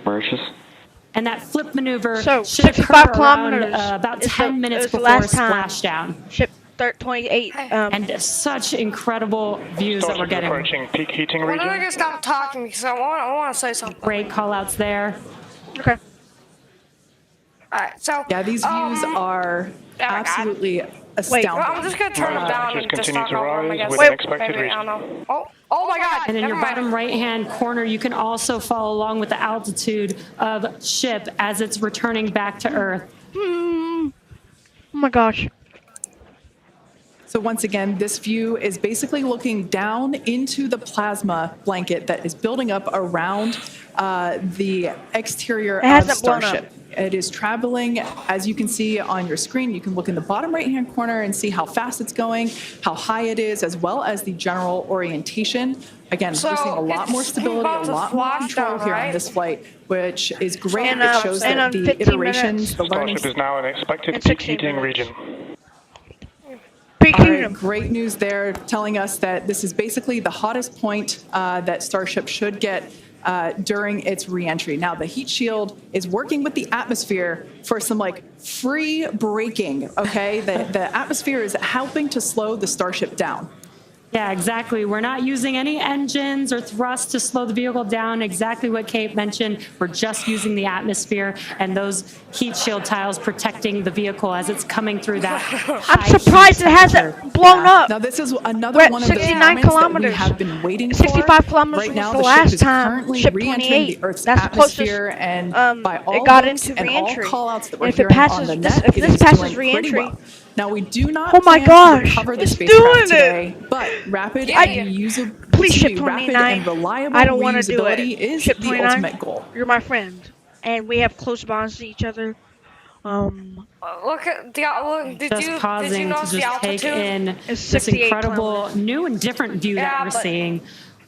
S4: And that flip maneuver
S1: So,
S4: should occur
S1: 65
S4: around
S1: kilometers
S4: about
S1: is
S4: 10
S1: the-
S4: minutes
S1: is the
S4: before
S1: last time.
S4: splashdown.
S1: Ship 28.
S4: And such incredible views that we're
S6: Starship is
S4: getting.
S6: approaching peak heating
S2: When are they
S6: region.
S2: gonna stop talking? Because I want to say something.
S4: Great call outs there.
S1: Okay.
S2: All right, so
S3: Yeah, these views are absolutely astounding.
S2: Well, I'm just gonna turn them down
S6: Just
S2: and just
S6: continue
S2: talk
S6: to
S2: over them, I
S6: rise
S2: guess.
S6: within expected
S2: Maybe, I
S6: region.
S2: don't know. Oh my God!
S4: And in your
S2: Never mind.
S4: bottom right-hand corner, you can also follow along with the altitude of ship as it's returning back to Earth.
S1: Oh my gosh.
S3: So once again, this view is basically looking down into the plasma blanket that is building up around the exterior of
S1: hasn't blown up.
S3: Starship. It is traveling, as you can see on your screen. You can look in the bottom right-hand corner and see how fast it's going, how high it is, as well as the general orientation. Again,
S2: So
S3: we're seeing a lot more
S2: it's
S3: stability,
S2: about
S3: a
S2: to
S3: lot more
S2: flash
S3: control
S2: down,
S3: here on
S2: right?
S3: this flight, which is great.
S1: And,
S3: It shows
S1: and
S3: that
S1: on
S3: the
S1: 15
S3: iterations, the learning.
S6: Starship is now in expected
S1: And
S6: peak
S1: 16
S6: heating
S1: minutes.
S6: region.
S1: Peak
S3: All right,
S1: heating.
S3: great news there, telling us that this is basically the hottest point that Starship should get during its reentry. Now, the heat shield is working with the atmosphere for some free braking. Okay, the atmosphere is helping to slow the Starship down.
S4: Yeah, exactly. We're not using any engines or thrust to slow the vehicle down. Exactly what Kate mentioned. We're just using the atmosphere and those heat shield tiles protecting the vehicle as it's coming through that
S1: I'm
S4: high
S1: surprised
S4: heat
S1: it hasn't blown
S3: Yeah.
S1: up.
S3: Now this is
S1: We're
S3: another
S1: at
S3: one of those
S1: 69
S3: moments that we
S1: kilometers.
S3: have been waiting for.
S1: 65 kilometers
S3: Right
S1: was
S3: now,
S1: the
S3: the ship
S1: last
S3: is
S1: time.
S3: currently
S1: Ship
S3: re-entering
S1: 28.
S3: the Earth's
S1: That's the closest
S3: atmosphere, and by
S1: it
S3: all
S1: got
S3: books
S1: into
S3: and all
S1: reentry.
S3: call-outs that
S1: And
S3: we're
S1: if it
S3: hearing on
S1: passes,
S3: the
S1: this,
S3: net,
S1: if
S3: it
S1: this
S3: is
S1: passes
S3: doing pretty
S1: reentry,
S3: well. Now we do not
S1: oh my
S3: plan to
S1: gosh,
S3: recover the
S1: it's
S3: spacecraft
S1: doing it.
S3: today, but rapid and usable,
S1: Please, Ship
S3: rapid
S1: 29.
S3: and reliable
S1: I don't want to do it.
S3: reusability is
S1: Ship
S3: the
S1: 29,
S3: ultimate goal.
S1: you're my friend, and we have close bonds to each other.
S2: Look at the look. Did
S4: Just
S2: you
S4: pausing to
S2: notice the
S4: just take
S2: altitude?
S4: in
S1: It's
S4: this
S1: 68
S4: incredible
S1: kilometers.
S4: new and different view that
S2: Yeah,
S4: we're
S2: but
S4: seeing.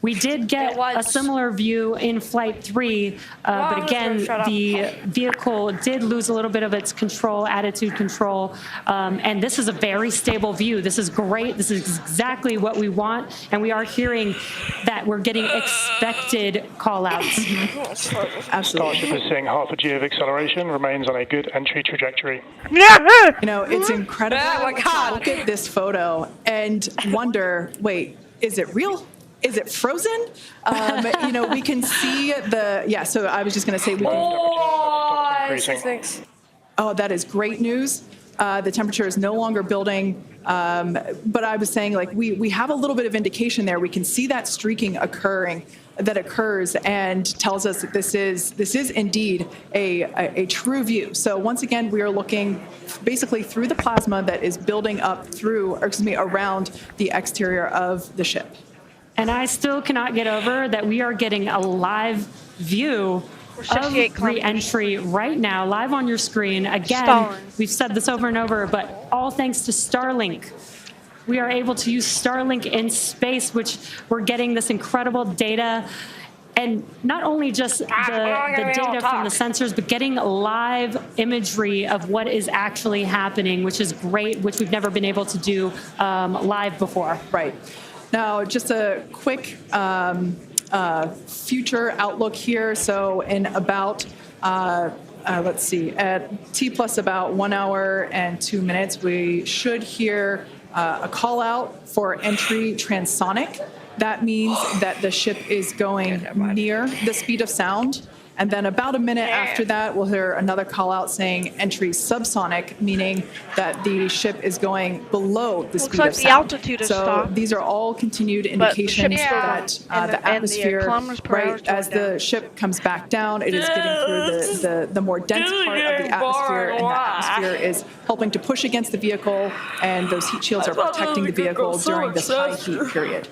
S4: We did get a similar view in Flight 3, but again, the vehicle did lose a little bit of its control, attitude control, and this is a very stable view. This is great. This is exactly what we want, and we are hearing that we're getting expected call-outs.
S3: Absolutely.
S6: Starship is seeing half a G of acceleration, remains on a good entry trajectory.
S3: You know, it's incredible to look at this photo and wonder, wait, is it real? Is it frozen? You know, we can see so I was just going to say we can. Oh, that is great news. The temperature is no longer building. But I was saying, like, we have a little bit of indication there. We can see that streaking that occurs and tells us that this is indeed a true view. So once again, we are looking basically through the plasma that is building up around the exterior of the ship.
S4: And I still cannot get over that we are getting a live view of re-entry right now, live on your screen. Again, we've said this over and over, but all thanks to Starlink. We are able to use Starlink in space, which we're getting this incredible data. And not only just the data from the sensors, but getting live imagery of what is actually happening, which is great, which we've never been able to do live before.
S3: Right. Now, just a quick future outlook here. So in about, let's see, at T plus about 1 hour and 2 minutes, we should hear a call out for entry transonic. That means that the ship is going near the speed of sound. And then about a minute after that, we'll hear another call out saying entry subsonic, meaning that the ship is going below the speed of sound.
S1: The altitude is
S3: so
S1: stopped.
S3: These are all continued indications that the atmosphere, right, as the ship comes back down, it is getting through the more dense part of the atmosphere, and that atmosphere is helping to push against the vehicle, and those heat shields are protecting the vehicle during this high heat period.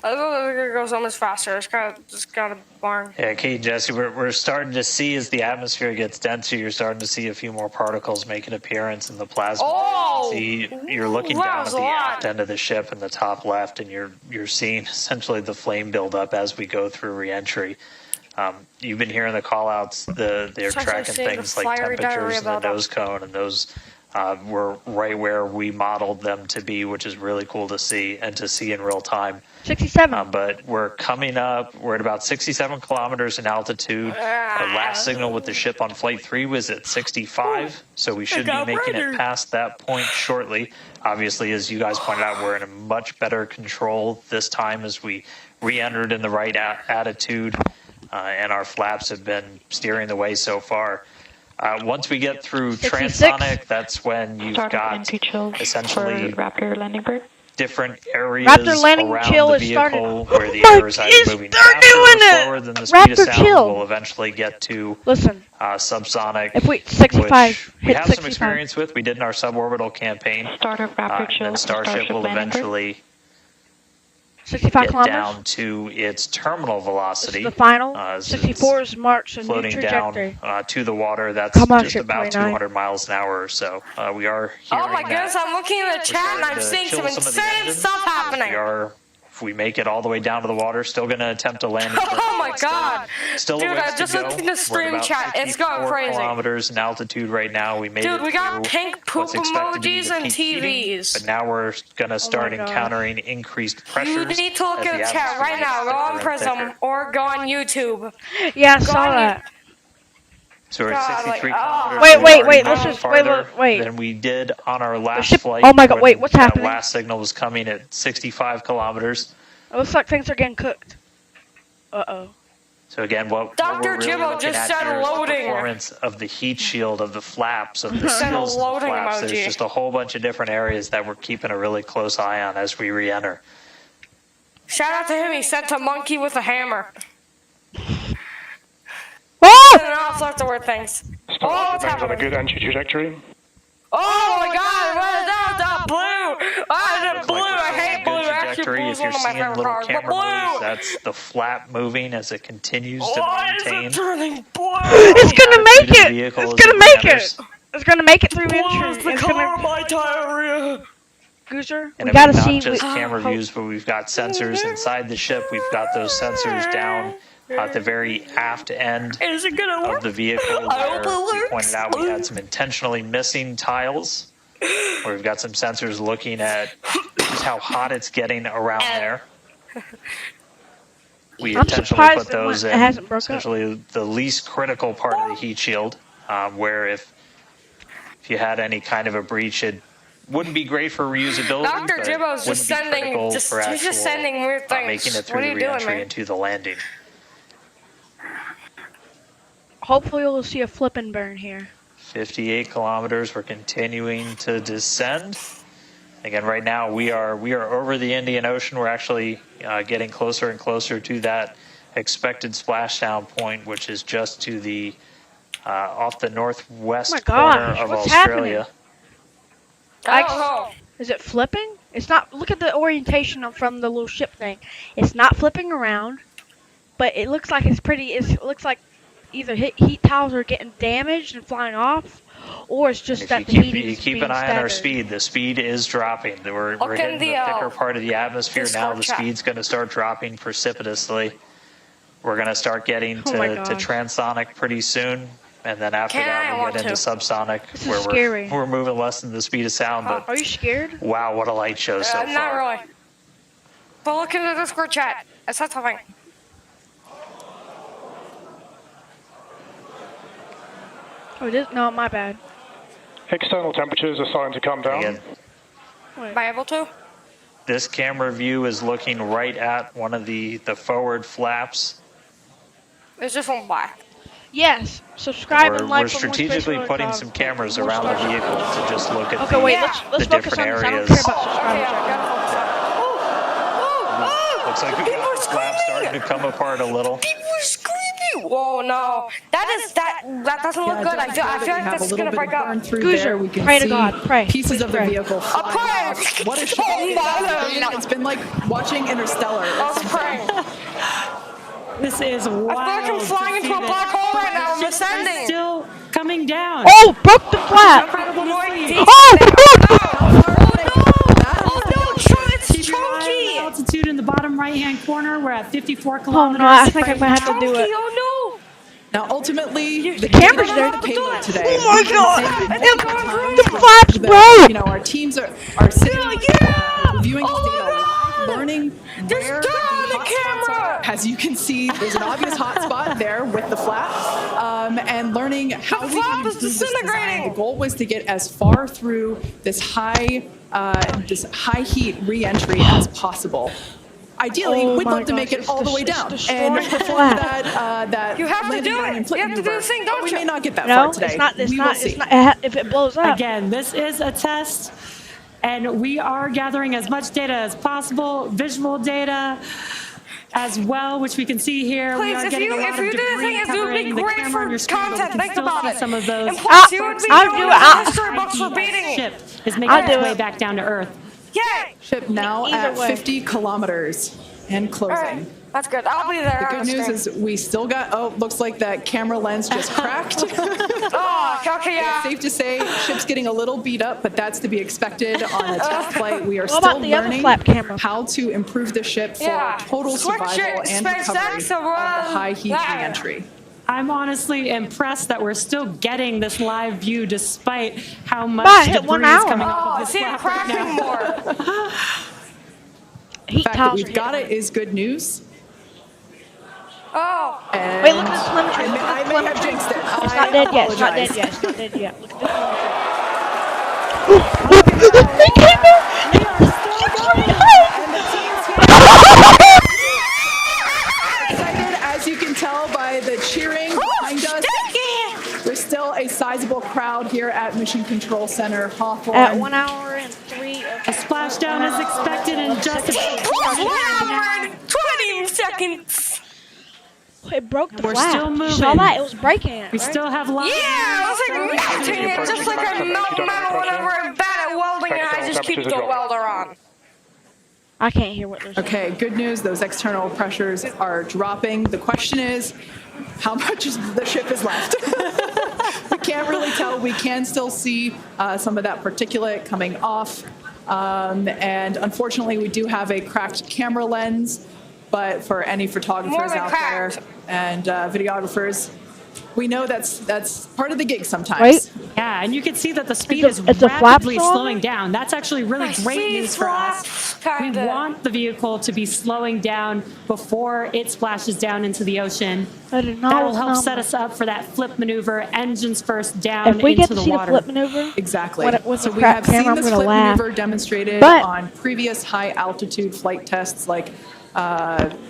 S2: I thought it was gonna go so much faster. It's got a barn.
S5: Yeah, Kate, Jesse, we're starting to see as the atmosphere gets denser, you're starting to see a few more particles make an appearance in the plasma.
S2: Oh,
S5: see, you're looking down at the aft end of the ship in the top left, and you're seeing essentially the flame build up as we go through reentry. You've been hearing the call-outs. They're tracking things like temperatures in the nose cone, and those were right where we modeled them to be, which is really cool to see and to see in real time.
S1: 67.
S5: But we're coming up. We're at about 67 kilometers in altitude. Our last signal with the ship on Flight 3 was at 65, so we should be making it past that point shortly. Obviously, as you guys pointed out, we're in a much better control this time as we re-entered in the right attitude, and our flaps have been steering the way so far. Once we get through
S1: 66.
S5: transonic, that's when you've got essentially
S9: Raptor landing bird.
S5: different areas
S1: Raptor landing
S5: around
S1: chill
S5: the
S1: is started.
S5: vehicle where the air is either moving faster or slower than the speed of sound. We'll eventually get to subsonic,
S1: if we 65
S5: which we have
S1: 65.
S5: some experience with. We did in our suborbital campaign.
S9: Start of Raptor chill.
S5: And Starship will eventually
S1: 65
S5: get
S1: kilometers
S5: down to its terminal velocity.
S1: The final 64 is March, a new
S5: floating
S1: trajectory.
S5: down to the water. That's just about 200 miles an hour or so. We are hearing
S2: oh my goodness, I'm looking in the chat and I'm seeing some insane stuff happening.
S5: If we make it all the way down to the water, still going to attempt to land.
S2: Oh my god.
S5: Still
S2: dude, I just looked in the stream chat. It's going crazy.
S5: Kilometers in altitude right now. We made it.
S2: Dude, we got pink poop emojis and TVs.
S5: But now we're going to start encountering increased pressures.
S2: You need to look in the chat right now. Go on Prism or go on YouTube.
S1: Yeah, I saw that.
S5: So we're
S2: God,
S5: at 63
S2: like,
S5: kilometers.
S1: Wait,
S5: so
S1: wait,
S5: we're
S1: wait,
S5: already
S1: let's
S5: moving
S1: just-
S5: farther
S1: wait.
S5: than we did on our last
S1: ship-
S5: flight.
S1: oh my God,
S5: when
S1: wait, what's
S5: that
S1: happening?
S5: last signal was coming at 65 kilometers.
S1: It looks like things are getting cooked. Uh-oh.
S5: So again, what
S2: Dr.
S5: we're really
S2: Jimbo
S5: looking
S2: just
S5: at
S2: said
S5: here is the
S2: loading.
S5: performance of the heat shield, of the flaps, of the
S2: Sent a
S5: seals of the
S2: loading
S5: flaps.
S2: emoji.
S5: There's just a whole bunch of different areas that we're keeping a really close eye on as we re-enter.
S2: Shout out to him. He sent a monkey with a hammer.
S1: Oh!
S2: And all sorts of weird things. Oh,
S6: Starship
S2: what's
S6: remains on a
S2: happening?
S6: good entry trajectory.
S2: Oh my God! What is that? The blue! Ah, the
S5: Looks
S2: blue!
S5: like we're
S2: I
S5: on a
S2: hate
S5: good
S2: blue. Actually,
S5: trajectory.
S2: blue
S5: If
S2: is
S5: you're
S2: one of my
S5: seeing
S2: favorite
S5: little
S2: colors. But
S5: camera moves,
S2: blue!
S5: that's the flap moving as it continues to
S2: Why is
S5: maintain.
S2: it turning blue?
S1: It's gonna make
S5: Attitude of
S1: it!
S5: the vehicle
S1: It's
S5: as
S1: gonna
S5: it
S1: make
S5: re-enters.
S1: it! It's gonna make it through
S2: Blue
S1: entry.
S2: is the
S1: It's
S2: color
S1: gonna...
S2: of my diarrhea.
S1: Gooser,
S5: And
S1: we
S5: I
S1: gotta
S5: mean,
S1: see...
S5: not just
S1: we-
S5: camera
S1: hope-
S5: views, but we've got sensors inside the ship. We've got those sensors down at the very aft end
S2: Is it gonna
S5: of
S2: work?
S5: the vehicle,
S2: I hope
S5: where
S2: it
S5: we
S2: works.
S5: pointed out we had some intentionally missing tiles, where we've got some sensors looking at just how hot it's getting around there. We
S1: I'm
S5: intentionally
S1: surprised
S5: put those
S1: it
S5: in
S1: hasn't broke up.
S5: essentially the least critical part of the heat shield, where if you had any kind of a breach, it wouldn't be great for reusability.
S2: Dr.
S5: but
S2: Jimbo's
S5: wouldn't
S2: just
S5: be
S2: sending,
S5: critical for
S2: he's just
S5: actual,
S2: sending weird things.
S5: making it through
S2: What are
S5: the
S2: you doing,
S5: re-entry
S2: man?
S5: into the landing.
S1: Hopefully we'll see a flip and burn here.
S5: 58 kilometers. We're continuing to descend. Again, right now we are over the Indian Ocean. We're actually getting closer and closer to that expected splashdown point, which is just to the off the northwest
S1: Oh my
S5: corner
S1: gosh,
S5: of
S1: what's
S5: Australia.
S2: I don't know.
S1: Is it flipping? It's not. Look at the orientation from the little ship thing. It's not flipping around, but it looks like it's pretty. It looks like either heat tiles are getting damaged and flying off, or it's just
S5: If
S1: that
S5: you
S1: the
S5: keep,
S1: heating
S5: you
S1: is
S5: keep
S1: being
S5: an eye on our
S1: staggered.
S5: speed. The speed is dropping. We're
S2: Look
S5: hitting
S2: in
S5: the
S2: the,
S5: thicker part of the atmosphere now.
S2: Discord
S5: The
S2: chat.
S5: speed's going to start dropping precipitously. We're going to start getting
S1: Oh my
S5: to
S1: gosh.
S5: transonic pretty soon. And then after
S2: Can I
S5: that, we'll
S2: want
S5: get into
S2: to?
S5: subsonic,
S1: This is
S5: where
S1: scary.
S5: we're moving less than the speed of sound. But
S1: Are you scared?
S5: wow, what a light show so
S2: Not
S5: far.
S2: really. But look in the Discord chat. I said something.
S1: Oh, it is. No, my bad.
S6: External temperatures are starting to come down.
S5: Again,
S2: Am I able to?
S5: this camera view is looking right at one of the forward flaps.
S2: It's just one black.
S1: Yes. Subscribe
S5: We're,
S1: and like
S5: we're
S1: for more
S5: strategically
S1: space
S5: putting
S1: related
S5: some
S1: content.
S5: cameras
S1: More
S5: around the
S1: Starship.
S5: vehicle to just look at
S1: Okay, wait.
S2: Yeah.
S1: Let's
S5: the
S1: focus on
S5: different
S1: this. I don't
S5: areas.
S1: care about
S2: Okay,
S1: subscribers.
S2: I gotta focus on it. Oh,
S5: Looks like we've
S2: people
S5: got
S2: are
S5: the flap starting to come apart a little.
S2: people are screaming. Whoa, no. That doesn't look good. I feel like this is gonna break up.
S1: Gooser,
S3: we can
S1: pray to
S3: see
S1: God, pray.
S3: pieces
S1: Please
S3: of the
S1: pray.
S3: vehicle flying
S2: praying.
S3: off. What a show.
S2: Oh,
S3: It's been like watching Interstellar.
S2: I was praying.
S4: This is wild.
S2: I feel like I'm flying
S4: to
S2: into
S4: see
S2: a black hole right now. I'm
S4: the ship is
S2: ascending.
S4: still coming down.
S1: Oh, broke the flap.
S4: Incredible to see.
S1: Oh,
S2: Oh no, it's
S4: Keep your eye on the
S2: chunky.
S4: altitude in the bottom right-hand corner. We're at 54
S1: oh
S4: kilometers.
S1: no, I think I might have to do
S2: Chunky,
S1: it.
S2: oh
S3: Now, ultimately, the
S1: camera's there.
S3: The payload today.
S1: Oh my God. The
S3: The
S1: flaps broke.
S3: You know, our teams are sitting, reviewing this data, learning where the hot spots are. As you can see, there's an obvious hot spot there with the flap, and learning how we
S2: flap
S3: can
S2: is
S3: improve this design.
S2: disintegrating.
S3: The goal was to get as far through this high heat re-entry as possible. Ideally,
S1: Oh
S3: we'd
S1: my
S3: love to make
S1: gosh,
S3: it all the way
S1: it's
S3: down
S1: destroying
S3: and
S1: the
S3: perform
S1: flap.
S3: that
S2: You have to
S3: landing
S2: do
S3: line
S2: it.
S3: and flip
S2: You have to do
S3: maneuver.
S2: the thing, don't
S3: But we
S2: you?
S3: may not get that
S1: No,
S3: far today.
S1: it's not. It's
S3: We will
S1: not.
S3: see.
S1: It's not. If it blows up.
S4: Again, this is a test, and we are gathering as much data as possible, visual data as well, which we can see here. we
S2: Please,
S4: are
S2: if
S4: getting
S2: you
S4: a lot
S2: if
S4: of
S2: you did the
S4: debris
S2: thing, it would
S4: covering
S2: be
S4: the
S2: great
S4: camera
S2: for
S4: on your screen, but we
S2: content.
S4: can
S2: Think
S4: still
S2: about
S4: see
S2: it.
S4: some of those.
S2: And plus, you would be
S1: I'll
S2: doing
S1: do
S2: the
S1: it.
S2: history books for
S4: The
S2: beating.
S4: ship is making
S1: I'll do
S4: its way
S1: it.
S4: back down to Earth.
S2: Yay!
S3: Ship now
S1: Either
S3: at
S1: way.
S3: 50 kilometers and
S2: All right,
S3: closing.
S2: that's good. I'll be there.
S3: The good news is we still got, looks like that camera lens just cracked.
S2: Oh, okay, yeah.
S3: Safe to say, ship's getting a little beat up, but that's to be expected on a test flight. We are
S1: What
S3: still
S1: about the other
S3: learning
S1: flap camera?
S3: how to improve the ship for
S2: Yeah.
S3: total
S2: Switch
S3: survival
S2: it,
S3: and
S2: SpaceX,
S3: recovery of the high heat
S2: yeah.
S3: re-entry.
S4: I'm honestly impressed that we're still getting this live view despite how much
S1: But I hit
S4: debris
S1: 1
S4: is
S1: hour.
S4: coming
S2: Oh,
S4: off
S2: I
S4: of this
S2: see it
S4: flap right
S2: cracking
S4: now.
S2: more.
S1: Heat
S3: The fact that
S1: tiles
S3: we've
S1: are
S3: got
S1: hitting
S3: it is good news.
S2: Oh.
S3: And
S1: Wait, look at the telemetry.
S3: I
S1: Look at the
S3: may have
S1: telemetry.
S3: jinxed it.
S1: It's not dead yet. It's not dead
S3: apologize.
S1: yet. It's not dead yet. Look at the telemetry.
S3: We are still going, and the team's here. Excited, as you can tell by the cheering behind us. There's still a sizable crowd here at Mission Control Center, Hawthorne.
S1: At 1 hour and 3.
S4: A splashdown is expected in just a few
S2: 1 hour and 20 seconds.
S1: It broke the
S4: We're
S1: flap.
S4: still
S1: You saw
S4: moving.
S1: that? It was breaking it.
S4: We
S1: right?
S4: still have lots.
S2: Yeah, I was like melting it just like I melt metal whenever I'm bad at welding and I just keep the welder on.
S1: I can't hear what they're saying.
S3: Okay, good news. Those external pressures are dropping. The question is, how much of the ship is left? We can't really tell. We can still see some of that particulate coming off. And unfortunately, we do have a cracked camera lens. But for any photographers out there and videographers, we know that's part of the gig sometimes.
S1: Right?
S4: Yeah, and you can see that the speed
S1: It's
S4: is
S1: a flap
S4: rapidly
S1: song?
S4: slowing down. That's actually really great news for us. We want the vehicle to be slowing down before it splashes down into the ocean.
S1: That is not
S4: That'll
S1: a
S4: help
S1: number.
S4: set us up for that flip maneuver, engines first down
S1: If we
S4: into
S1: get to
S4: the
S1: see
S4: water.
S1: the flip maneuver,
S3: Exactly.
S1: with
S3: So
S1: the
S3: we
S1: crap
S3: have
S1: camera,
S3: seen
S1: I'm
S3: this
S1: gonna
S3: flip
S1: laugh.
S3: maneuver demonstrated
S1: But-
S3: on previous high altitude flight tests like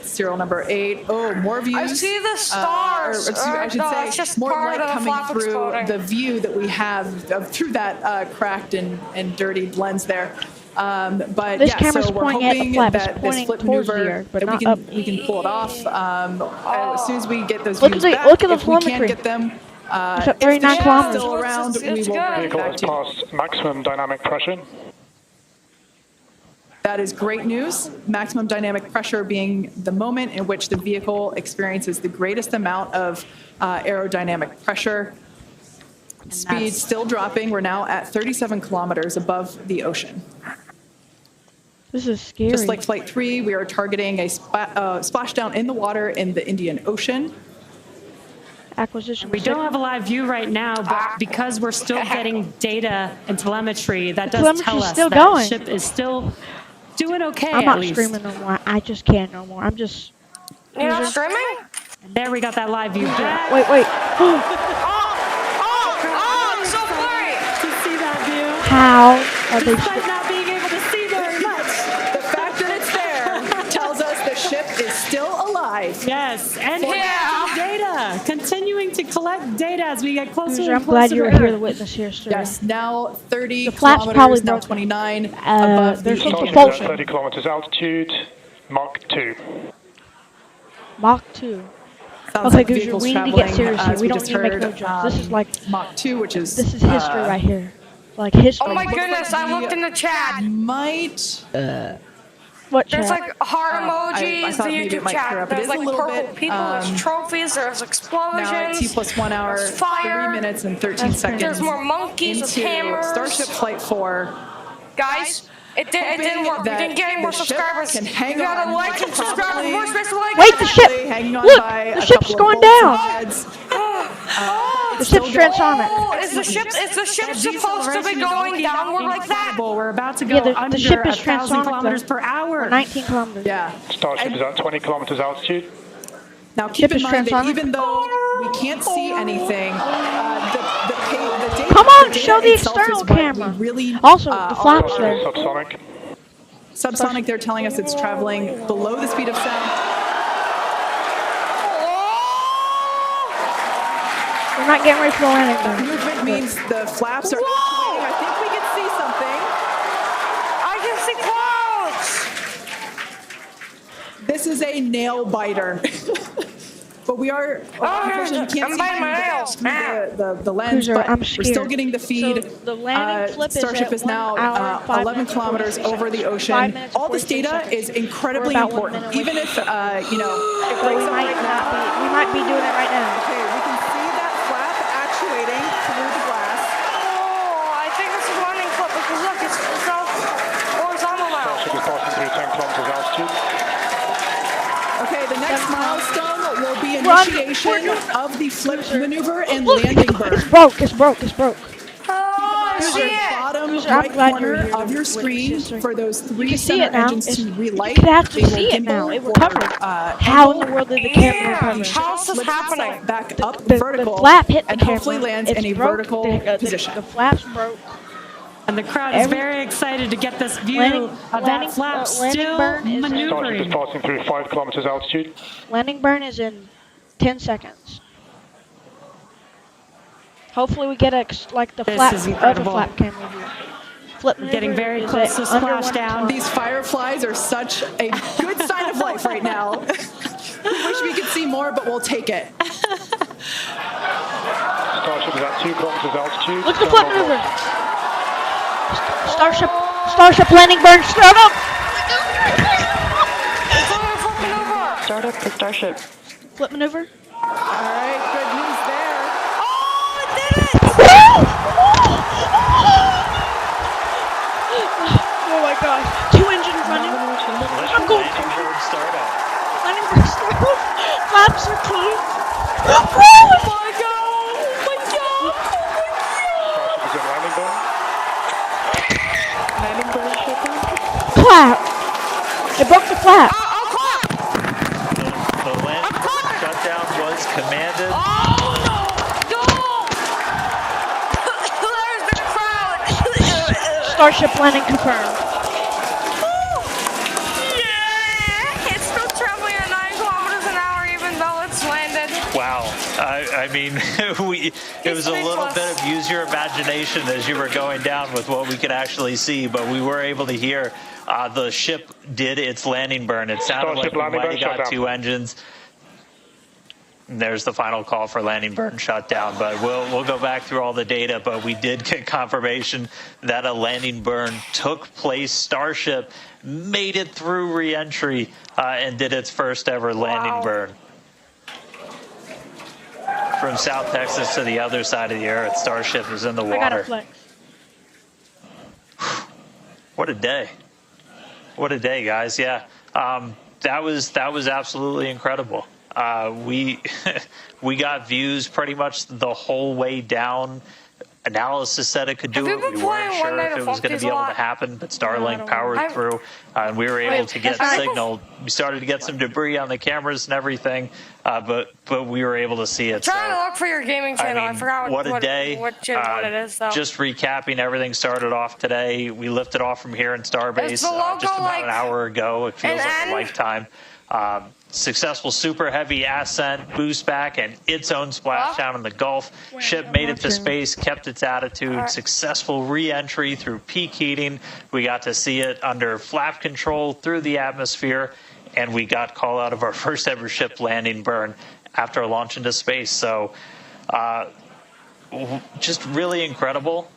S3: serial number 8. Oh, more views.
S2: I see the stars.
S3: I should
S2: No,
S3: say
S2: it's just
S3: more
S2: part
S3: light
S2: of the
S3: coming
S2: flap
S3: through
S2: exploding.
S3: the view that we have through that cracked and dirty lens there. But
S1: This
S3: yeah,
S1: camera's
S3: so we're
S1: pointing at the
S3: hoping
S1: flap. It's
S3: that this
S1: pointing
S3: flip
S1: towards the
S3: maneuver
S1: earth, but
S3: that
S1: not
S3: we
S1: up.
S3: can pull it off as soon as we get those
S1: Look at
S3: views
S1: the-
S3: back.
S1: look at the
S3: if we can't
S1: telemetry.
S3: get them,
S1: It's at
S3: if the
S1: 39
S3: ship is
S1: kilometers.
S3: still around,
S2: It's
S3: we will
S2: good.
S3: bring it
S6: Vehicle
S3: back
S6: has
S3: to you.
S6: passed maximum dynamic pressure.
S3: That is great news. Maximum dynamic pressure being the moment in which the vehicle experiences the greatest amount of aerodynamic pressure. Speed still dropping. We're now at 37 kilometers above the ocean.
S1: This is scary.
S3: Just like Flight 3, we are targeting a splashdown in the water in the Indian Ocean.
S1: Acquisition.
S4: We don't have a live view right now, but because we're still getting data and telemetry, that does
S1: telemetry's
S4: tell us
S1: still
S4: that
S1: going.
S4: ship is still doing okay.
S1: I'm
S4: at
S1: not
S4: least.
S1: screaming no more. I just can't no more. I'm just.
S2: You're not streaming?
S4: There we got that live view back.
S1: Wait.
S2: Oh, it's so blurry.
S4: To see that view.
S1: How are they?
S4: Despite not being able to see very much.
S3: The fact that it's there tells us the ship is still alive.
S4: Yes, and
S2: Yeah.
S4: data. Continuing to collect data as we get closer
S1: User,
S4: and
S1: I'm glad
S4: closer
S1: you were
S4: to
S1: here to
S4: Earth.
S1: witness here, sir.
S3: Yes, now 30
S1: The flap's
S3: kilometers,
S1: probably
S3: now
S1: broken.
S3: 29 above the
S1: there's some
S3: Indian
S1: fault.
S6: Starship is at 30 kilometers altitude, Mach 2.
S1: Mach 2.
S3: Sounds
S1: Okay,
S3: like
S1: Guzer,
S3: vehicles
S1: we need to get
S3: traveling,
S1: serious here.
S3: as
S1: We don't
S3: just
S1: need to make
S3: heard,
S1: no jokes. This is like
S3: Mach 2, which is
S1: this is history right here. Like history.
S2: Oh my goodness, I looked in the chat.
S3: Might
S1: What
S2: There's
S1: chat?
S2: like heart
S3: I
S2: emojis,
S3: thought
S2: the
S3: maybe it
S2: YouTube
S3: might clear
S2: chat.
S3: up. It
S2: There's
S3: is a
S2: like
S3: little
S2: purple
S3: bit,
S2: people, there's trophies, there's
S3: now at
S2: explosions.
S3: T+1 hour,
S2: There's fire.
S3: 3 minutes and 13
S1: That's
S3: seconds.
S2: There's more monkeys with
S3: into
S2: hammers.
S3: Starship Flight 4.
S2: Guys, it didn't work. We
S3: that
S2: didn't get any more
S3: the ship
S2: subscribers.
S3: can hang
S2: You gotta
S3: on,
S2: like and subscribe.
S3: probably-
S2: More space to like.
S1: Wait, the ship!
S3: Hanging on
S1: Look,
S3: by
S1: the
S3: a
S1: ship's
S3: couple of
S1: going
S3: bolts
S1: down.
S3: and threads.
S1: The ship's transonic.
S2: Oh, is the ship supposed to be going downward like that?
S4: We're about to go
S1: Yeah, the
S4: under
S1: ship is
S4: 1,000
S1: transonic,
S4: kilometers
S1: though.
S4: per hour.
S1: 19 kilometers.
S3: Yeah.
S6: Starship is at 20 kilometers altitude.
S3: Now keep
S1: Ship
S3: in
S1: is
S3: mind that
S1: transonic.
S3: even though we can't see anything, the data,
S1: Come on,
S3: the data
S1: show the
S3: itself is
S1: external
S3: what
S1: camera.
S3: we really,
S1: Also, the flaps
S6: Starship
S1: there.
S6: is subsonic.
S3: subsonic, they're telling us it's traveling below the speed of sound.
S1: We're not getting ready for the landing though.
S3: Movement means the flaps are
S2: Whoa!
S3: actuating. I think we can see something.
S2: I can see clouds.
S3: This is a nail biter. But we are, unfortunately, we can't
S2: I'm
S3: see
S2: biting my
S3: through
S2: nails.
S3: the lens,
S1: Cruiser,
S3: but
S1: I'm
S3: we're still
S1: scared.
S3: getting the feed.
S1: So the landing flip is
S3: Starship
S1: at
S3: is now
S1: 1 hour, 5
S3: 11
S1: minutes,
S3: kilometers
S1: 46
S3: over the
S1: seconds.
S3: ocean.
S1: 5 minutes,
S3: All this
S1: 46
S3: data
S1: seconds.
S3: is incredibly
S1: We're about 1
S3: important.
S1: minute
S3: Even
S1: away.
S3: if, it
S1: But
S3: breaks
S1: we
S3: up
S1: might
S3: right
S1: not
S3: now.
S1: be. We might be doing it right now.
S3: Okay, we can see that flap actuating through the glass.
S2: Oh, I think this is running clip because look, it's horizontal now.
S6: Starship is passing through 10 kilometers altitude.
S3: Okay, the next milestone will be
S1: Run.
S3: initiation of the flip maneuver and
S1: Look,
S3: landing burn.
S1: it's broke. It's broke. It's broke.
S2: Oh, I see it.
S3: Bottom
S1: I'm
S3: right
S1: glad you were
S3: corner
S1: here
S3: of
S1: to
S3: your
S1: witness
S3: screen
S1: history.
S3: for those
S1: You
S3: 3
S1: can see
S3: center
S1: it now.
S3: engines to relight.
S1: You can actually
S3: They
S1: see
S3: will
S1: it now.
S3: gimbal
S1: It
S3: or,
S1: recovered. How in the world did the camera recover?
S2: How is this
S3: lift
S2: happening?
S3: itself back up
S1: The
S3: vertical
S1: flap hit the
S3: and
S1: camera.
S3: hopefully lands
S1: It's
S3: in a
S1: broke.
S3: vertical position.
S1: The flaps broke.
S4: And the crowd is very excited to get this view of that flap still
S6: Starship is
S4: maneuvering.
S6: passing through 5 kilometers altitude.
S1: Landing burn is in 10 seconds. Hopefully we get the flap,
S4: is
S1: other
S4: incredible.
S1: flap camera view. Flip maneuver
S4: Getting very
S1: is
S4: close to
S1: under
S4: splashdown.
S1: 1
S3: These fireflies are such a good sign of life right now. We wish we could see more, but we'll take it.
S6: Starship is at 2 kilometers altitude.
S1: Look at the flip maneuver. Starship landing burn, start up.
S2: Start up the Starship.
S1: Flip maneuver.
S3: All right, good news there.
S2: Oh, it did it!
S1: Oh my gosh, 2 engines running. I'm going
S5: Landing bird startup.
S1: landing burn, start up. Flaps are clean.
S2: Oh my god! Oh my god!
S6: Starship is in landing burn.
S2: Landing burn shipping.
S1: Flap. It broke the flap.
S2: Oh, clap!
S5: The landing bird shutdown was commanded.
S2: Oh no! No! There's the crowd!
S1: Starship landing confirmed.
S2: Yeah! It's still traveling at 9 kilometers an hour even though it's landed.
S5: Wow. I mean, it was a little bit of use your imagination as you were going down with what we could actually see, but we were able to hear the ship did its landing burn. It sounded
S6: Starship
S5: like we
S6: landing
S5: might
S6: burn
S5: have got
S6: shutdown.
S5: 2 engines. And there's the final call for landing burn shutdown, but we'll go back through all the data, but we did get confirmation that a landing burn took place. Starship made it through re-entry and did its first ever landing burn. From South Texas to the other side of the earth, Starship is in the
S1: I got a
S5: water.
S1: flex.
S5: What a day. What a day, guys. Yeah. That was absolutely incredible. We we got views pretty much the whole way down. Analysis said it could do
S2: Have
S5: it.
S2: you been
S5: We weren't
S2: playing One
S5: sure
S2: Night
S5: if
S2: at
S5: it was going to
S2: Funky's
S5: be
S2: a
S5: able
S2: lot?
S5: to happen, but
S1: I
S5: Starlink
S1: don't
S5: powered
S2: know.
S5: through, and we were able to get
S1: has-
S5: signal. We started to get some debris on the cameras and everything, but we were able to see it.
S2: Trying to
S5: So,
S2: look for your gaming channel. I,
S5: mean,
S2: forgot
S5: what a day.
S2: what it is though.
S5: Just recapping, everything started off today. We lifted off from here in Starbase
S2: Is the logo
S5: just about
S2: like
S5: an hour ago. It feels
S2: an
S5: like
S2: N?
S5: a lifetime. Successful super heavy ascent, boost back, and its own splashdown in the Gulf. Ship made it to space, kept its attitude. Successful re-entry through peak heating. We got to see it under flap control through the atmosphere, and we got call out of our first ever ship landing burn after a launch into space. So just really incredible.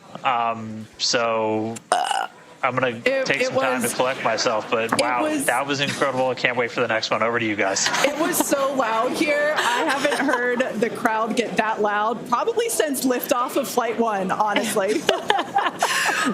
S5: I'm going to take some time to collect myself, but wow, that was incredible. I can't wait for the next one. Over to you guys.
S3: It was so loud here. I haven't heard the crowd get that loud probably since liftoff of Flight 1, honestly.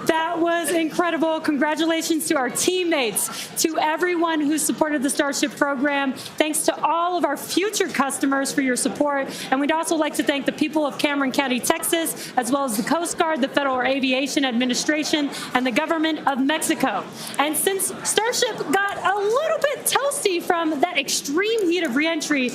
S4: That was incredible. Congratulations to our teammates, to everyone who supported the Starship program. Thanks to all of our future customers for your support. And we'd also like to thank the people of Cameron County, Texas, as well as the Coast Guard, the Federal Aviation Administration, and the government of Mexico. And since Starship got a little bit toasty from that extreme heat of reentry,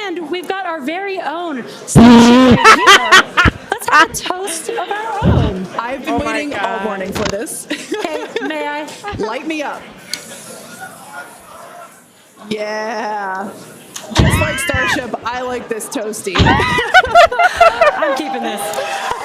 S4: and we've got our very own Starship right here, let's have a toast of our own.
S3: I've been waiting all morning for this.
S4: Okay, may I?
S3: Light me up. Yeah. Just like Starship, I like this toasty.
S4: I'm keeping this.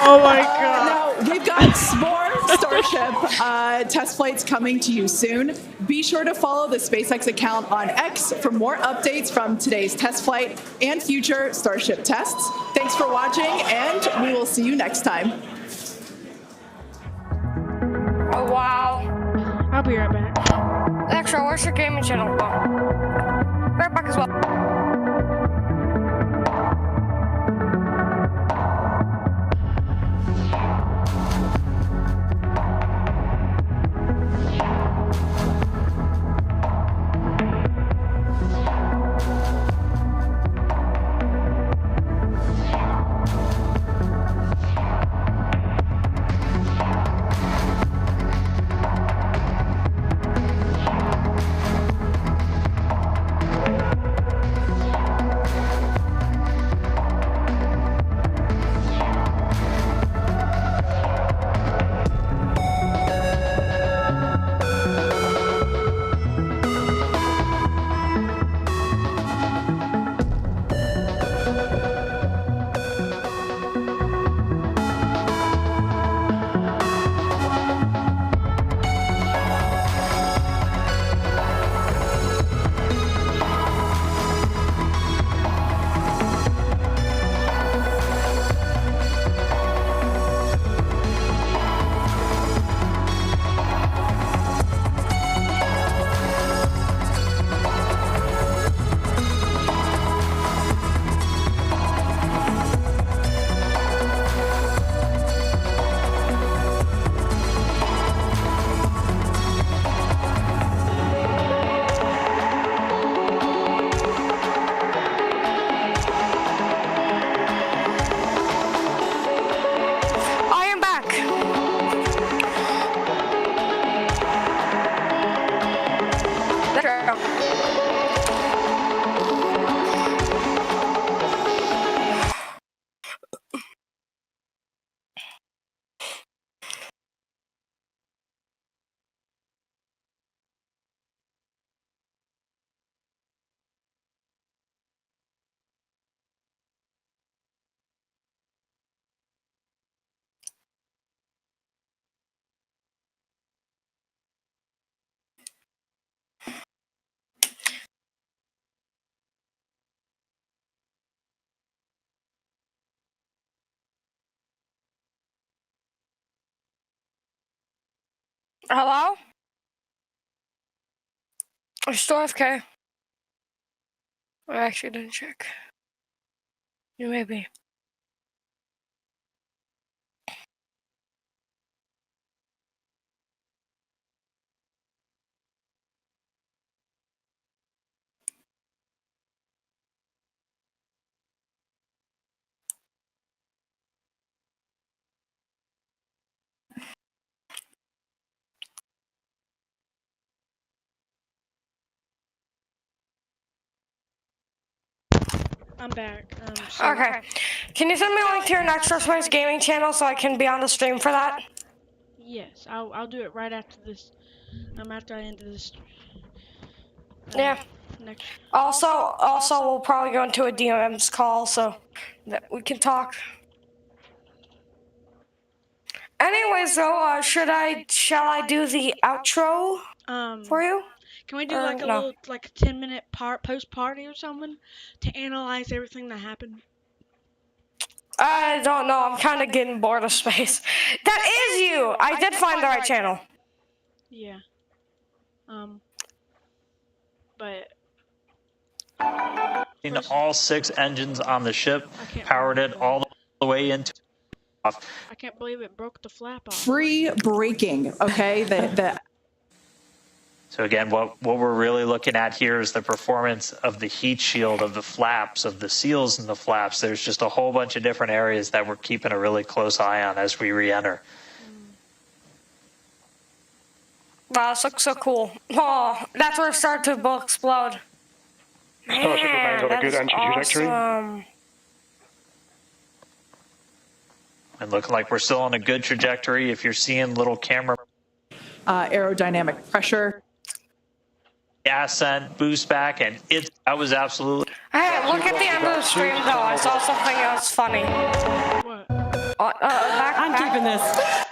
S1: Oh my god.
S3: Now, we've got more Starship test flights coming to you soon. Be sure to follow the SpaceX account on X for more updates from today's test flight and future Starship tests. Thanks for watching, and we will see you next time.
S2: Oh wow.
S1: I'll be right back.
S2: Extra, where's your gaming channel? Right back as well. Hello? Are you still AFK? I actually didn't check. You may be.
S1: I'm back.
S2: Okay. Can you send me a link to your Extra Space Gaming channel so I can be on the stream for that?
S1: Yes, I'll do it right after this. After I end this.
S2: Yeah.
S1: Next.
S2: Also, we'll probably go into a DM's call so that we can talk. Anyways, though, shall I do the outro for you?
S1: Can we do
S2: Or
S1: like a
S2: no?
S1: little, like a 10-minute post party or something to analyze everything that happened?
S2: I don't know. I'm kind of getting bored of space. That is you. I did find the right channel.
S1: Yeah. But
S5: All 6 engines on the ship,
S1: can't
S5: powered
S1: believe
S5: it
S1: that.
S5: all the way into off.
S1: I can't believe it broke the flap off.
S3: Free braking, okay?
S5: So again, what we're really looking at here is the performance of the heat shield, of the flaps, of the seals in the flaps. There's just a whole bunch of different areas that we're keeping a really close eye on as we re-enter.
S2: Wow, this looks so cool. Oh, that's where it started to explode.
S6: Starship remains on a good entry trajectory.
S2: Awesome.
S5: And looking like we're still on a good trajectory. If you're seeing little camera
S3: aerodynamic pressure.
S5: ascent, boost back, and that was absolutely.
S2: Hey, look at the end of the stream though. I saw something else funny.
S1: What?
S4: I'm keeping this.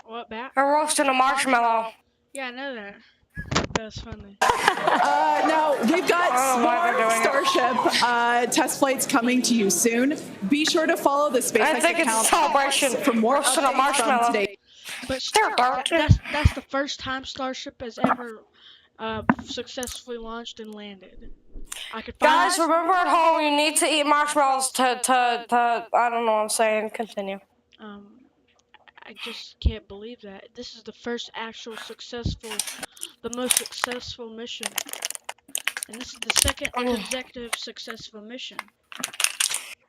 S1: What, back?
S2: We're roasting a marshmallow.
S1: Yeah, I know that. That's funny.
S3: Now, we've got
S2: why they're
S3: more
S2: doing
S3: Starship test flights coming to you soon. Be sure to follow the SpaceX
S2: I think it's a
S3: account
S2: celebration.
S3: for more
S2: Roasting a
S3: updates
S2: marshmallow.
S3: from today.
S1: But
S2: They're dark.
S1: that's the first time Starship has ever successfully launched and landed. I could find
S2: Guys, remember at home you need to eat marshmallows to I don't know what I'm saying. Continue.
S1: I just can't believe that. This is the first actual the most successful mission. And this is the second consecutive successful mission.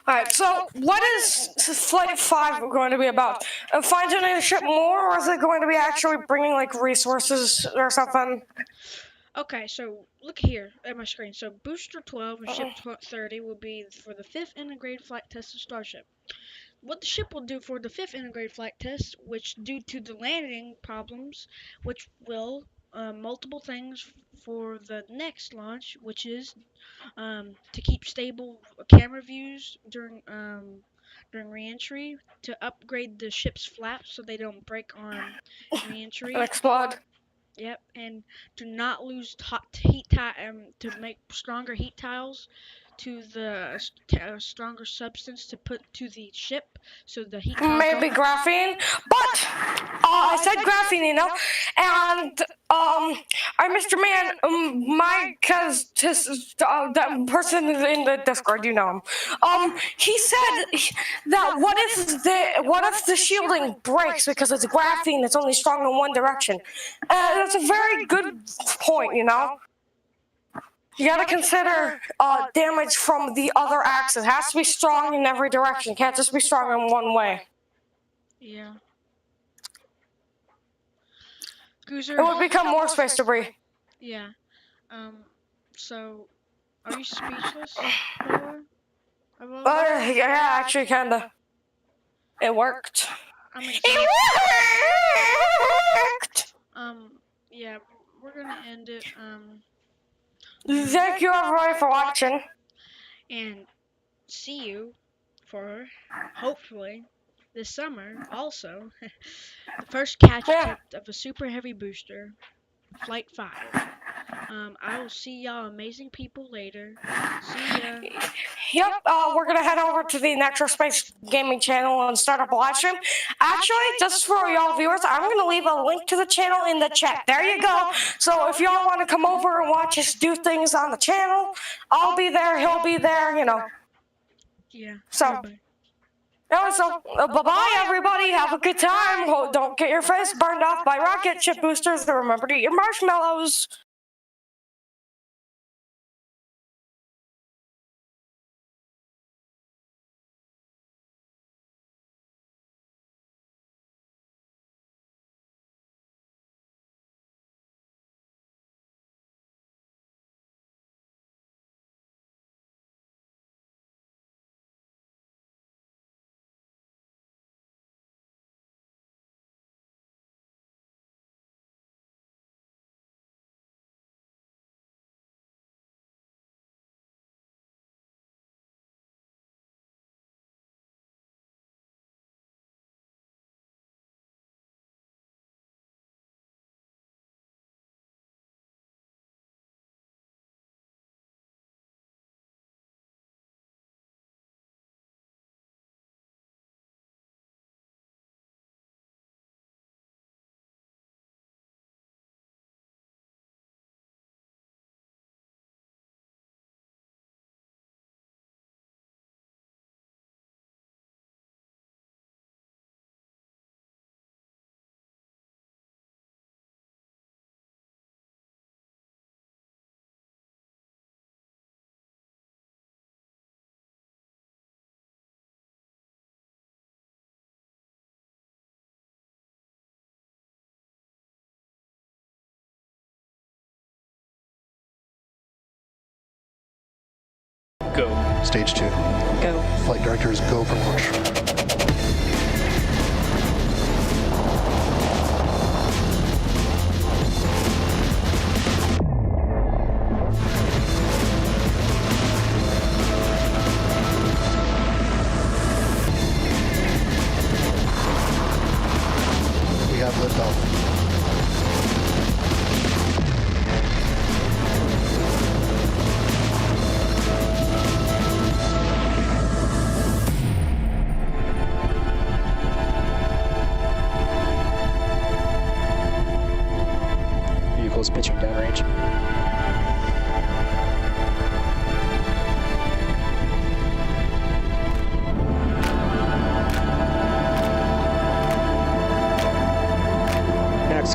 S2: Alright, so what is Flight 5 going to be about? Fine-tuning the ship more, or is it going to be actually bringing, like, resources or something?
S1: Okay, so look here at my screen. So Booster 12 and Ship 30 will be for the 5th integrated flight test of Starship. What the ship will do for the 5th integrated flight test, which due to the landing problems, which will multiple things for the next launch, which is to keep stable camera views during reentry, to upgrade the ship's flaps so they don't break on reentry.
S2: Explode.
S1: Yep, and to not lose to make stronger heat tiles to the stronger substance to put to the ship, so the heat tiles
S2: Maybe graphene, but I said graphene, you know, and Mr. Man, that person in the Discord, you know him. He said that what if the shielding breaks because it's graphene that's only strong in one direction? That's a very good point, you know. You gotta consider damage from the other axis. It has to be strong in every direction. It can't just be strong in one way.
S1: Yeah. Goozer.
S2: It would become more space debris.
S1: Yeah. So, are you speechless, Lola?
S2: Yeah, actually, kinda. It worked.
S1: It worked! Yeah, we're gonna end it,
S2: Thank you everybody for watching.
S1: and see you for, hopefully, this summer, also, the first catch attempt of a super heavy booster, Flight 5.
S9: I will see y'all amazing people later. See ya.
S2: Yep, we're gonna head over to the Natural Space Gaming channel and start up a live stream. Actually, just for y'all viewers, I'm gonna leave a link to the channel in the chat. There you go. So if y'all want to come over and watch us do things on the channel, I'll be there, he'll be there, you know.
S9: Yeah.
S2: So,
S9: Bye-bye.
S2: bye-bye, everybody. Have a good time. Don't get your face burned off by rocket ship boosters, and remember to eat your marshmallows.
S5: Go.
S10: Stage 2.
S4: Go.
S10: Flight directors, go for launch. We have liftoff.
S8: Vehicles pitching downrange.